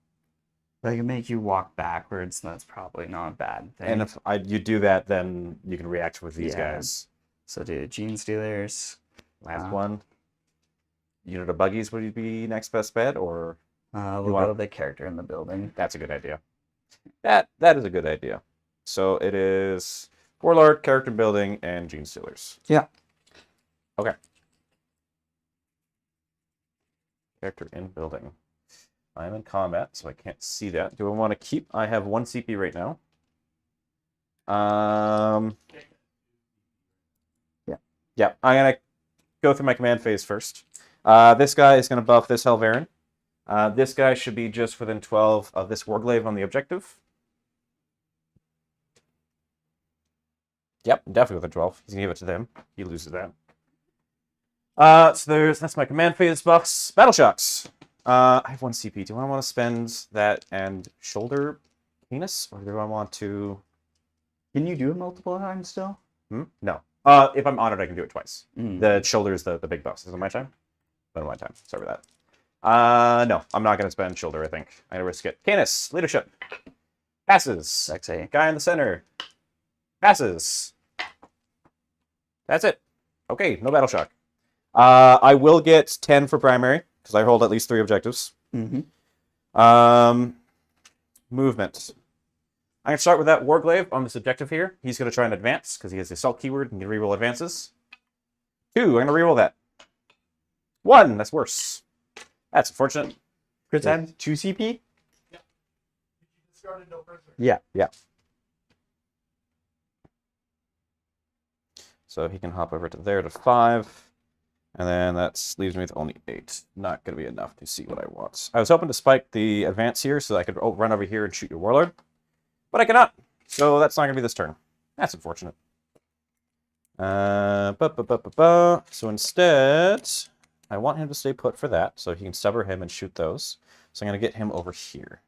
They can make you walk backwards, and that's probably not a bad thing. And if you do that, then you can react with these Yeah. guys. So do Genestealers. Last one. Unit of buggies would be next best bet, or... We'll want- go to the character in the building. That's a good idea. That is a good idea. So it is Warlord, character building, and Genestealers. Yeah. Okay. Character in building. I'm in combat, so I can't see that. Do I want to keep? I have 1 CP right now. Yeah. I'm gonna go through my command phase first. This guy is gonna buff this Helverin. This guy should be just within 12 of this Warglaive on the objective. Yep, definitely within 12. He's gonna give it to them. He loses that. So that's my command phase buffs. Battle shocks. I have 1 CP. Do I want to spend that and shoulder penis, or do I want to? Can you do it multiple times still? No. If I'm on it, I can do it twice. The shoulder is the big buff. Is it my time? Not my time. Sorry about that. No, I'm not gonna spend shoulder. I think I'm gonna risk it. Canis, leadership. Passes. Sexy. Guy in the center. Passes. That's it. Okay, no battle shock. I will get 10 for primary, because I hold at least 3 objectives. Mm-hmm. Movement. I'm going to start with that Warglaive on this objective here. He's going to try and advance, because he has the assault keyword and can reroll advances. 2, I'm going to reroll that. 1, that's worse. That's unfortunate. Pretend 2 CP? Discarded no prisoner. Yeah. Yeah. So he can hop over to there to 5. And then that leaves me with only 8. Not going to be enough to see what I want. I was hoping to spike the advance here so that I could run over here and shoot your Warlord. But I cannot. So that's not going to be this turn. That's unfortunate. So instead, I want him to stay put for that. So he can stubber him and shoot those. So I'm going to get him over here.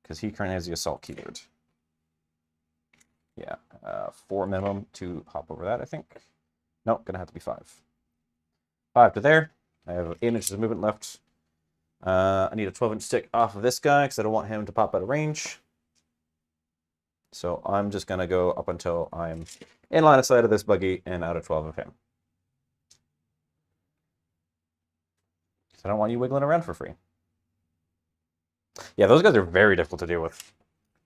Because he currently has the assault keyword. Yeah. 4 minimum to hop over that, I think. Nope, going to have to be 5. 5 to there. I have 8 inches of movement left. I need a 12-inch stick off of this guy because I don't want him to pop out of range. So I'm just going to go up until I'm in line of sight of this buggy and out of 12 of him. So I don't want you wiggling around for free. Yeah, those guys are very difficult to deal with.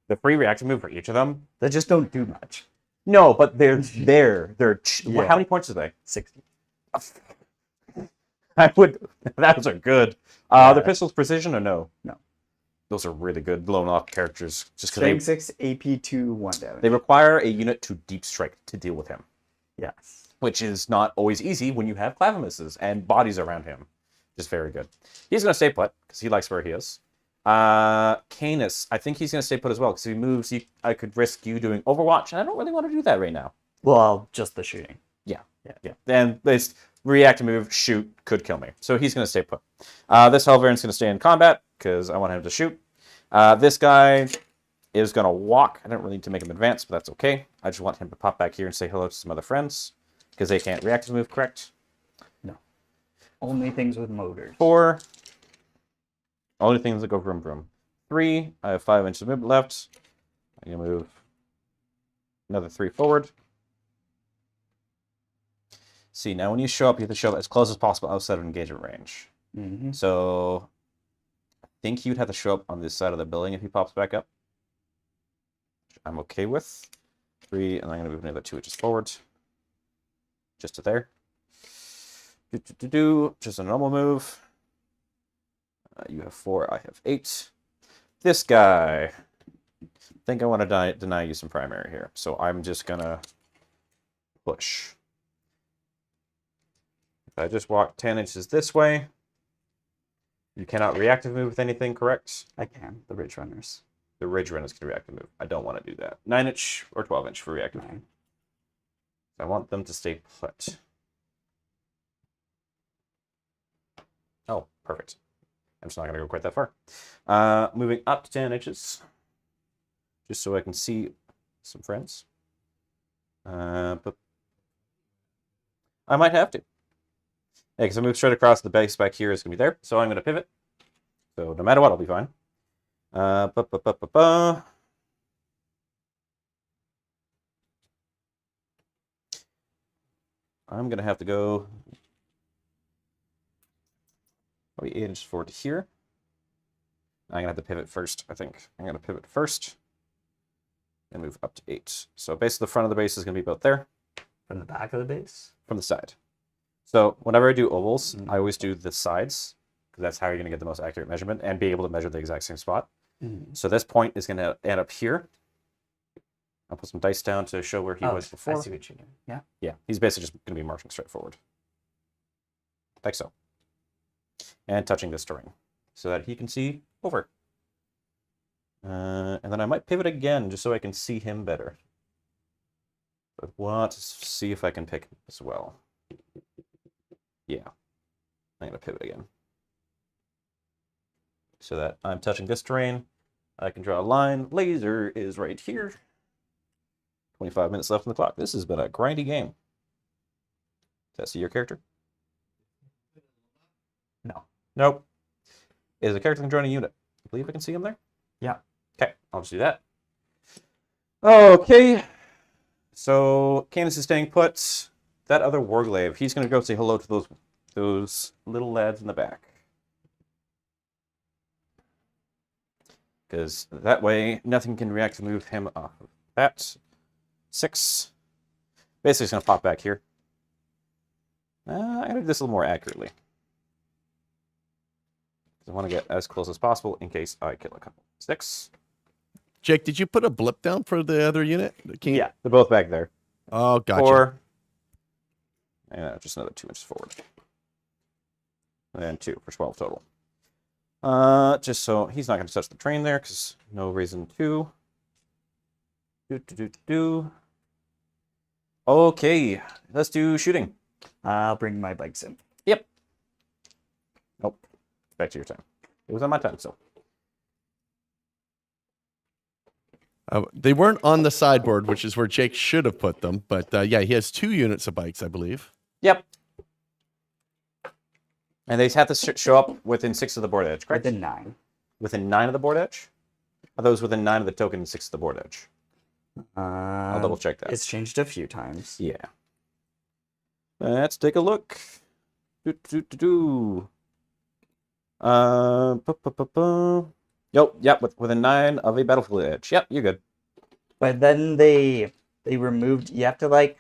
The free reaction move for each of them. They just don't do much. No, but they're there. Yeah. How many points are they? 60. Those are good. The pistol's precision or no? No. Those are really good blown off characters. Just Strength because 6, AP 2, 1 damage. they require a unit to deep strike to deal with him, Yes. which is not always easy when you have clavimuses and bodies around him. Just very good. He's going to stay put because he likes where he is. Canis, I think he's going to stay put as well because if he moves, I could risk you doing Overwatch, and I don't really want to do that right now. Well, just the shooting. Yeah. And this react move, shoot, could kill me. So he's going to stay put. This Helverin's going to stay in combat because I want him to shoot. This guy is going to walk. I don't really need to make him advance, but that's okay. I just want him to pop back here and say hello to some other friends, because they can't react to the move, correct? No. Only things with motors. 4. Only things that go vroom vroom. 3. I have 5 inches of movement left. I'm going to move another 3 forward. See, now when you show up, you have to show up as close as possible outside of engagement range. Mm-hmm. So I think he would have to show up on this side of the building if he pops back up. Which I'm okay with. 3, and I'm going to move another 2 inches forward. Just to there. Just a normal move. You have 4, I have 8. This guy. I think I want to deny you some primary here. So I'm just going to push. If I just walk 10 inches this way, you cannot reactive move with anything, correct? I can. The Ridge Runners. The Ridge Runners can reactive move. I don't want to do that. 9 inch or 12 inch for reactive. 9. I want them to stay put. Oh, perfect. I'm just not going to go quite that far. Moving up to 10 inches. Just so I can see some friends. But I might have to. Yeah, because I move straight across, the base back here is going to be there. So I'm going to pivot. So no matter what, I'll be fine. I'm going to have to go probably 8 inches forward to here. I'm going to have to pivot first, I think. I'm going to pivot first and move up to 8. So basically the front of the base is going to be about there. From the back of the base? From the side. So whenever I do ovals, I always do the sides, because that's how you're going to get the most accurate measurement and be able to measure the exact same spot. So this point is going to end up here. I'll put some dice down to show where he was before. I see what you're doing. Yeah. Yeah, he's basically just going to be marching straight forward. Like so. And touching this terrain so that he can see over. And then I might pivot again just so I can see him better. But want to see if I can pick him as well. Yeah. I'm going to pivot again. So that I'm touching this terrain. I can draw a line. Laser is right here. 25 minutes left on the clock. This has been a grindy game. Does that see your character? No. Nope. Is the character can join a unit? I believe I can see him there. Yeah. Okay, I'll just do that. Okay. So Candace is staying put. That other Warglaive, he's going to go say hello to those little lads in the back. Because that way, nothing can react to move him off of that. 6. Basically, it's going to pop back here. I'm going to do this a little more accurately. I want to get as close as possible in case I kill a couple. 6. Jake, did you put a blip down for the other unit? Yeah, they're both back there. Oh, gotcha. 4. And just another 2 inches forward. And then 2 for 12 total. Just so he's not going to touch the train there, because no reason to. Okay, let's do shooting. I'll bring my bikes in. Yep. Nope. Back to your time. It was on my time, so. They weren't on the sideboard, which is where Jake should have put them. But yeah, he has 2 units of bikes, I believe. Yep. And they have to show up within 6 of the board edge, correct? Within 9. Within 9 of the board edge? Are those within 9 of the token and 6 of the board edge? I'll double check that. It's changed a few times. Yeah. Let's take a look. Yep, within 9 of a battlefield edge. Yep, you're good. But then they removed, you have to like,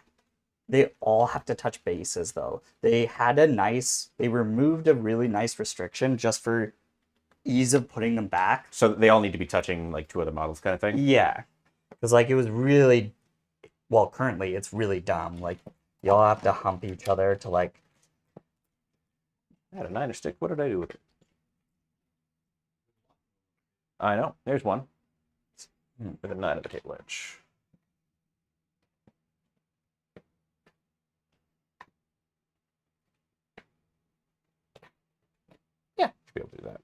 they all have to touch bases though. They removed a really nice restriction just for ease of putting them back. So they all need to be touching like 2 other models kind of thing? Yeah. Because like it was really, well currently it's really dumb. Like you all have to hump each other to like. I had a 9er stick. What did I do with it? I know. There's one. With a 9 at the table edge. Yeah, should be able to do that.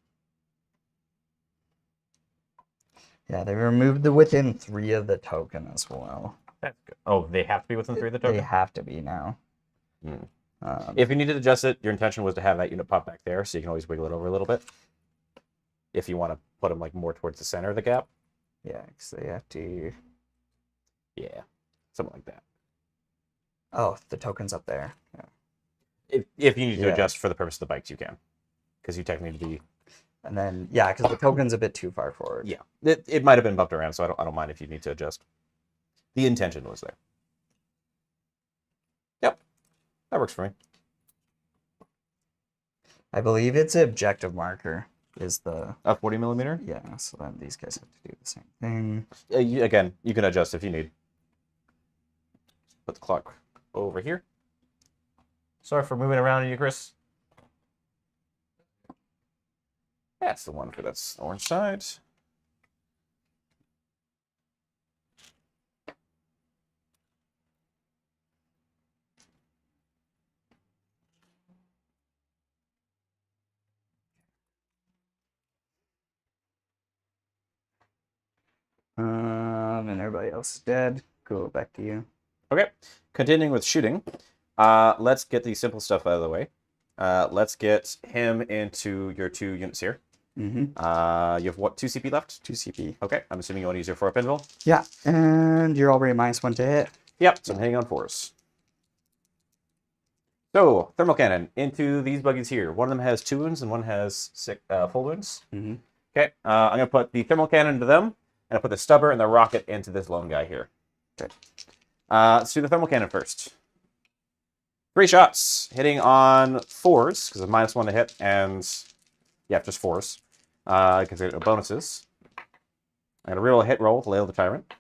Yeah, they removed the within 3 of the token as well. That's good. Oh, they have to be within 3 of the token? They have to be now. If you needed to adjust it, your intention was to have that unit pop back there, so you can always wiggle it over a little bit. If you want to put them like more towards the center of the gap. Yeah, because they have to... Yeah, something like that. Oh, the token's up there. Yeah. If you need to Yeah. adjust for the purpose of the bikes, you can. Because you technically need to be... And then, yeah, because the token's a bit too far forward. Yeah, it might have been bumped around, so I don't mind if you need to adjust. The intention was there. Yep, that works for me. I believe it's objective marker is the... A 40 millimeter? Yeah, so then these guys have to do the same thing. Again, you can adjust if you need. Put the clock over here. Sorry for moving around you, Chris. That's the one for that orange side. And everybody else is dead. Go back to you. Okay, continuing with shooting. Let's get the simple stuff out of the way. Let's get him into your 2 units here. Mm-hmm. You have what, 2 CP left? 2 CP. Okay, I'm assuming you want to use your 4 pinball. Yeah, and you're already -1 to hit. Yep, so I'm hitting on 4s. So, thermal cannon into these buggies here. One of them has 2 wounds and one has 6 full wounds. Mm-hmm. Okay, I'm going to put the thermal cannon into them, and I'll put the stubber and the rocket into this lone guy here. Okay. Let's do the thermal cannon first. 3 shots, hitting on 4s, because it's -1 to hit, and yeah, just 4s, because they're bonuses. I'm going to reroll a hit roll with Lail the Tyrant.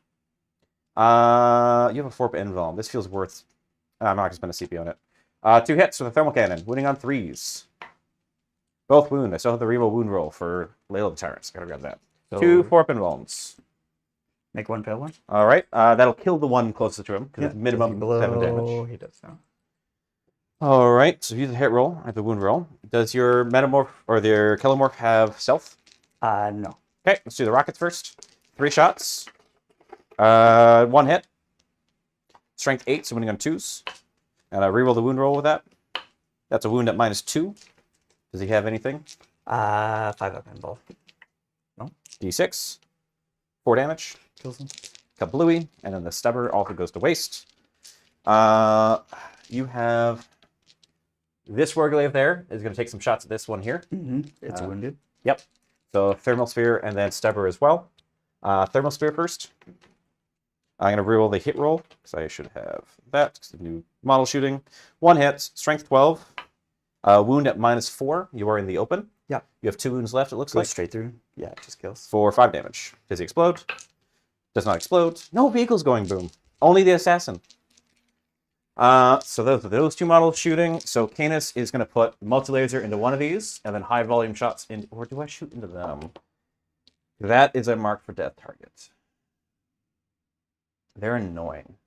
You have a 4 invuln. This feels worth... I'm not going to spend a CP on it. 2 hits with a thermal cannon, wounding on 3s. Both wound. I still have the reroll wound roll for Lail the Tyrant, so I gotta grab that. So 2 4 invulns. make 1 fail one. All right, that'll kill the one closest to him, because it's minimum Does he 7 damage. blow? He does now. All right, so use the hit roll. I have the wound roll. Does your metamorph or your kelomorph have stealth? No. Okay, let's do the rockets first. 3 shots. 1 hit. Strength 8, so winning on 2s. And I reroll the wound roll with that. That's a wound at -2. Does he have anything? 5 up pinball. No. D6. 4 damage. Kills him. Kablooey. And then the stubber also goes to waste. You have... This Warglaive there is going to take some shots at this one here. Mm-hmm. It's wounded. Yep. So Thermal Sphere and then Stubber as well. Thermal Sphere first. I'm going to reroll the hit roll, because I should have that. It's the new model shooting. 1 hit, strength 12. Wound at -4. You are in the open. Yeah. You have 2 wounds left, it looks Goes like. straight through. Yeah, it just kills. For 5 damage. Does he explode? Does not explode. No vehicles going boom. Only the assassin. So those 2 models shooting. So Canis is going to put multi-laser into one of these, and then high volume shots in. Or do I shoot into them? That is a mark for death target. They're annoying.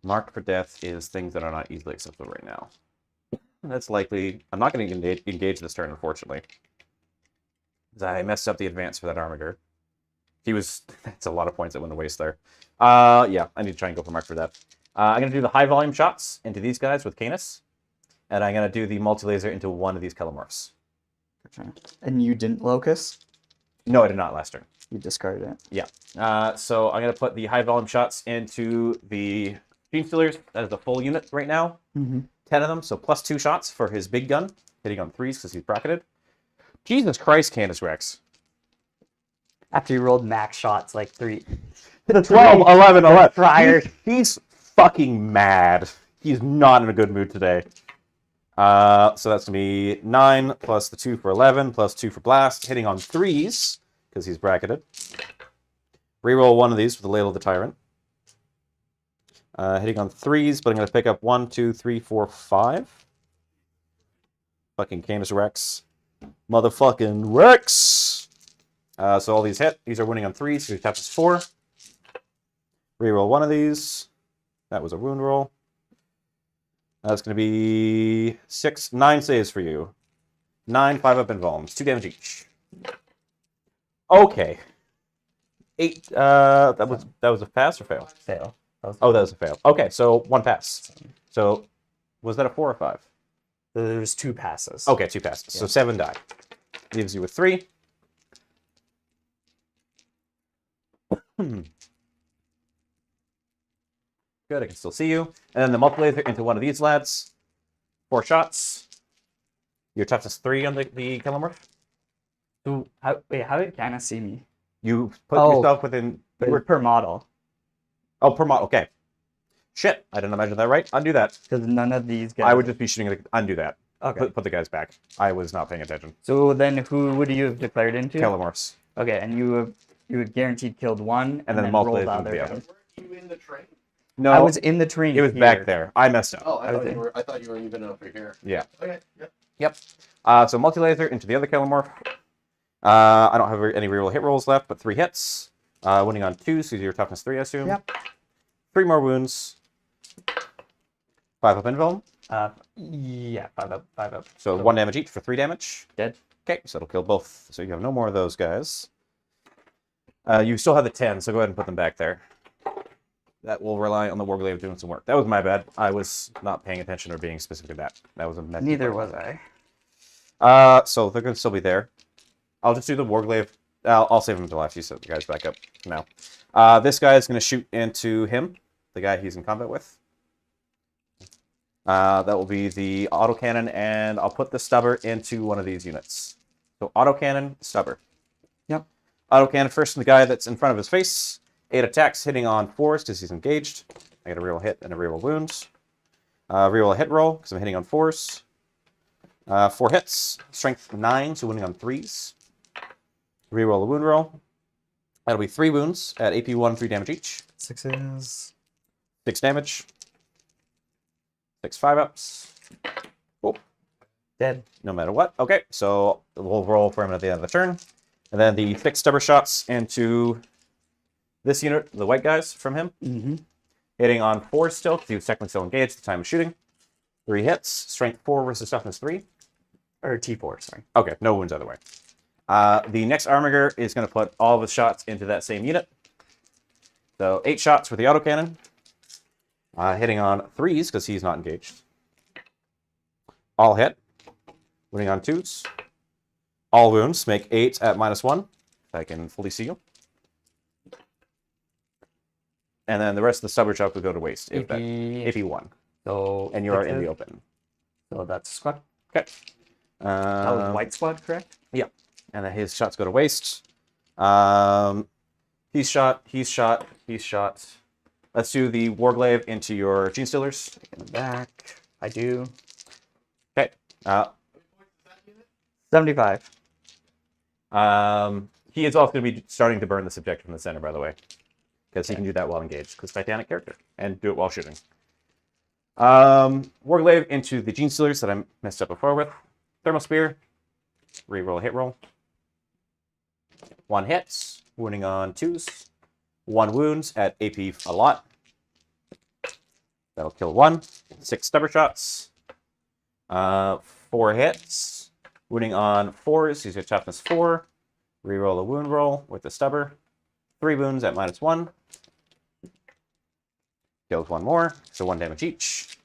Marked for death is things that are not easily accessible right now. That's likely. I'm not going to engage this turn, unfortunately, because I messed up the advance for that Armiger. He was. That's a lot of points that went to waste there. Yeah, I need to try and go for mark for death. I'm going to do the high volume shots into these guys with Canis, and I'm going to do the multi-laser into one of these kelomorphs. Gotcha. And you didn't locus? No, I did not last turn. You discarded it. Yeah. So I'm going to put the high volume shots into the Genestealers. That is the full unit right now. Mm-hmm. 10 of them, so +2 shots for his big gun, hitting on 3s because he's bracketed. Jesus Christ, Canis Rex. After you rolled max shots, like 3. 12, 11, 11. Prior. He's fucking mad. He's not in a good mood today. So that's going to be 9 plus the 2 for 11 plus 2 for blast, hitting on 3s because he's bracketed. Reroll one of these with the Ladle of the Tyrant. Hitting on 3s, but I'm going to pick up 1, 2, 3, 4, 5. Fucking Canis Rex. Motherfucking Rex! So all these hit. These are winning on 3s, so he taps 4. Reroll one of these. That was a wound roll. That's going to be 6, 9 saves for you. 9 5-up invulns, 2 damage each. Okay. 8. That was a pass or fail? Fail. Oh, that was a fail. Okay, so 1 pass. So was that a 4 or 5? There's 2 passes. Okay, 2 passes. So 7 die. Leaves you with 3. Good, I can still see you. And then the multi-laser into one of these lads. 4 shots. Your toughness 3 on the Killamorph. So, how did Kana see me? You put Oh, yourself within... Per model. Oh, per model. Okay. Shit, I didn't imagine that right. Undo that. Because none of these guys... I would just be shooting at undo that. Okay. Put the guys back. I was not paying attention. So then who would you have declared into? Killamorphs. Okay, and you had guarolled killed one And then rolled multi-laser the into the other. other. Were you in the train? No, I was in the train. it was here. back there. I messed up. Oh, Okay. I thought you were even over here. Yeah. Okay. Yep. Yep. So multi-laser into the other Killamorph. I don't have any reroll hit rolls left, but 3 hits. Winning on 2, so your toughness 3, I assume. Yep. 3 more wounds. 5 up invuln. Yeah, 5 up. So 1 damage each for 3 damage. Dead. Okay, so it'll kill both. So you have no more of those guys. You still have the 10, so go ahead and put them back there. That will rely on the Warglaive doing some work. That was my bad. I was not paying attention or being specific to that. That was a mess. Neither was I. So they're going to still be there. I'll just do the Warglaive. I'll save him until after you set the guys back up now. This guy is going to shoot into him, the guy he's in combat with. That will be the autocannon, and I'll put the stubber into one of these units. So autocannon, stubber. Yep. Autocannon first in the guy that's in front of his face. 8 attacks hitting on 4s because he's engaged. I get a reroll hit and a reroll wounds. Reroll a hit roll because I'm hitting on 4s. 4 hits. Strength 9, so winning on 3s. Reroll a wound roll. That'll be 3 wounds at AP 1, 3 damage each. 6s. 6 damage. 6 5-ups. Oh, Dead. no matter what. Okay, so we'll roll for him at the end of the turn. And then the 6 stubber shots into this unit, the white guys from him. Mm-hmm. Hitting on 4 still, because he was technically still engaged at the time of shooting. 3 hits. Strength 4 versus toughness 3. Or T4, sorry. Okay, no wounds either way. The next Armiger is going to put all of his shots into that same unit. So 8 shots with the autocannon. Hitting on 3s because he's not engaged. All hit. Winning on 2s. All wounds make 8 at -1. If I can fully see you. And then the rest of the stubber chop will go to waste. If you won. So And you are in 6s. the open. So that's squad. Okay. That was white squad, correct? Yeah. And then his shots go to waste. He's shot. Let's do the Warglaive into your Genestealers. Taking it back. I do. Okay. 75. He is also going to be starting to burn the subjective from the center, by the way. Because he can do that while engaged, because Titanic character. And do it while shooting. Warglaive into the Genestealers that I messed up before with. Thermal Spear. Reroll a hit roll. 1 hit. Wounding on 2s. 1 wounds at AP a lot. That'll kill 1. 6 stubber shots. 4 hits. Wounding on 4s. He's got toughness 4. Reroll a wound roll with the stubber. 3 wounds at -1. Kills 1 more, so 1 damage each.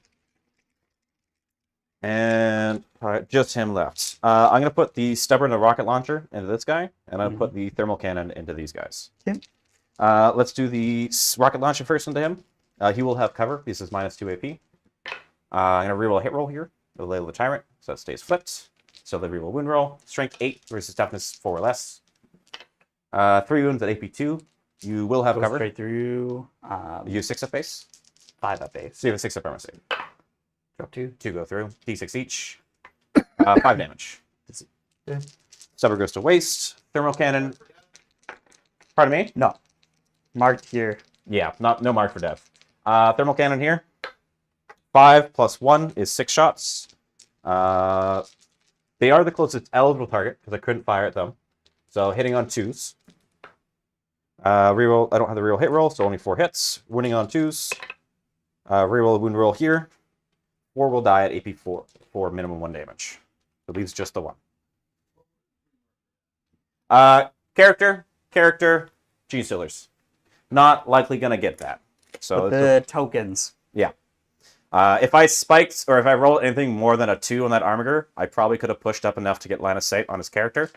And just him left. I'm going to put the stubber and the rocket launcher into this guy, and I'll put the thermal cannon into these guys. Okay. Let's do the rocket launcher first into him. He will have cover. This is -2 AP. I'm going to reroll a hit roll here. The Layla the Tyrant, so that stays flipped. So the reroll wound roll. Strength 8 versus toughness 4 or less. 3 wounds at AP 2. You will have Go cover. straight through. You use 6 up base. 5 up base. So you have a 6 up armor save. Drop 2. 2 go through. D6 each. 5 damage. Yeah. Stubber goes to waste. Thermal cannon. Pardon me? No. Marked here. Yeah, no mark for death. Thermal cannon here. 5 + 1 is 6 shots. They are the closest eligible target because I couldn't fire at them. So hitting on 2s. Reroll. I don't have the reroll hit roll, so only 4 hits. Winning on 2s. Reroll a wound roll here. 4 will die at AP 4 for minimum 1 damage. It leaves just the 1. Character, Genestealers. Not likely going to get that. So With the tokens. yeah. If I spiked, or if I rolled anything more than a 2 on that Armiger, I probably could have pushed up enough to get line of sight on his character.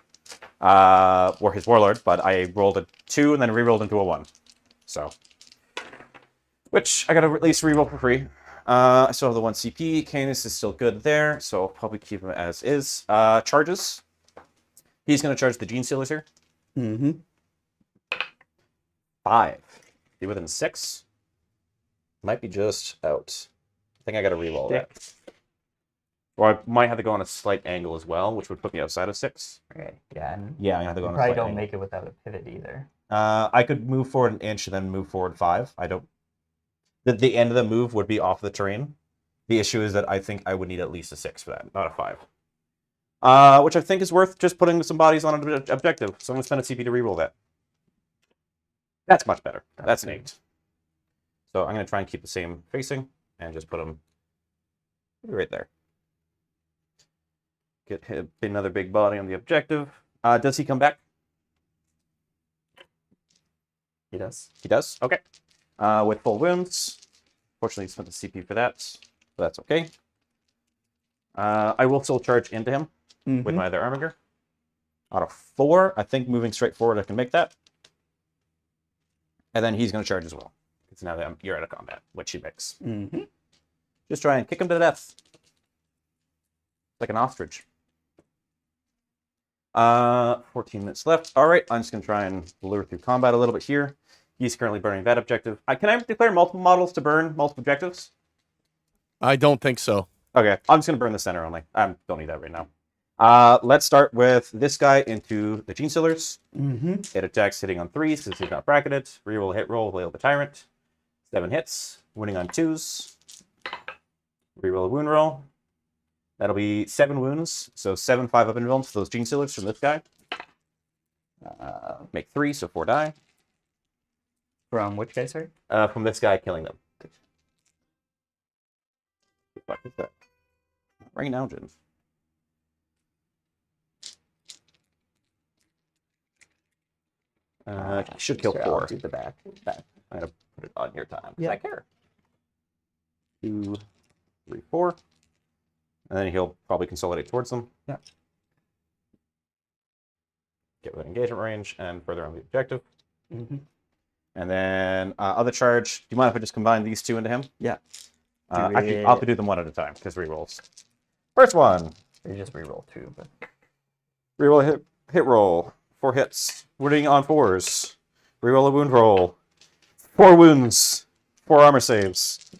Or his Warlord, but I rolled a 2 and then re-rolled into a 1. So. Which I got to at least re-roll for free. I still have the 1 CP. Canis is still good there, so I'll probably keep him as is. Charges. He's going to charge the Genestealers here. Mm-hmm. 5. Be within 6. Might be just out. I think I got to re-roll that. Or I might have to go on a slight angle as well, which would put me outside of 6. Okay, yeah. And Yeah, I have to go you on a probably slight don't angle. make it without a pivot either. I could move forward an inch and then move forward 5. I don't. The end of the move would be off the terrain. The issue is that I think I would need at least a 6 for that, not a 5. Which I think is worth just putting some bodies on an objective. So I'm going to spend a CP to reroll that. That's much better. That's an 8. So I'm going to try and keep the same facing and just put them right there. Get hit, another big body on the objective. Does he come back? He does. He does? Okay. With full wounds. Fortunately, he spent the CP for that. But that's okay. I will still charge into him with my other Armiger. Out of 4, I think moving straight forward, I can make that. And then he's going to charge as well. Because now that you're out of combat, which he makes. Just try and kick him to death. Like an ostrich. 14 minutes left. All right, I'm just going to try and lure through combat a little bit here. He's currently burning that objective. Can I declare multiple models to burn multiple objectives? I don't think so. Okay, I'm just going to burn the center only. I don't need that right now. Let's start with this guy into the Genestealers. It attacks hitting on 3s since he's not bracketed. Reroll a hit roll, Wail the Tyrant. 7 hits, winning on 2s. Reroll a wound roll. That'll be 7 wounds, so 7 5-up invulns for those Genestealers from this guy. Make 3, so 4 die. From which guy, sorry? From this guy killing them. What the fuck is that? Right now, Jim. Should kill Sure, 4. I'll do the back. I'm gonna put it on your time. 'Cause Yeah. I care. 2, 3, 4. And then he'll probably consolidate towards them. Yeah. Get within engagement range and further on the objective. Mm-hmm. And then other charge. Do you mind if I just combine these 2 into him? Yeah. Actually, I'll have to do them one at a time because rerolls. First one. You just reroll 2, but Reroll hit roll. 4 hits. Wounding on 4s. Reroll a wound roll. 4 wounds. 4 armor saves.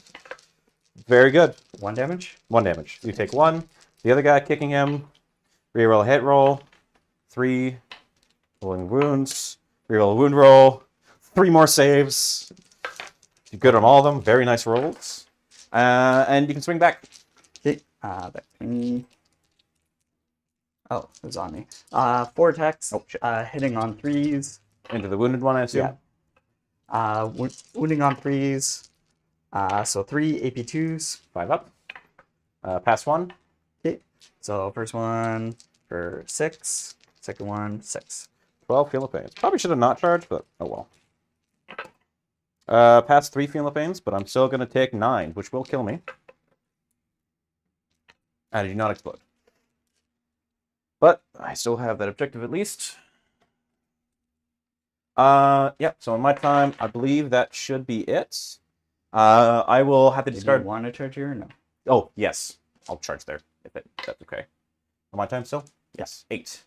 Very good. 1 damage. 1 damage. You take 1. The other guy kicking him. Reroll a hit roll. 3. Rolling wounds. Reroll a wound roll. 3 more saves. You good on all of them. Very nice rolls. And you can swing back. Okay. That thingy. Oh, it was on me. 4 attacks. Hitting on 3s. Into the wounded one, I assume? Yeah. Wounding on 3s. So 3 AP2s. 5 up. Pass 1. Okay. So first one for 6. Second one, 6. 12 Feel of Pains. Probably should have not charged, but oh well. Pass 3 Feel of Pains, but I'm still going to take 9, which will kill me. And I do not explode. But I still have that objective at least. Yeah, so in my time, I believe that should be it. I will have to Did discard. you want to charge here or no? Oh, yes. I'll charge there, if that's okay. On my time still? Yes, 8.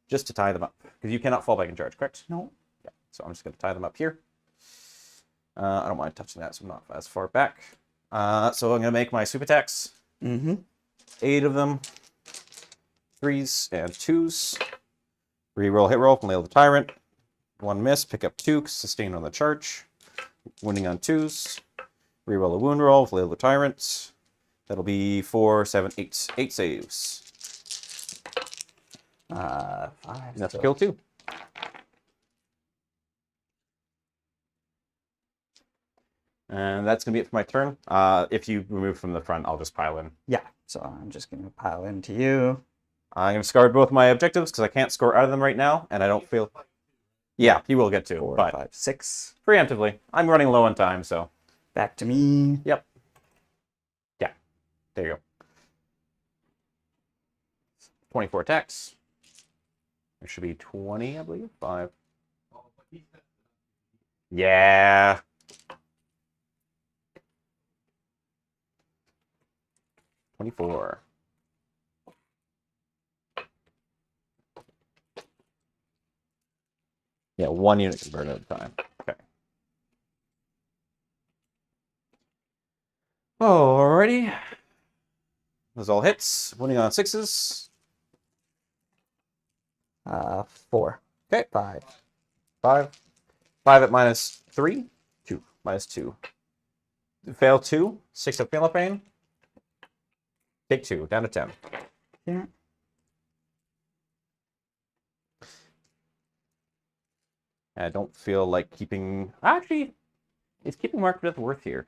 Just to tie them up. Because you cannot fall back and charge, correct? No. Yeah, so I'm just going to tie them up here. I don't mind touching that, so I'm not as far back. So I'm going to make my sweep attacks. 8 of them. 3s and 2s. Reroll hit roll from Wail the Tyrant. 1 miss, pick up 2, sustain on the charge. Wounding on 2s. Reroll a wound roll, Wail the Tyrant. That'll be 4, 7, 8. 8 saves. 5. Enough to so- kill 2. And that's going to be it for my turn. If you remove from the front, I'll just pile in. Yeah. So I'm just going to pile into you. I'm going to discard both my objectives because I can't score out of them right now, and I don't feel... Yeah, he will get 2, 4, but 5, 6. preemptively. I'm running low on time, so. Back to me. Yep. Yeah. There you go. 24 attacks. There should be 20, I believe. 5. Yeah. $24. Yeah, 1 unit can burn at a time. Okay. Alrighty. Those all hits. Winning on 6s. 4. Okay. 5. 5. 5 at -3. 2. -2. Fail 2. 6 at fail pain. Take 2. Down to 10. Yeah. I don't feel like keeping... Actually, is keeping Mark for Death worth here?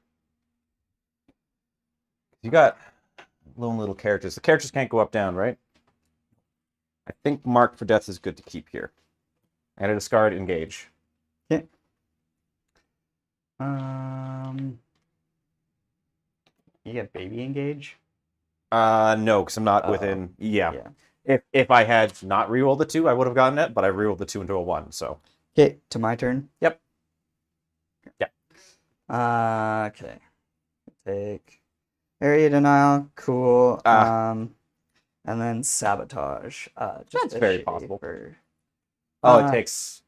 You got lone little characters. The characters can't go up, down, right? I think Mark for Death is good to keep here. I gotta discard engage. Yeah. You get baby engage? No, because I'm not within... Yeah. If I had not rerolled the 2, I would have gotten it, but I rerolled the 2 into a 1, so... Okay, to my turn. Yep. Yep. Okay. Take area denial. Cool. And then sabotage. Just That's a very shitty possible. For... Oh, it takes...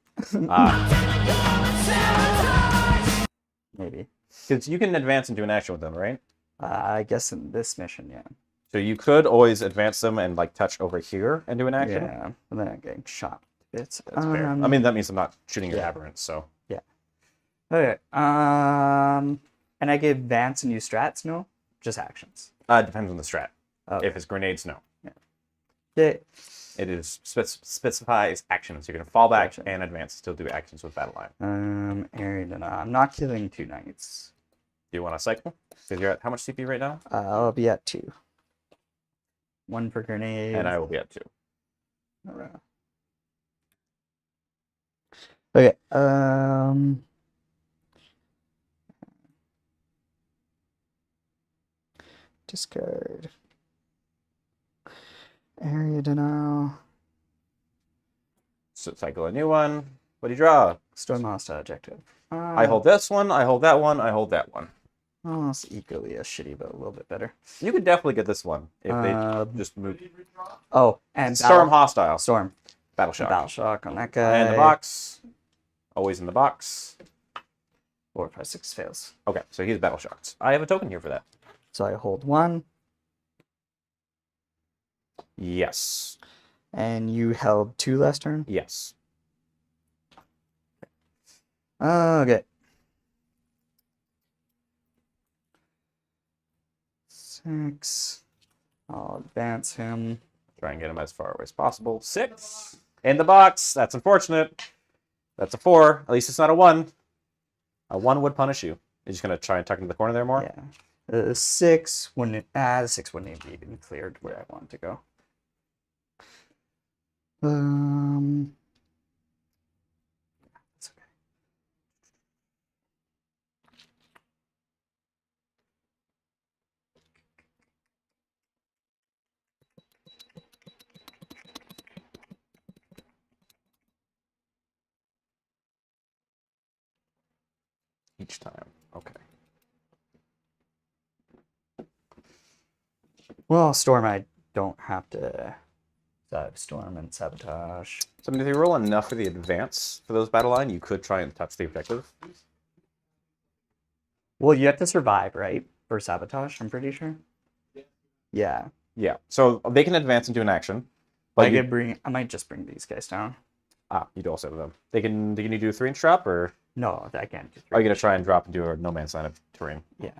Maybe. Because you can advance into an action with them, right? I guess in this mission, yeah. So you could always advance them and like touch over here and do an action. Yeah, and then I'm getting shot to bits. That's fair. I mean, that means I'm not shooting your aberrants, so. Yeah. Okay. And I get advance and use strats, no? Just actions. Depends on the strat. Okay. If it's grenades, no. Yeah. It is specifies actions. You're going to fall back Gotcha. and advance. Still do actions with battle line. Area denial. I'm not killing 2 knights. Do you want to cycle? Because you're at how much CP right now? I'll be at 2. 1 for grenade. And I will be at 2. Alright. Okay. Discard. Area denial. So cycle a new one. What do you draw? Storm hostile objective. I hold this one. I hold that one. I hold that one. Almost equally as shitty, but a little bit better. You could definitely get this one if they just move. Oh, and Storm hostile. Storm. Battle shock. Battle shock on that guy. In the box. Always in the box. 4, 5, 6 fails. Okay, so he's battle shocked. I have a token here for that. So I hold 1, Yes. and you held 2 last turn. Yes. Okay. 6. I'll advance him. Try and get him as far away as possible. 6. In the box. That's unfortunate. That's a 4. At least it's not a 1. A 1 would punish you. You're just going to try and tuck into the corner there more? Yeah. 6 wouldn't. The 6 wouldn't have even cleared where I wanted to go. That's okay. Each time. Okay. Well, Storm, I don't have to Storm and Sabotage. So, I mean, if you roll enough for the advance for those battle line, you could try and touch the objective. Well, you have to survive, right? For Sabotage, I'm pretty sure. Yeah. Yeah. So they can advance into an action. But I might just bring these guys down. you do also have them. They can you do a 3-inch drop, or No, I can't do 3. are you gonna try and drop into a no man's land of terrain? Yeah.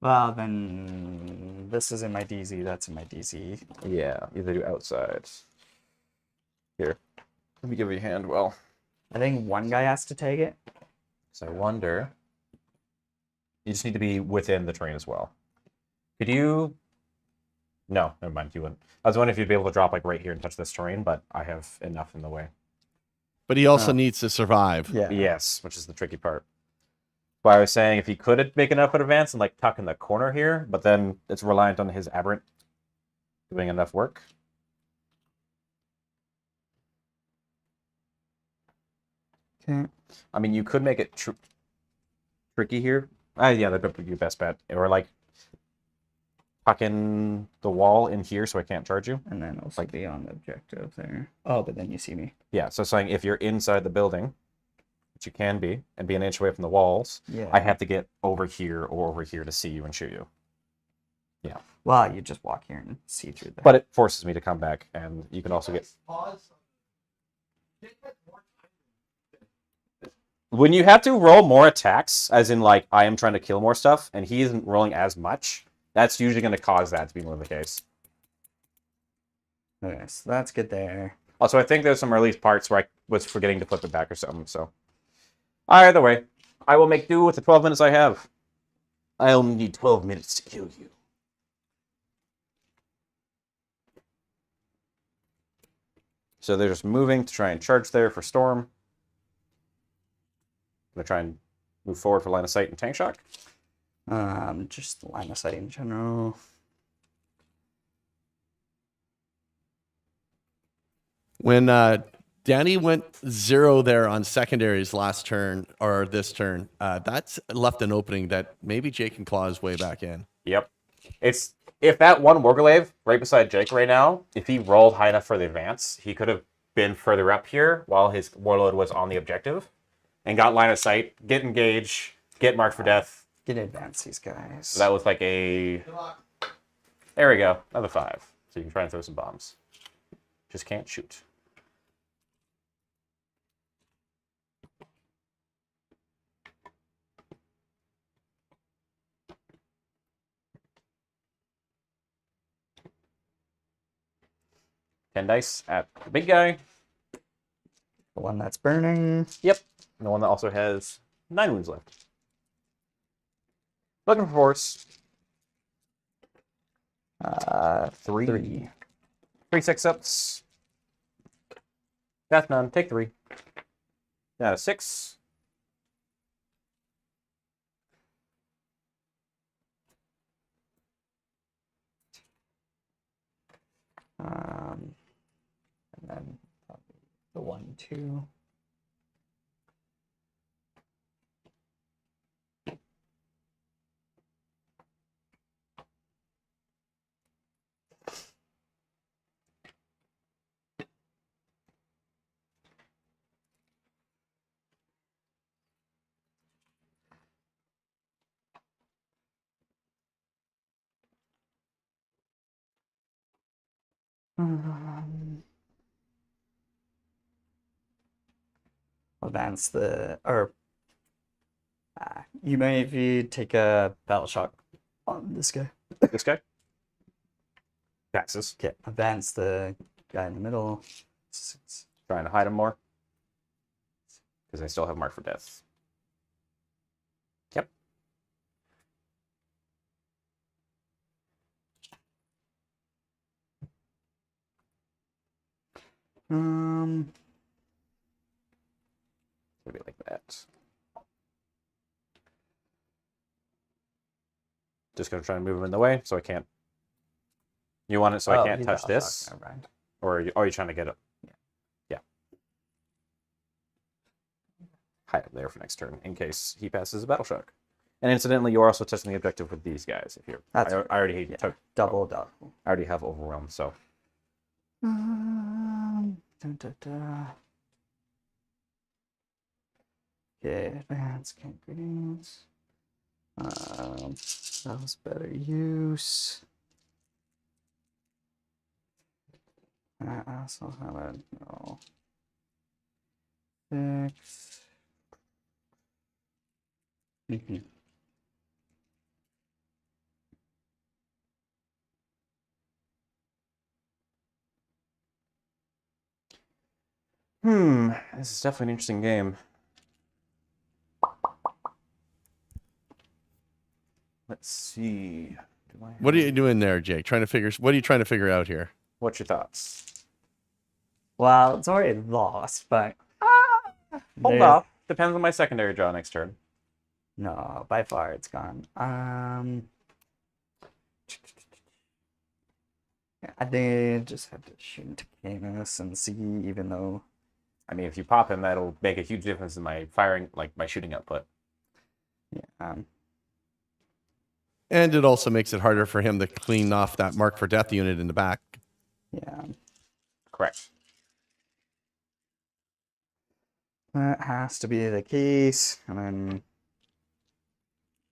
Well, then this is in my DZ, that's in my DZ. Yeah, either do outside. Here. Let me give you a hand. Well, I think one guy has to take it. so I wonder. You just need to be within the terrain as well. Could you? No, never mind. You wouldn't. I was wondering if you'd be able to drop like right here and touch this terrain, but I have enough in the way. But he also needs to survive. Yeah. Yes, which is the tricky part. Why I was saying if he could make enough in advance and like tuck in the corner here, but then it's reliant on his aberrant doing enough work. Okay. I mean, you could make it tricky here. Yeah, that'd be your best bet. Or like tuck in the wall in here so I can't charge you. And then also be on the objective there. Oh, but then you see me. Yeah, so saying if you're inside the building, which you can be, and be an inch away from the walls, Yeah. I have to get over here or over here to see you and shoot you. Yeah. Well, you just walk here and see through there. But it forces me to come back, and you can also get... When you have to roll more attacks, as in, like, I am trying to kill more stuff, and he isn't rolling as much, that's usually going to cause that to be more the case. Okay, so that's good there. Also, I think there's some early parts where I was forgetting to flip it back or something, so... Either way, I will make do with the 12 minutes I have. I only need 12 minutes to kill you. So they're just moving to try and charge there for Storm. I'm going to try and move forward for line of sight and tank shock. Just line of sight in general. When Danny went 0 there on secondaries last turn, or this turn, that's left an opening that maybe Jake can claw his way back in. Yep. It's if that one Warglaive right beside Jake right now, if he rolled high enough for the advance, he could have been further up here while his Warlord was on the objective and got line of sight, get engage, get marked for death. Get advance these guys. So that was like a... There we go. Another 5. So you can try and throw some bombs. Just can't shoot. Dice at the big guy. The one that's burning. Yep. And the one that also has 9 wounds left. Looking for force. 3. 3 6-ups. That's none. Take 3. Down to 6. And then probably the 1, 2. Advance the, or you may if you take a battle shock on this guy. This guy. Passes. Okay, advance the guy in the middle. Trying to hide him more. Because I still have mark for death. Yep. Maybe like that. Just gonna try and move him in the way so I can't. You want it so I can't touch this? Never mind. Or are you trying to get it? Yeah. Hide him there for next turn in case he passes a battle shock. And incidentally, you're also touching the objective with these guys. If you're, I already took double. I already have overwhelm, so. Okay, advance, can't greetings. That was better use. I also have a no. 6. This is definitely an interesting game. Let's see. What are you doing there, Jake? What are you trying to figure out here? What's your thoughts? Well, it's already lost, but Hold There- off. Depends on my secondary draw next turn. No, by far it's gone. I did just have to shoot into Camus and see, even though. I mean, if you pop him, that'll make a huge difference in my firing, like my shooting output. Yeah. And it also makes it harder for him to clean off that mark for death unit in the back. Yeah. Correct. That has to be the case. And then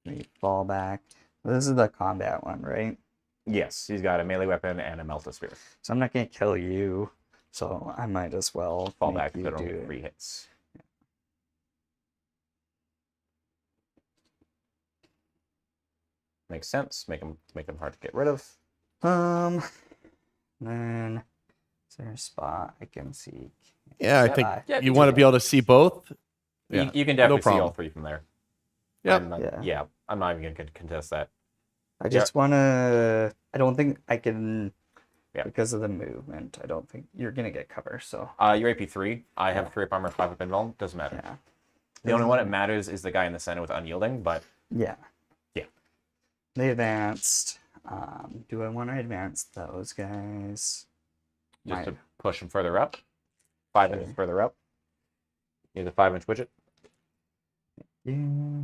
we fall back. This is the combat one, right? Yes, he's got a melee weapon and a Melta-Sphere. So I'm not going to kill you. So I might as well Fall make back you if it do only it. 3 hits. Makes sense. Make him hard to get rid of. Then is there a spot I can see? Yeah, I Yeah, think yeah, you want to be able to see both. Yeah, You can definitely see problem. all 3 from there. Yep. Yeah. I'm not even going to contest that. I just want to. I don't think I can. Yeah. Because of the movement, I don't think you're gonna get cover. So You're AP3. I have 3 up armor, 5 up invuln. Doesn't matter. yeah, The only one that matters is the guy in the center with unyielding, but yeah. Yeah. They advanced. Do I want to advance those guys? just Might. to push him further up. 5 inches further up. Here's a 5-inch widget. Yeah.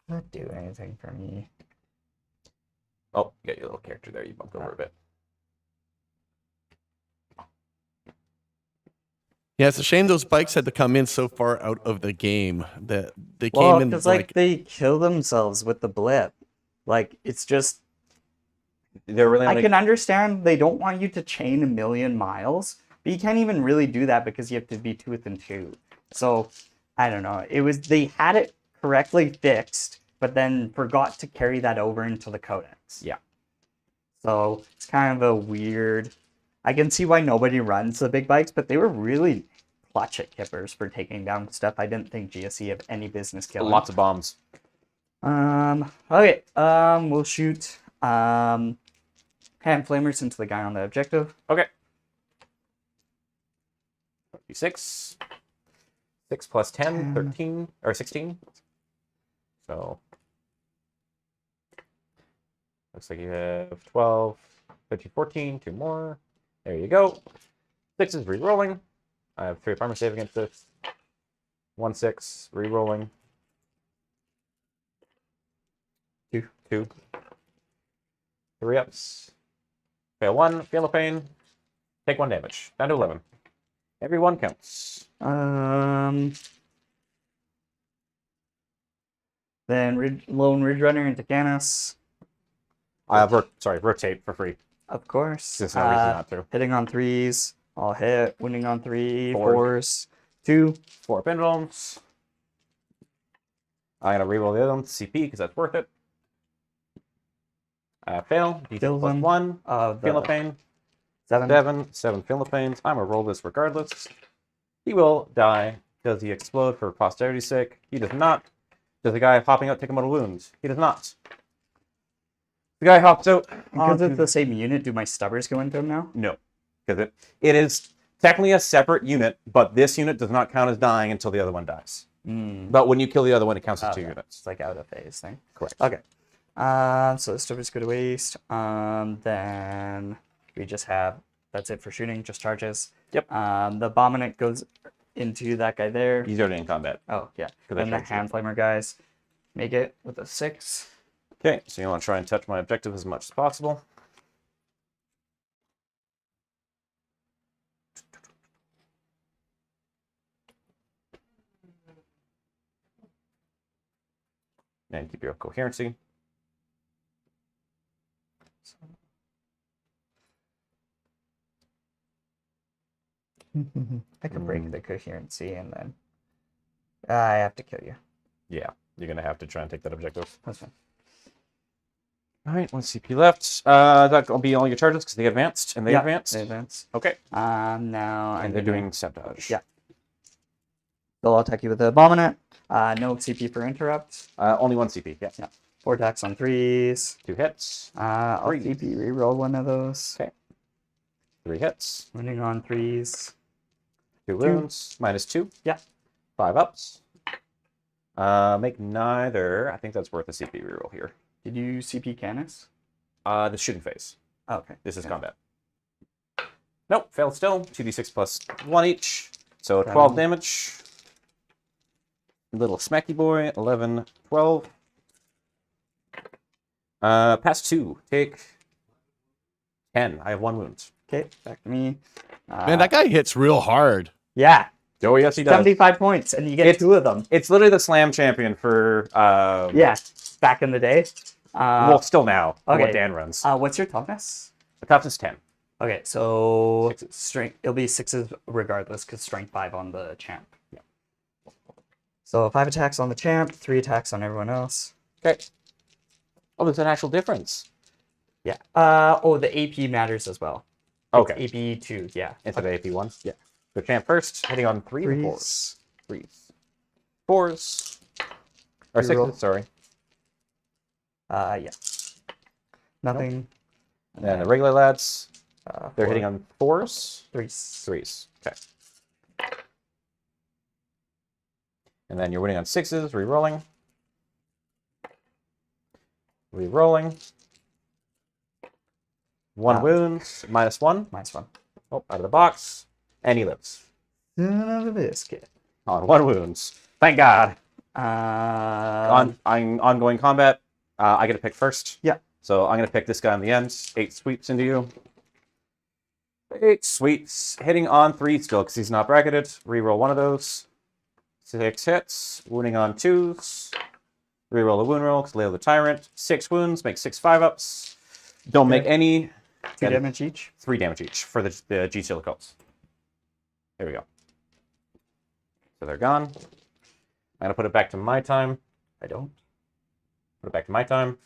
Not do anything for me. Oh, you got your little character there. You bumped over a bit. Yeah, it's a shame those bikes had to come in so far out of the game that they Well, came in because like they kill themselves with the blip. Like it's just. They're really I only... can understand they don't want you to chain 1,000,000 miles, but you can't even really do that because you have to be 2 within 2. So I don't know. They had it correctly fixed, but then forgot to carry that over into the codex. Yeah. So it's kind of a weird. I can see why nobody runs the big bikes, but they were really clutch at kippers for taking down stuff I didn't think GSE have any business killing. Lots of bombs. Okay. We'll shoot hand flamers into the guy on the objective. Okay. 6. 6 plus 10, 13, or 16. So, looks like you have 12, 13, 14, 2 more. There you go. 6 is re-rolling. I have 3 armor save against this. 1 6, re-rolling. 2. 3 ups. Fail 1, feel a pain. Take 1 damage. Down to 11. Every one counts. Then Lone Ridge Runner into Canis. I have rotate for free. Of course. There's no reason not to. Hitting on 3s. I'll hit. Winning on 3. 4. 4s. 2. 4 pendulums. I'm gonna reroll the other one, CP, because that's worth it. Fail. D6 Kills plus him. 1. Of Feel a the pain. 7. 7 Philippines. I'm gonna roll this regardless. He will die. Does he explode for posterity's sake? He does not. Does the guy hopping out take a mortal wound? He does not. The guy hops out. Because it's the same unit, do my stubbers go into him now? No, because it is technically a separate unit, but this unit does not count as dying until the other one dies. But when you kill the other one, it counts as 2 units. It's like out of phase thing. Correct. Okay. So the stubbers go to waste. Then we just have, that's it for shooting, just charges. Yep. The Abominant goes into that guy there. He's already in combat. Oh, yeah. 'Cause I And the charged you. hand flamer guys make it with a 6. Okay, so you want to try and touch my objective as much as possible. And keep your coherency. I could break the coherency and then I have to kill you. Yeah, you're going to have to try and take that objective. That's fine. All right, 1 CP left. That'll be all your charges because they advanced, and they advanced. They advance. Okay, Now and they're doing sabotage. Yeah. They'll attack you with the Abominant. No CP for interrupt. Only 1 CP, yeah. 4 attacks on 3s. 2 hits. I'll 3. CP reroll one of those. Okay. 3 hits. Winning on 3s. 2 wounds. -2. Yeah. 5 ups. Make neither. I think that's worth a CP reroll here. Did you CP Canis? The shooting phase. Oh, okay. This is combat. Nope, failed still. 2d6 plus 1 each. So 12 damage. Little smacky boy. 11, 12. Pass 2. Take 10. I have 1 wound. Okay, back to me. Man, that guy hits real hard. Yeah, Oh, yes, he does. 75 points, and you get 2 of them. It's literally the slam champion for... Yeah, back in the day. well, still now. Okay. What Dan runs. What's your toughness? The toughness 10. Okay, so 6s. strength. It'll be 6s regardless, because strength 5 on the champ. Yeah. So 5 attacks on the champ, 3 attacks on everyone else. Okay. Oh, there's an actual difference. Yeah. Oh, the AP matters as well. Okay. AP 2. Yeah. Instead of AP 1. Yeah. So champ first, hitting on 3 and 4s. 3s. 4s. Or 6s, sorry. Yeah. Nothing. And then the regular lads, they're 4. hitting on 4s. 3s. 3s. Okay. And then you're winning on 6s, re-rolling. Re-rolling. 1 wound, -1. -1. Oh, out of the box. And he lives. Son of a biscuit. On 1 wound. Thank God. Um, Ongoing combat. I get to pick first. Yeah. So I'm going to pick this guy in the end. 8 sweeps into you. 8 sweeps. Hitting on 3 still because he's not bracketed. Reroll 1 of those. 6 hits. Wounding on 2s. Reroll a wound roll because Leo the Tyrant. 6 wounds. Make 6 5-ups. Don't make any. 2 damage each. 3 damage each for the Genestealer cults. There we go. So they're gone. I'm going to put it back to my time. I don't. Put it back to my time.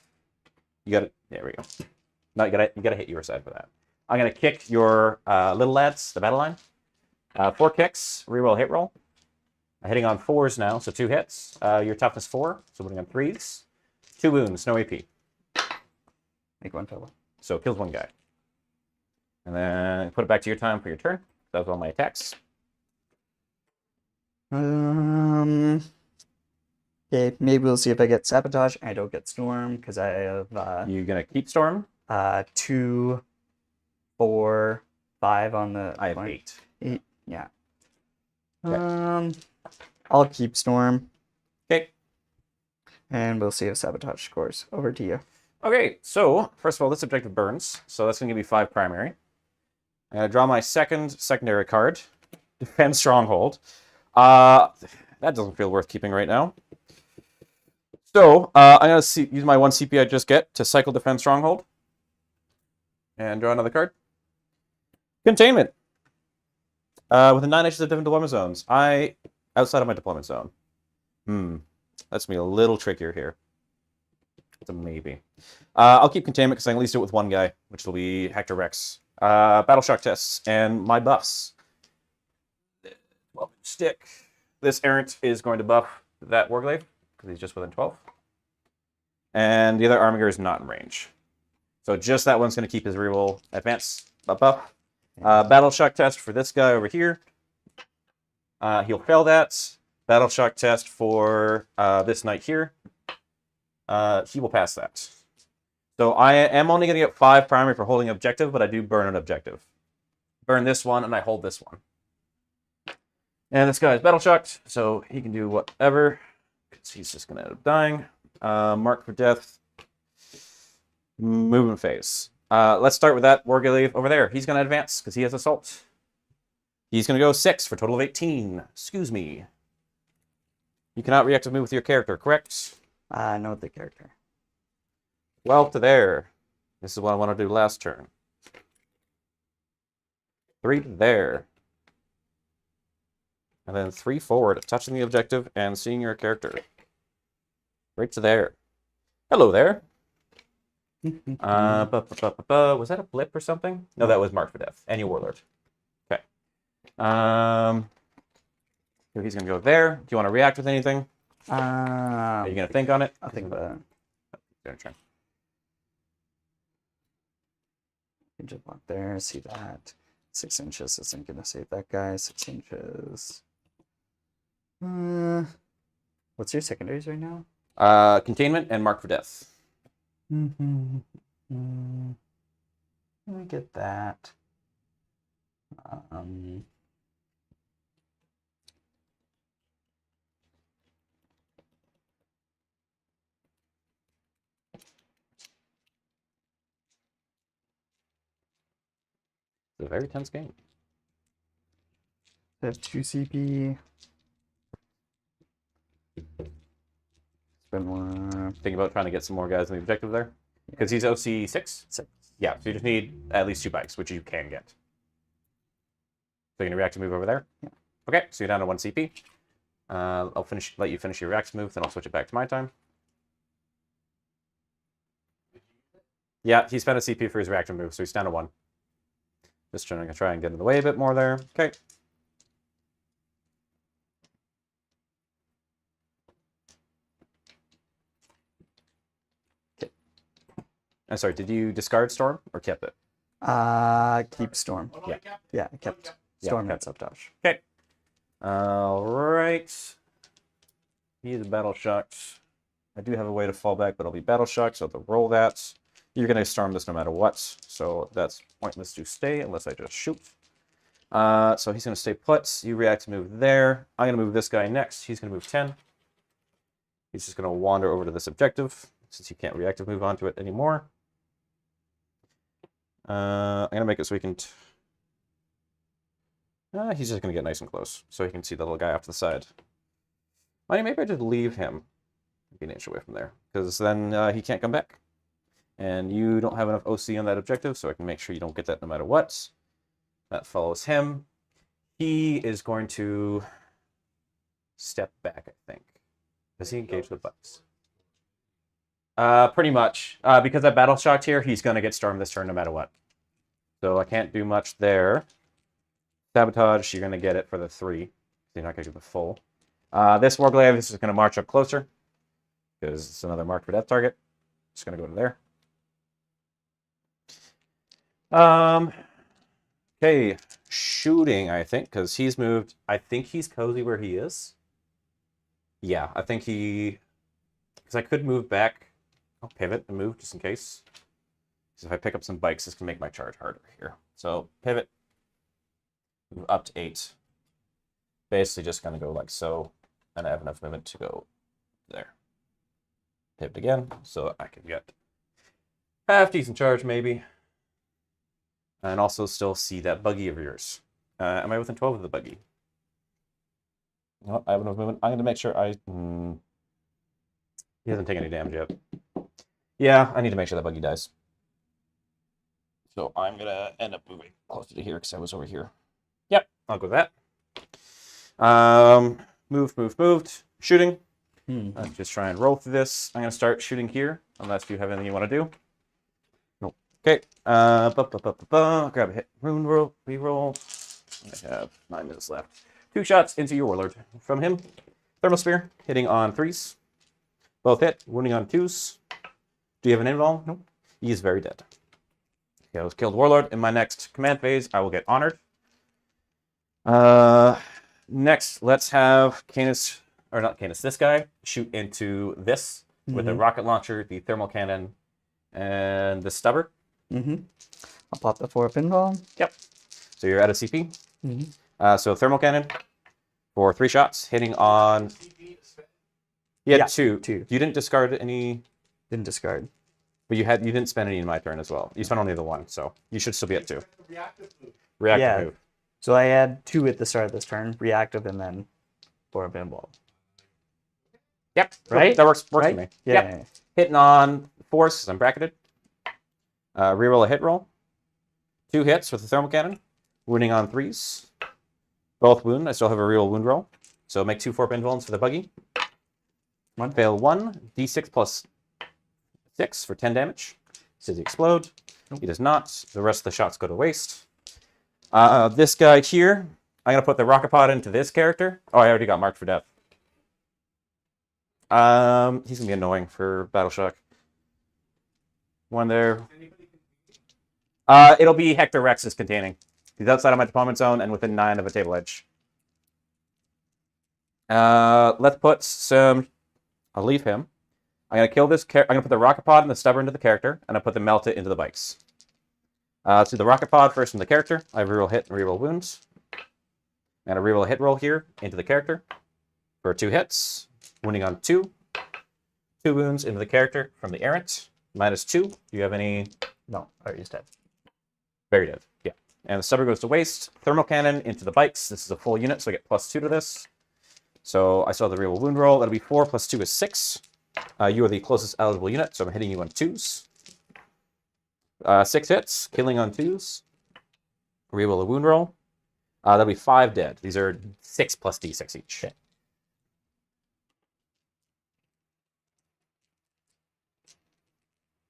You got it. There we go. No, you gotta hit your side for that. I'm gonna kick your little lads, the battle line. 4 kicks, reroll hit roll. Hitting on 4s now, so 2 hits. Your toughness 4, so winning on 3s. 2 wounds, no AP. Make 1 total. So kills 1 guy. And then put it back to your time for your turn. That was all my attacks. Okay, maybe we'll see if I get sabotage. I don't get storm because I have You gonna keep storm? 2, 4, 5 on the. I have one. 8. 8. Yeah. Okay. I'll keep storm, Okay. and we'll see if sabotage scores. Over to you. Okay, so first of all, this objective burns, so that's gonna give me 5 primary. I'm gonna draw my secondary card, Defend Stronghold. That doesn't feel worth keeping right now. So I'm gonna use my 1 CP I just get to cycle Defend Stronghold, and draw another card. Containment. Within 9 inches of different deployment zones, outside of my deployment zone. That's gonna be a little trickier here. It's a maybe. I'll keep containment because I can at least do it with 1 guy, which will be Hector Rex. Battle shock tests and my buffs. 12 stick. This errant is going to buff that Warglaive because he's just within 12. And the other Armiger is not in range. So just that one's going to keep his reroll advance buff. Battle shock test for this guy over here. He'll fail that. Battle shock test for this knight here. He will pass that. So I am only going to get 5 primary for holding objective, but I do burn an objective. Burn this one, and I hold this one. And this guy is battle shocked, so he can do whatever, because he's just going to end up dying. Mark for death. Movement phase. Let's start with that Warglaive over there. He's going to advance, because he has assault. He's going to go 6 for a total of 18. Excuse me. You cannot reactive move with your character, correct? No, the character. Well, to there. This is what I want to do last turn. 3 to there. And then 3 forward, touching the objective and seeing your character. Right to there. Hello there. Was that a blip or something? No, that was Mark for Death. And your Warlord. Okay. So he's going to go there. Do you want to react with anything? Are you going to think on it? I'll think about it. Turn. You just walk there, see that. 6 inches isn't gonna save that guy. 6 inches. What's your secondaries right now? Containment and mark for death. Let me get that. It's a very tense game. I have 2 CP. Spend one. Think about trying to get some more guys in the objective there. Because he's OC 6? 6. Yeah, so you just need at least 2 bikes, which you can get. So you're gonna react to move over there? Yeah. Okay, so you're down to 1 CP. I'll let you finish your react move, then I'll switch it back to my time. Yeah, he spent a CP for his reactor move, so he's down to 1. Just trying to try and get in the way a bit more there. Okay. I'm sorry, did you discard Storm or kept it? Keep Storm. Yeah. Yeah, I kept Yeah, Storm kept and Subtosh. Okay. All right. He's battle shocked. I do have a way to fall back, but I'll be battle shocked, so to roll that. You're going to storm this no matter what, so that's pointless to stay unless I just shoot. So he's going to stay put. You react to move there. I'm going to move this guy next. He's going to move 10. He's just going to wander over to this objective, since you can't reactive move onto it anymore. I'm going to make it so he can... he's just going to get nice and close, so he can see the little guy off to the side. Maybe I just leave him. Be an inch away from there, because then he can't come back. And you don't have enough OC on that objective, so I can make sure you don't get that no matter what. That follows him. He is going to step back, I think. Does he engage the bugs? Pretty much. Because I battle shocked here, he's going to get stormed this turn no matter what. So I can't do much there. Sabotage, you're going to get it for the 3. You're not going to get the full. This Warglaive is going to march up closer, because it's another mark for death target. Just going to go to there. Okay, shooting, I think, because he's moved. I think he's cozy where he is. Yeah, I think he... Because I could move back. I'll pivot and move just in case. Because if I pick up some bikes, this can make my charge harder here. So, pivot. Move up to 8. Basically just going to go like so. And I have enough movement to go there. Pivot again, so I can get half decent charge maybe. And also still see that buggy of yours. Am I within 12 of the buggy? No, I have enough movement. I'm going to make sure I... He hasn't taken any damage yet. Yeah, I need to make sure that buggy dies. So I'm going to end up moving closer to here because I was over here. Yep, I'll go with that. Moved. Shooting. Let's just try and roll through this. I'm going to start shooting here, unless you have anything you want to do. Nope. Okay. Grab a hit. Rune roll. Reroll. I have 9 minutes left. 2 shots into your Warlord. From him, Thermal Spear, hitting on 3s. Both hit, wounding on 2s. Do you have an invuln? Nope. He is very dead. Okay, I was killed Warlord. In my next command phase, I will get honored. Next, let's have Canis, or not Canis, this guy, shoot into this with a rocket launcher, the thermal cannon, and the stubber. I'll pop the 4 pinball. Yep. So you're at a CP. So thermal cannon for 3 shots, hitting on... Yeah, 2. You didn't discard any... Didn't discard. But you didn't spend any in my turn as well. You spent only the 1, so you should still be at 2. Reactive move. Reactive move. So I had 2 at the start of this turn, reactive, and then 4 pinball. Yep. Right? That works for Right? me. Yeah. Yep. Hitting on 4s because I'm bracketed. Reroll a hit roll. 2 hits with the thermal cannon. Wounding on 3s. Both wound. I still have a reroll wound roll. So make 2 4 pinballs for the buggy. 1. Fail 1. D6 plus 6 for 10 damage. Does he explode? Nope. He does not. The rest of the shots go to waste. This guy here, I'm going to put the rocket pod into this character. Oh, I already got marked for death. He's going to be annoying for Battle Shock. 1 there. It'll be Hector Rex's containing. He's outside of my deployment zone and within 9 of a table edge. Let's put some... I'll leave him. I'm going to kill this... I'm going to put the rocket pod and the stubber into the character, and I'll put the melta into the bikes. Let's do the rocket pod first into the character. I have reroll hit and reroll wounds. I'm going to reroll a hit roll here into the character for 2 hits. Wounding on 2. 2 wounds into the character from the errant. -2. Do you have any... No, he's dead. Very dead. Yeah. And the stubber goes to waste. Thermal cannon into the bikes. This is a full unit, so I get +2 to this. So I still have the reroll wound roll. That'll be 4 + 2 is 6. You are the closest eligible unit, so I'm hitting you on 2s. 6 hits, killing on 2s. Reroll a wound roll. That'll be 5 dead. These are 6 + d6 each. Okay.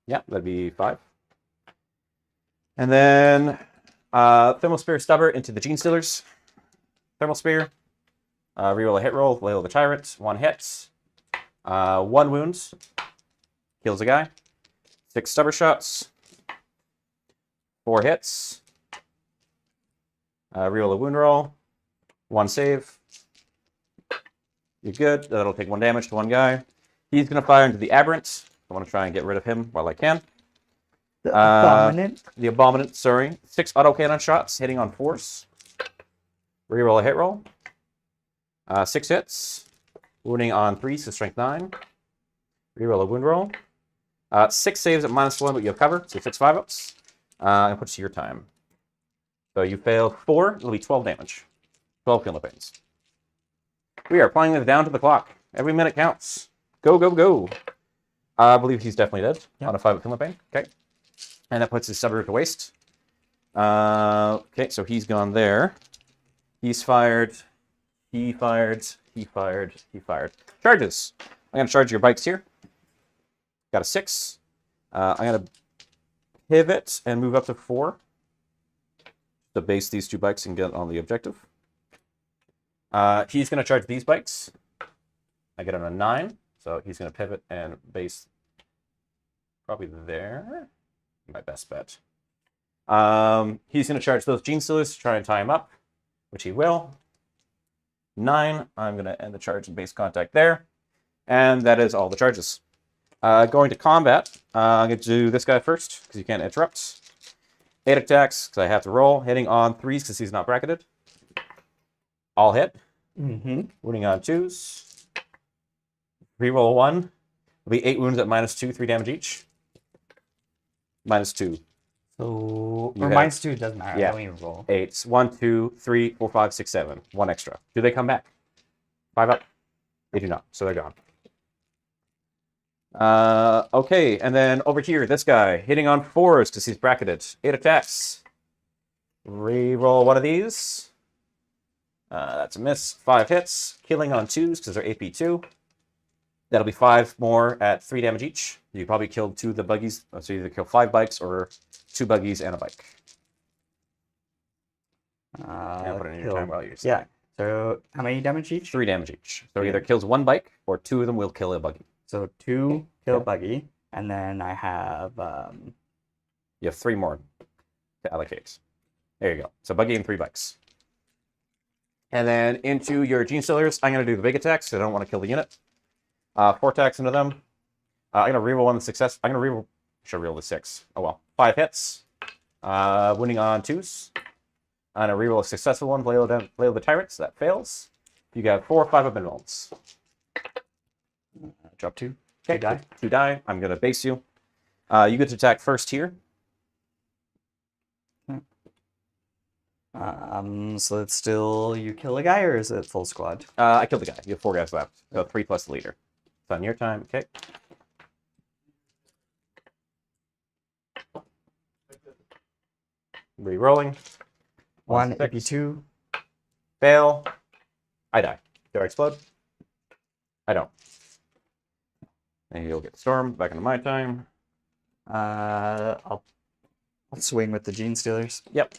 Yeah, that'd be 5. And then Thermal Spear Stubber into the Genestealers. Thermal Spear. Reroll a hit roll. Flail the Tyrant. 1 hit. 1 wound. Kills a guy. 6 Stubber shots. 4 hits. Reroll a wound roll. 1 save. You're good. That'll take 1 damage to 1 guy. He's going to fire into the Aberrant. I want to try and get rid of him while I can. The Abominant. The Abominant, sorry. 6 autocannon shots, hitting on 4s. Reroll a hit roll. 6 hits. Wounding on 3s, so strength 9. Reroll a wound roll. 6 saves at -1, but you have cover, so 6 5-ups. And puts to your time. So you failed 4, it'll be 12 damage. 12 kill pains. We are playing this down to the clock. Every minute counts. Go, go, go. I believe he's definitely dead on a 5 kill pain. Okay. And that puts his stubber to waste. Okay, so he's gone there. He's fired. He fired. He fired. He fired. Charges. I'm going to charge your bikes here. Got a 6. I'm going to pivot and move up to 4 to base these 2 bikes and get on the objective. He's going to charge these bikes. I get him a 9, so he's going to pivot and base probably there. My best bet. He's going to charge those Genestealers to try and tie him up, which he will. 9. I'm going to end the charge and base contact there. And that is all the charges. Going to combat. I'm going to do this guy first, because you can't interrupt. 8 attacks, because I have to roll. Hitting on 3s, because he's not bracketed. All hit. Wounding on 2s. Reroll 1. It'll be 8 wounds at -2, 3 damage each. -2. So, or have- -2, it doesn't matter. Yeah. I don't even roll. 8s. 1, 2, 3, 4, 5, 6, 7. 1 extra. Do they come back? 5 up. They do not, so they're gone. Okay, and then over here, this guy, hitting on 4s because he's bracketed. 8 attacks. Reroll 1 of these. That's a miss. 5 hits. Killing on 2s because they're AP 2. That'll be 5 more at 3 damage each. You probably killed 2 of the buggies. So you either kill 5 bikes or 2 buggies and a bike. And put it in your time while you're Yeah. So, how many damage each? 3 damage each. So it either kills 1 bike or 2 of them will kill a buggy. So, 2 kill Yeah. buggy. And then I have... You have 3 more to allocate. There you go. So buggy and 3 bikes. And then into your Genestealers, I'm going to do the big attacks because I don't want to kill the unit. 4 attacks into them. I'm going to reroll 1 the success. I'm going to reroll... Should reroll the 6. Oh well. 5 hits. Winning on 2s. I'm going to reroll a successful one. Flail the Tyrants. That fails. You got 4 5-up rolls. drop 2. Okay, 2 die. 2 die. I'm going to base you. You get to attack first here. So it's still you kill a guy, or is it full squad? I killed the guy. You have 4 guys left. So 3 plus the leader. It's on your time. Okay. Re-rolling. 1, 6. AP2. Fail. I die. Do I explode? I don't. And you'll get storm. Back into my time. I'll swing with the Genestealers. Yep.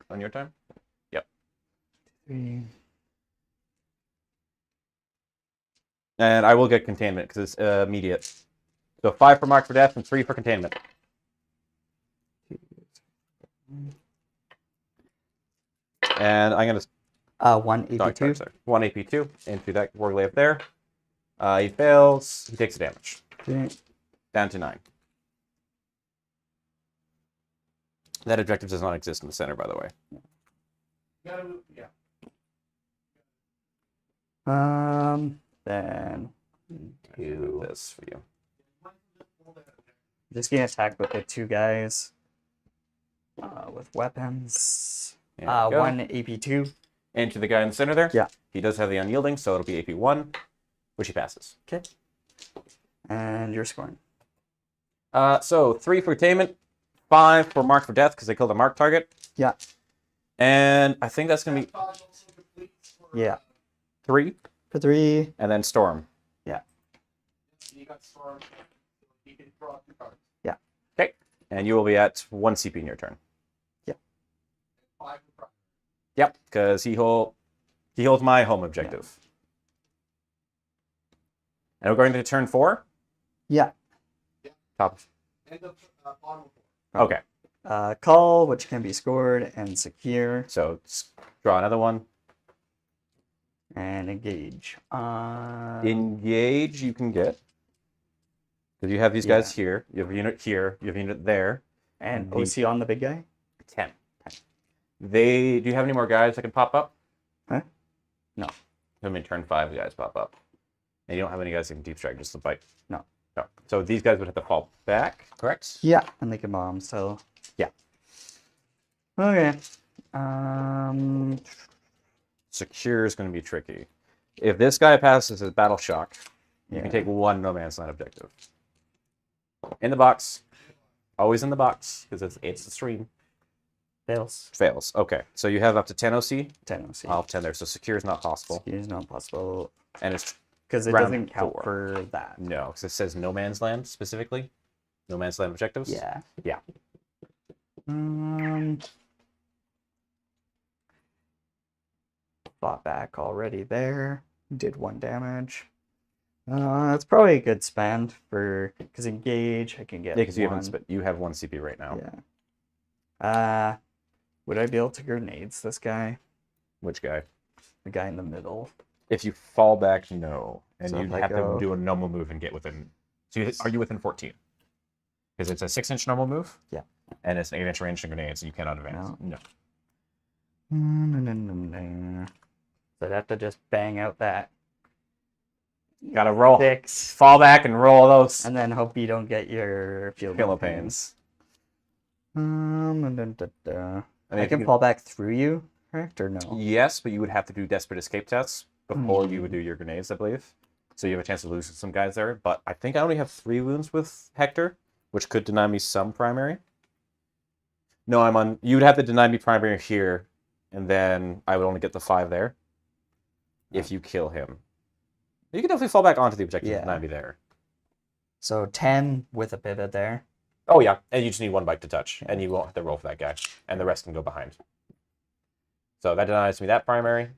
On your time. 3. And I will get containment because it's immediate. So 5 for mark for death and 3 for containment. And I'm going to 1 AP2. sorry, 1 AP2 into that war glaive there. He fails. He takes the damage. Okay. Down to 9. That objective does not exist in the center, by the way. Then Do this for you. just gonna attack with the 2 guys with weapons. There you go. 1 AP2. Into the guy in the center there. Yeah. He does have the unyielding, so it'll be AP1, which he passes. Okay. And you're scoring. So 3 for attainment, 5 for mark for death because they killed a mark target, Yeah. and I think that's gonna be Yeah. 3, For 3. and then storm. Yeah. Okay, and you will be at 1 CP in your turn. Yeah. Yep, because he holds my home objective. And we're going to turn 4. Yeah. Top. Okay, Call, which can be scored, and secure, so draw another one. and engage. Engage you can get. Because you have these guys here. You have a unit here. You have a unit there. And the- OC on the big guy? 10. Do you have any more guys that can pop up? Huh? No. I mean, turn 5 guys pop up. And you don't have any guys that can deep strike, just the bite. No. No. So these guys would have to fall back, correct? Yeah. And they can bomb, so. Yeah. Okay. Secure is going to be tricky. If this guy passes his battle shock, you Yeah. can take 1 no man's land objective. In the box. Always in the box, because it's the stream. Fails. Fails. Okay. So you have up to 10 OC. 10 OC. I'll have 10 there. So secure is not possible. It is not possible. And it's Because it Round doesn't count 4. for that. no, because it says no man's land specifically. No man's land objectives. Yeah. Yeah. Fought back already there. Did 1 damage. That's probably a good spend for because engage. I can get Yeah, because you 1. haven't. You have 1 CP right now. Yeah. Would I be able to grenades this guy? Which guy? The guy in the middle. If you fall back, no, and So you if I have go- to do a normal move and get within. So are you within 14? Because it's a 6-inch normal move. Yeah. And it's an 8-inch range to grenades, and you cannot advance. No. No. So I'd have to just bang out that Gotta roll. 6, Fall back and roll those. and then hope you don't get your field Pillow pains. pains. I can fall back through you, correct or no? Yes, but you would have to do desperate escape tests before you would do your grenades, I believe. So you have a chance of losing some guys there. But I think I only have 3 wounds with Hector, which could deny me some primary. No, I'm on. You would have to deny me primary here, and then I would only get the 5 there. If you kill him, you can definitely fall back onto the objective and Yeah. deny me there. So 10 with a pivot there. Oh yeah, and you just need 1 bite to touch, and you won't have to roll for that guy, and the rest can go behind. So that denies me that primary.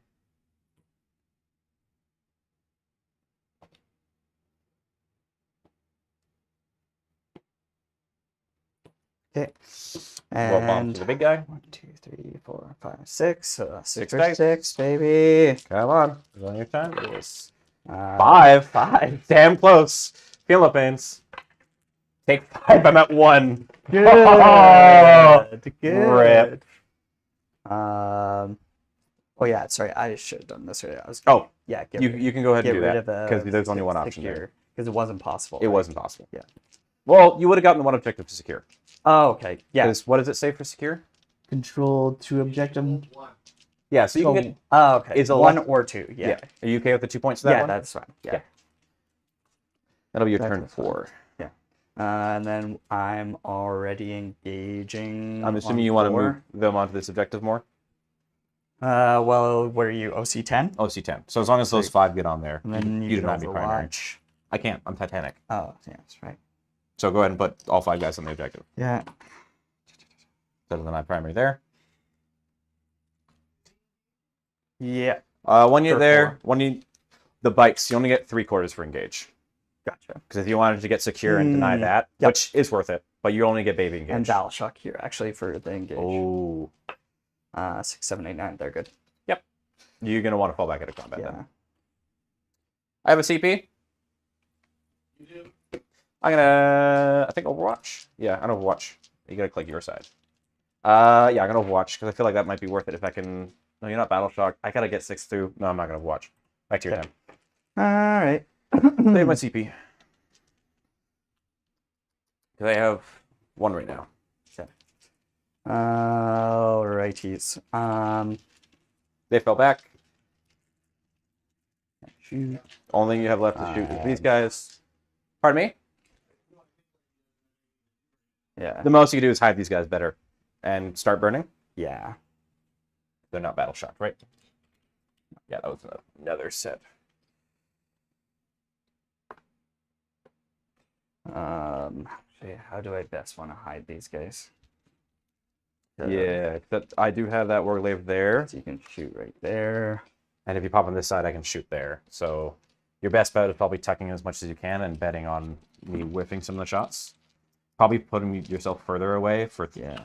Okay. Roll bomb And to the big guy. 1, 2, 3, 4, 5, 6. So 6 Six for dice. 6, baby. Come on, is on your time. Yes. 5. 5. Damn close. Philippines. Take 5. I'm at 1. Good. Oh, Good. rip. Oh yeah, sorry. I should have done this. I was. Oh, Yeah. you can go ahead get and do rid that of the because there's only 1 option there. because it wasn't possible. It right? wasn't possible. Yeah. Well, you would have gotten the 1 objective to secure. Oh, okay. Yeah. Because what does it say for secure? Control 2 objective. Yeah, so you can get. Oh, okay. It's a 1 left- or 2. Yeah. Yeah. Are you okay with the 2 points to that Yeah, one? that's fine. Yeah. Yeah. That'll be your That's turn fine. 4. And then I'm already engaging. I'm assuming on you want to 4. move them onto this objective more. Well, what are you? OC 10? OC10. So as long as those 5 get on there, And then you you do not be primary. Overwatch. I can't. I'm Titanic. Oh, yeah, that's right. So go ahead and put all 5 guys on the objective. Yeah. So then I primary there. Yeah. 1 unit For there. 4. 1 unit. The bikes. You only get 3/4 for engage. Gotcha. Because if you wanted to get secure and deny that, Yep. which is worth it, but you only get baby engage. And Battle Shock here, actually, for the engage. Oh. 6, 7, 8, 9. They're good. Yep. You're going to want to fall back into combat Yeah. then. I have a CP. I'm gonna, I think Overwatch. Yeah, I'm Overwatch. You gotta click your side. Yeah, I'm gonna Overwatch because I feel like that might be worth it if I can. No, you're not Battle Shock. I gotta get 6 through. No, I'm not gonna Overwatch. Back to your time. All right. Save my CP. Because I have 1 right now. Righties. They fell back. Shoot. Only thing you have left to shoot is these guys. Pardon me? Yeah. The most you can do is hide these guys better and start burning. Yeah. They're not battle shocked, right? Yeah, that was another set. Actually, how do I best want to hide these guys? Yeah, I do have that warglaive there. So you can shoot right there. And if you pop on this side, I can shoot there. So your best bet is probably tucking as much as you can and betting on me whiffing some of the shots. Probably putting yourself further away for... Yeah.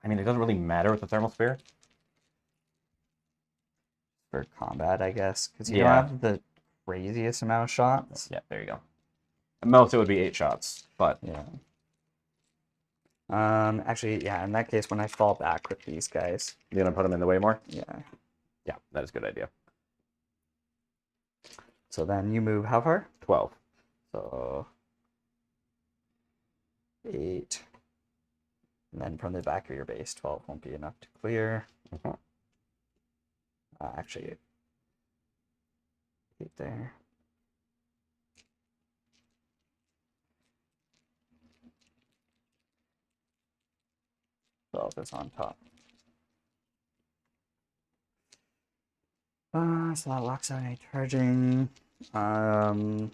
I mean, it doesn't really matter with the thermal spear. For combat, I guess. Because you Yeah. don't have the craziest amount of shots. Yeah, there you go. At most, it would be 8 shots, but... Yeah. Actually, yeah, in that case, when I fall back with these guys. You're going to put them in the way more? Yeah. Yeah, that is a good idea. So then you move how far? 12. So 8. And then from the back of your base, 12 won't be enough to clear. Mhm. Actually, 8 there. So it's on top. So that locks out any charging. Flamer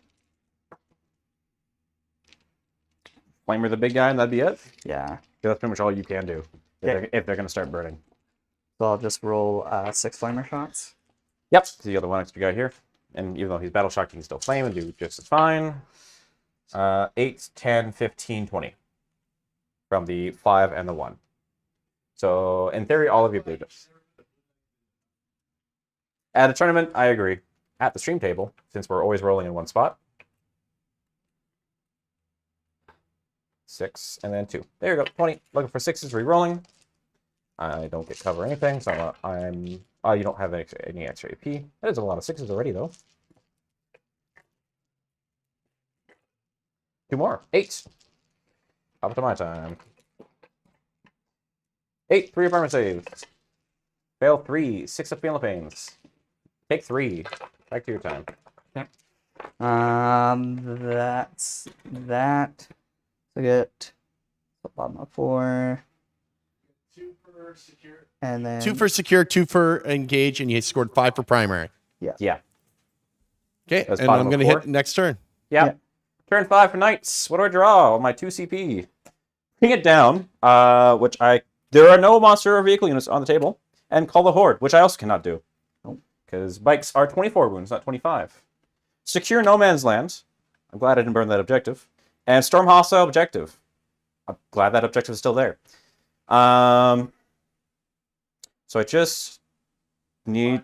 the big guy, and that'd be it? Yeah. That's pretty much all you can do Okay. if they're going to start burning. So I'll just roll 6 flamer shots. Yep. So you got the 1 extra guy here. And even though he's battle shocked, he can still flame and do just as fine. 8, 10, 15, 20. From the 5 and the 1. So, in theory, all of you blew this. At a tournament, I agree. At the stream table, since we're always rolling in one spot. 6, and then 2. There you go, 20. Looking for 6s, re-rolling. I don't get cover or anything, so I'm... Oh, you don't have any extra AP. That is a lot of 6s already, though. 2 more. 8. Up to my time. 8, 3 apartment saves. Fail 3, 6 of Philippines. Take 3. Back to your time. That's that. So get bottom of 4. 2 for secure. And then 2 for secure, 2 for engage, and you scored 5 for primary. Yeah. Okay, That's and bottom I'm of going to 4. hit next turn. Yeah. Yeah. Turn 5 for knights. What do I draw? My 2 CP. Bring it down, which there are no monster or vehicle units on the table, and call the horde, which I also cannot do. Because bikes are 24 wounds, not 25. Secure no man's land. I'm glad I didn't burn that objective. And storm hostile objective. I'm glad that objective is still there. So I just need...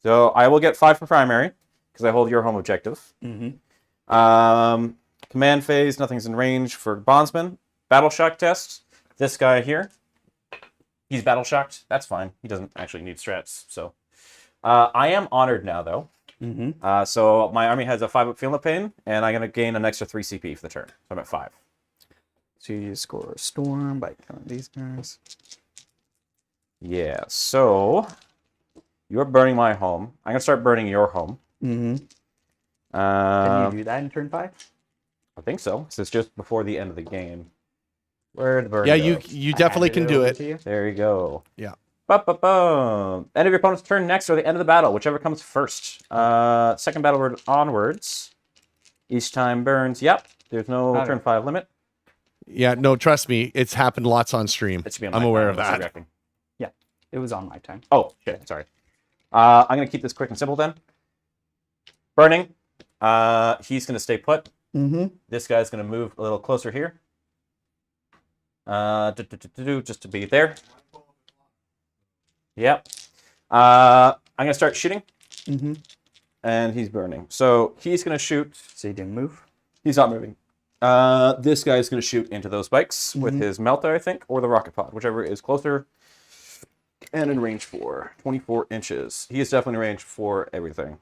So I will get 5 for primary, because I hold your home objective. Command phase, nothing's in range for bondsman. Battle shock test. This guy here. He's battle shocked. That's fine. He doesn't actually need strats. So I am honored now, though. So my army has a 5 up field pain, and I'm going to gain an extra 3 CP for the turn. So I'm at 5. So you score a storm by killing these guys. Yeah, so you're burning my home. I'm going to start burning your home. Can you do that in turn 5? I think so. So it's just before the end of the game. Where the burn Yeah, go? you definitely can do it. There you go. Yeah. Ba-ba-boom. End of your opponent's turn next, or the end of the battle, whichever comes first. Second battle word onwards. Each time burns. Yep. There's no Okay. turn 5 limit. Yeah, no, trust me, it's happened lots on stream. It should be on I'm my aware time, of unless that. you're reacting. It was on my time. Oh, shit. Sorry. I'm going to keep this quick and simple then. Burning. He's going to stay put. This guy's going to move a little closer here. Just to be there. Yep. I'm gonna start shooting, Mm-hmm. and he's burning. So he's gonna shoot. So you didn't move? He's not moving. This guy's gonna shoot into those spikes with his melter, I think, or the rocket pod, whichever is closer. And in range for 24 inches. He is definitely in range for everything.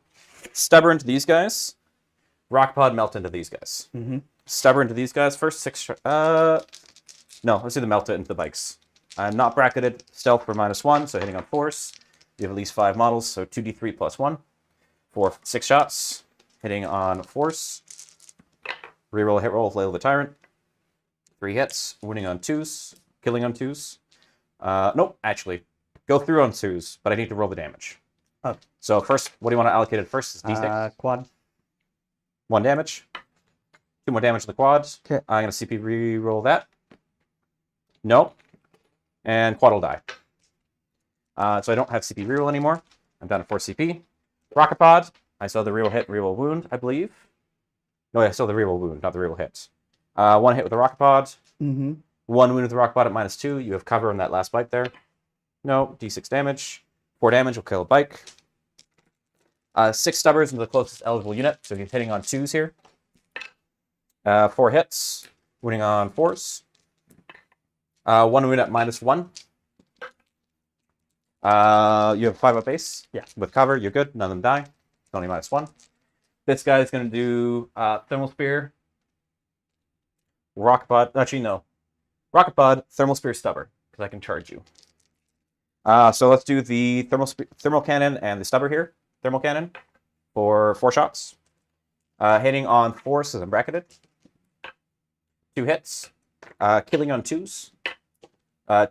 Stubber into these guys. Rocket pod melt into these guys. Mm-hmm. Stubber into these guys first. No, let's do the melta into the bikes. I'm not bracketed. Stealth for -1, so hitting on force. You have at least 5 models, so 2d3 plus 1 for 6 shots. Hitting on force. Reroll a hit roll, Flail of the Tyrant. 3 hits. Winning on 2s. Killing on 2s. Nope, actually. Go through on 2s, but I need to roll the damage. Oh. So first, what do you want to allocate it first? Is D6. Quad. 1 damage. 2 more damage to the quads. Okay. I'm going to CP re-roll that. No. And quad will die. So I don't have CP reroll anymore. I'm down to 4 CP. Rocket pod. I saw the reroll hit, reroll wound, I believe. No, I saw the reroll wound, not the reroll hit. 1 hit with the rocket pod. Mm-hmm. 1 wound with the rocket pod at -2. You have cover on that last bite there. No. D6 damage. 4 damage will kill a bike. 6 stubbers into the closest eligible unit, so he's hitting on 2s here. 4 hits, winning on 4s. 1 wound at -1. You have 5 up base. Yeah. With cover, you're good. None of them die. It's only -1. This guy is going to do Thermal Spear. Rocket Pod. Actually, no. Rocket Pod, Thermal Spear, Stubber, because I can charge you. So let's do the Thermal Cannon and the Stubber here. Thermal Cannon for 4 shots. Hitting on force as I'm bracketed. 2 hits. Killing on 2s.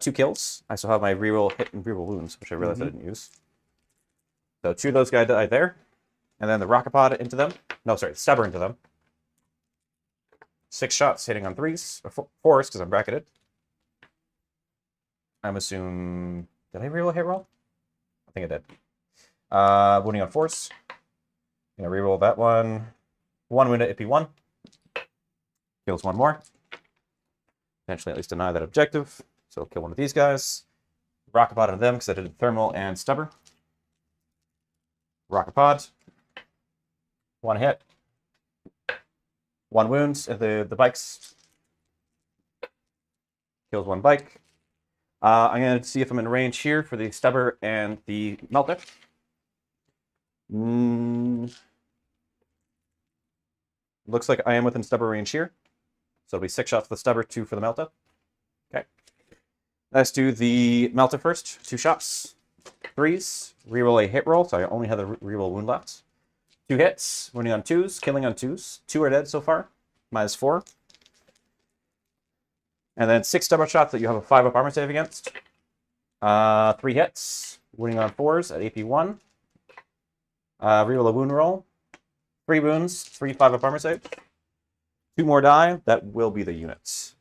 2 kills. I still have my reroll hit and reroll wounds, which I realized I didn't use. So 2 of those guys died there. And then the rocket pod into them. No, sorry, Stubber into them. 6 shots hitting on 3s. Or 4s, because I'm bracketed. I'm assuming... Did I reroll a hit roll? I think I did. Wounding on force. Gonna reroll that one. 1 wound at IP1. Kills 1 more. Potentially at least deny that objective. So kill one of these guys. Rocket pod on them because I did thermal and stubber. Rocket pod. 1 hit. 1 wound at the bikes. Kills 1 bike. I'm going to see if I'm in range here for the stubber and the melter. Looks like I am within stubber range here. So it'll be 6 shots for the stubber, 2 for the melter. Okay. Let's do the melter first. 2 shots. 3s. Reroll a hit roll, so I only have the reroll wound left. 2 hits. Wounding on 2s. Killing on 2s. 2 are dead so far. -4. And then 6 stubber shots that you have a 5 up armor save against. 3 hits. Wounding on 4s at AP1. Reroll a wound roll. 3 wounds. 3 5 up armor save. 2 more die. That will be the units.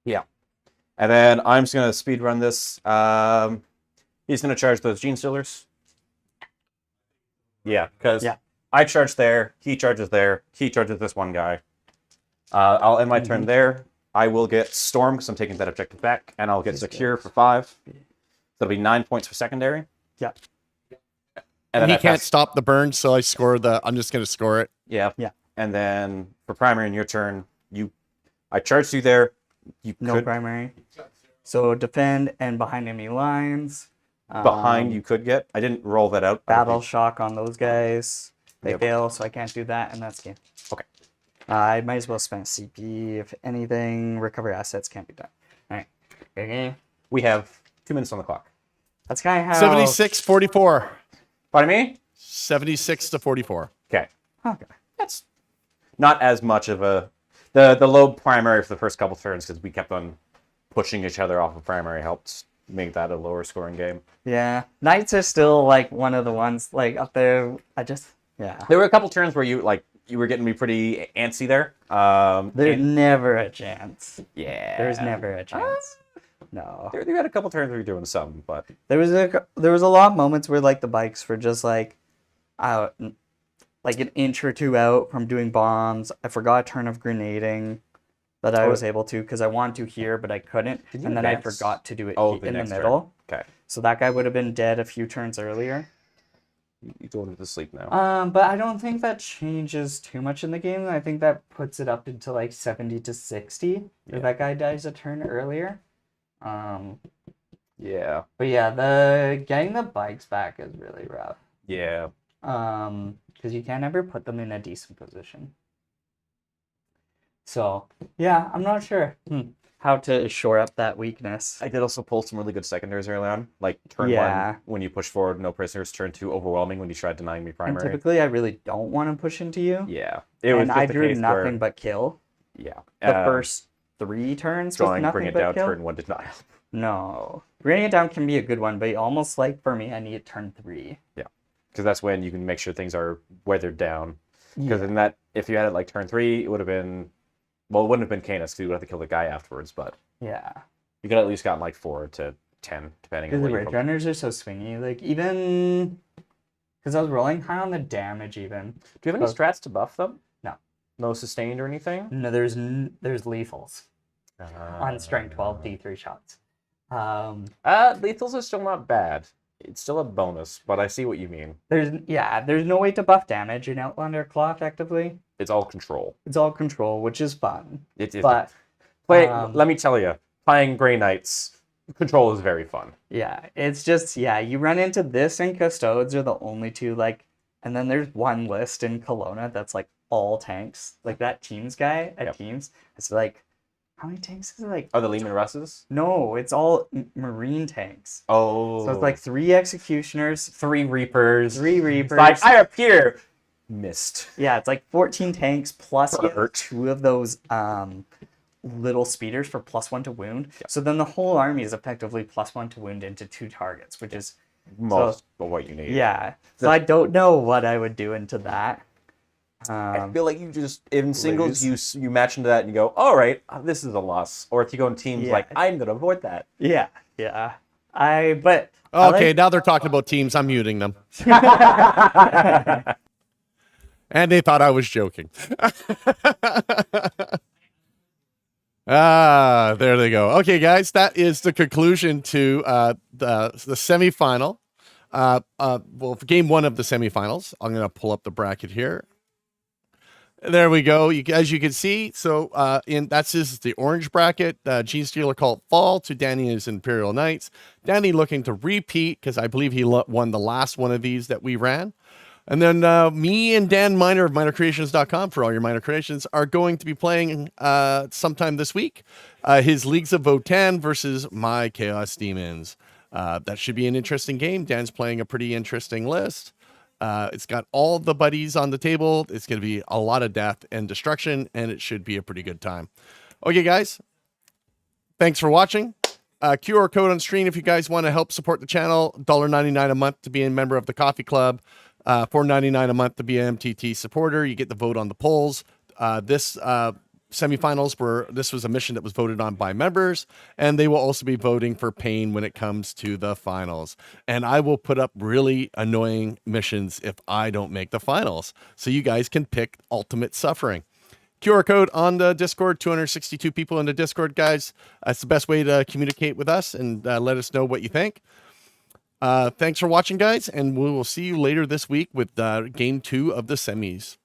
Yeah. And then I'm just going to speed run this. He's going to charge those Genestealers. Yeah, because I charge there, he charges there, he charges this one guy. I'll end my turn there. I will get Storm because I'm taking that objective back, and I'll get Secure for 5. So it'll be 9 points for secondary. Yeah. And then he can't stop the burn, so I score the. I'm just going to score it. Yeah. Yeah. And then for primary in your turn, I charged you there. You No could primary. So defend and behind enemy lines. behind you could get. I didn't roll that out. Battle shock on those guys. They Yep. fail, so I can't do that, and that's game. Okay. I might as well spend CP if anything. Recovery assets can't be done. All right. Okay. We have 2 minutes on the clock. That's kind of how. 76-44. Pardon me? 76-44. Okay. Okay. That's not as much of a the low primary for the first couple turns because we kept on pushing each other off of primary helped make that a lower scoring game. Yeah. Knights are still like one of the ones like up there. There were a couple turns where you were getting me pretty antsy there. There's never a chance. Yeah. There's never a chance. No. You had a couple turns where you're doing some, but There was a lot of moments where like the bikes were just like out like an inch or 2 out from doing bombs. I forgot a turn of grenading. that I Oh, was able to because I wanted to here, but I couldn't. Did you And then I advance? forgot to do it Oh, in the the next turn. middle. Okay. So that guy would have been dead a few turns earlier. You go into sleep now. But I don't think that changes too much in the game. I think that puts it up into like 70 to 60 if that guy dies a turn earlier. Yeah. But yeah, the getting the bikes back is really rough. Yeah. Because you can't ever put them in a decent position. So yeah, I'm not sure how to shore up that weakness. I did also pull some really good secondaries early on. Like turn Yeah. 1, when you push forward, no prisoners. Turn 2, overwhelming when you tried denying me And primary. typically, I really don't want to push into you. Yeah. It was And just I a drew case nothing where, but kill. yeah. The first 3 turns was drawing, bring nothing it but down, kill. turn 1 did not help. No. Bringing it down can be a good one, but almost like for me, I need turn 3. Yeah. Because that's when you can make sure things are weathered down. Because Yeah. in that, if you had it like turn 3, it would have been, well, it wouldn't have been Canis because you would have to kill the guy afterwards, but Yeah. you could at least gotten like 4 to 10, depending on Because the what you ridge runners are so swingy. Like, even. Because I was rolling high on the damage, even. Do you have any Oh. strats to buff them? No. No sustained or anything? No, there's lethals on strength 12 D3 shots. Lethals are still not bad. It's still a bonus, but I see what you mean. There's no way to buff damage in Outlander Claw effectively. It's all control. It's all control, which is fun. But let me tell you, playing Grey Knights, control is very fun. Yeah, it's just, you run into this and Custodes are the only two, like, and then there's one list in Kelowna that's like all tanks. Like that Teams guy at Teams, it's like, how many tanks is it? Like, Are the Lehman Russes? no, it's all Marine tanks. Oh. So it's like 3 Executioners, 3 Reapers. 3 Reapers. Like, I appear. Missed. Yeah, it's like 14 tanks plus you have Hurt. 2 of those little speeders for +1 to wound. Yeah. So then the whole army is effectively +1 to wound into 2 targets, which is Most of what you need. yeah. So I don't know what I would do into that. I feel like you just, in singles, you match into that and you go, all right, this is a loss. Or if you go in teams, Yeah. like, I'm going to avoid that. Yeah. But Okay, now they're talking about teams. I'm muting them. And they thought I was joking. There they go. Okay, guys, that is the conclusion to the semifinal. Well, for game 1 of the semifinals, I'm going to pull up the bracket here. There we go. As you can see, so this is the orange bracket. Genestealer called fall to Danny's Imperial Knights. Danny looking to repeat because I believe he won the last one of these that we ran. And then me and Dan Miner of minercreations.com for all your miner creations are going to be playing sometime this week. His Leagues of Votan versus my Chaos Demons. That should be an interesting game. Dan's playing a pretty interesting list. It's got all the buddies on the table. It's going to be a lot of death and destruction, and it should be a pretty good time. Okay, guys. Thanks for watching. QR code on screen if you guys want to help support the channel. $1.99 a month to be a member of the coffee club. $4.99 a month to be an MTT supporter. You get the vote on the polls. This semifinals this was a mission that was voted on by members, and they will also be voting for Pain when it comes to the finals. And I will put up really annoying missions if I don't make the finals, so you guys can pick ultimate suffering. QR code on the Discord, 262 people in the Discord, guys. That's the best way to communicate with us and let us know what you think. Thanks for watching, guys, and we will see you later this week with game 2 of the semis.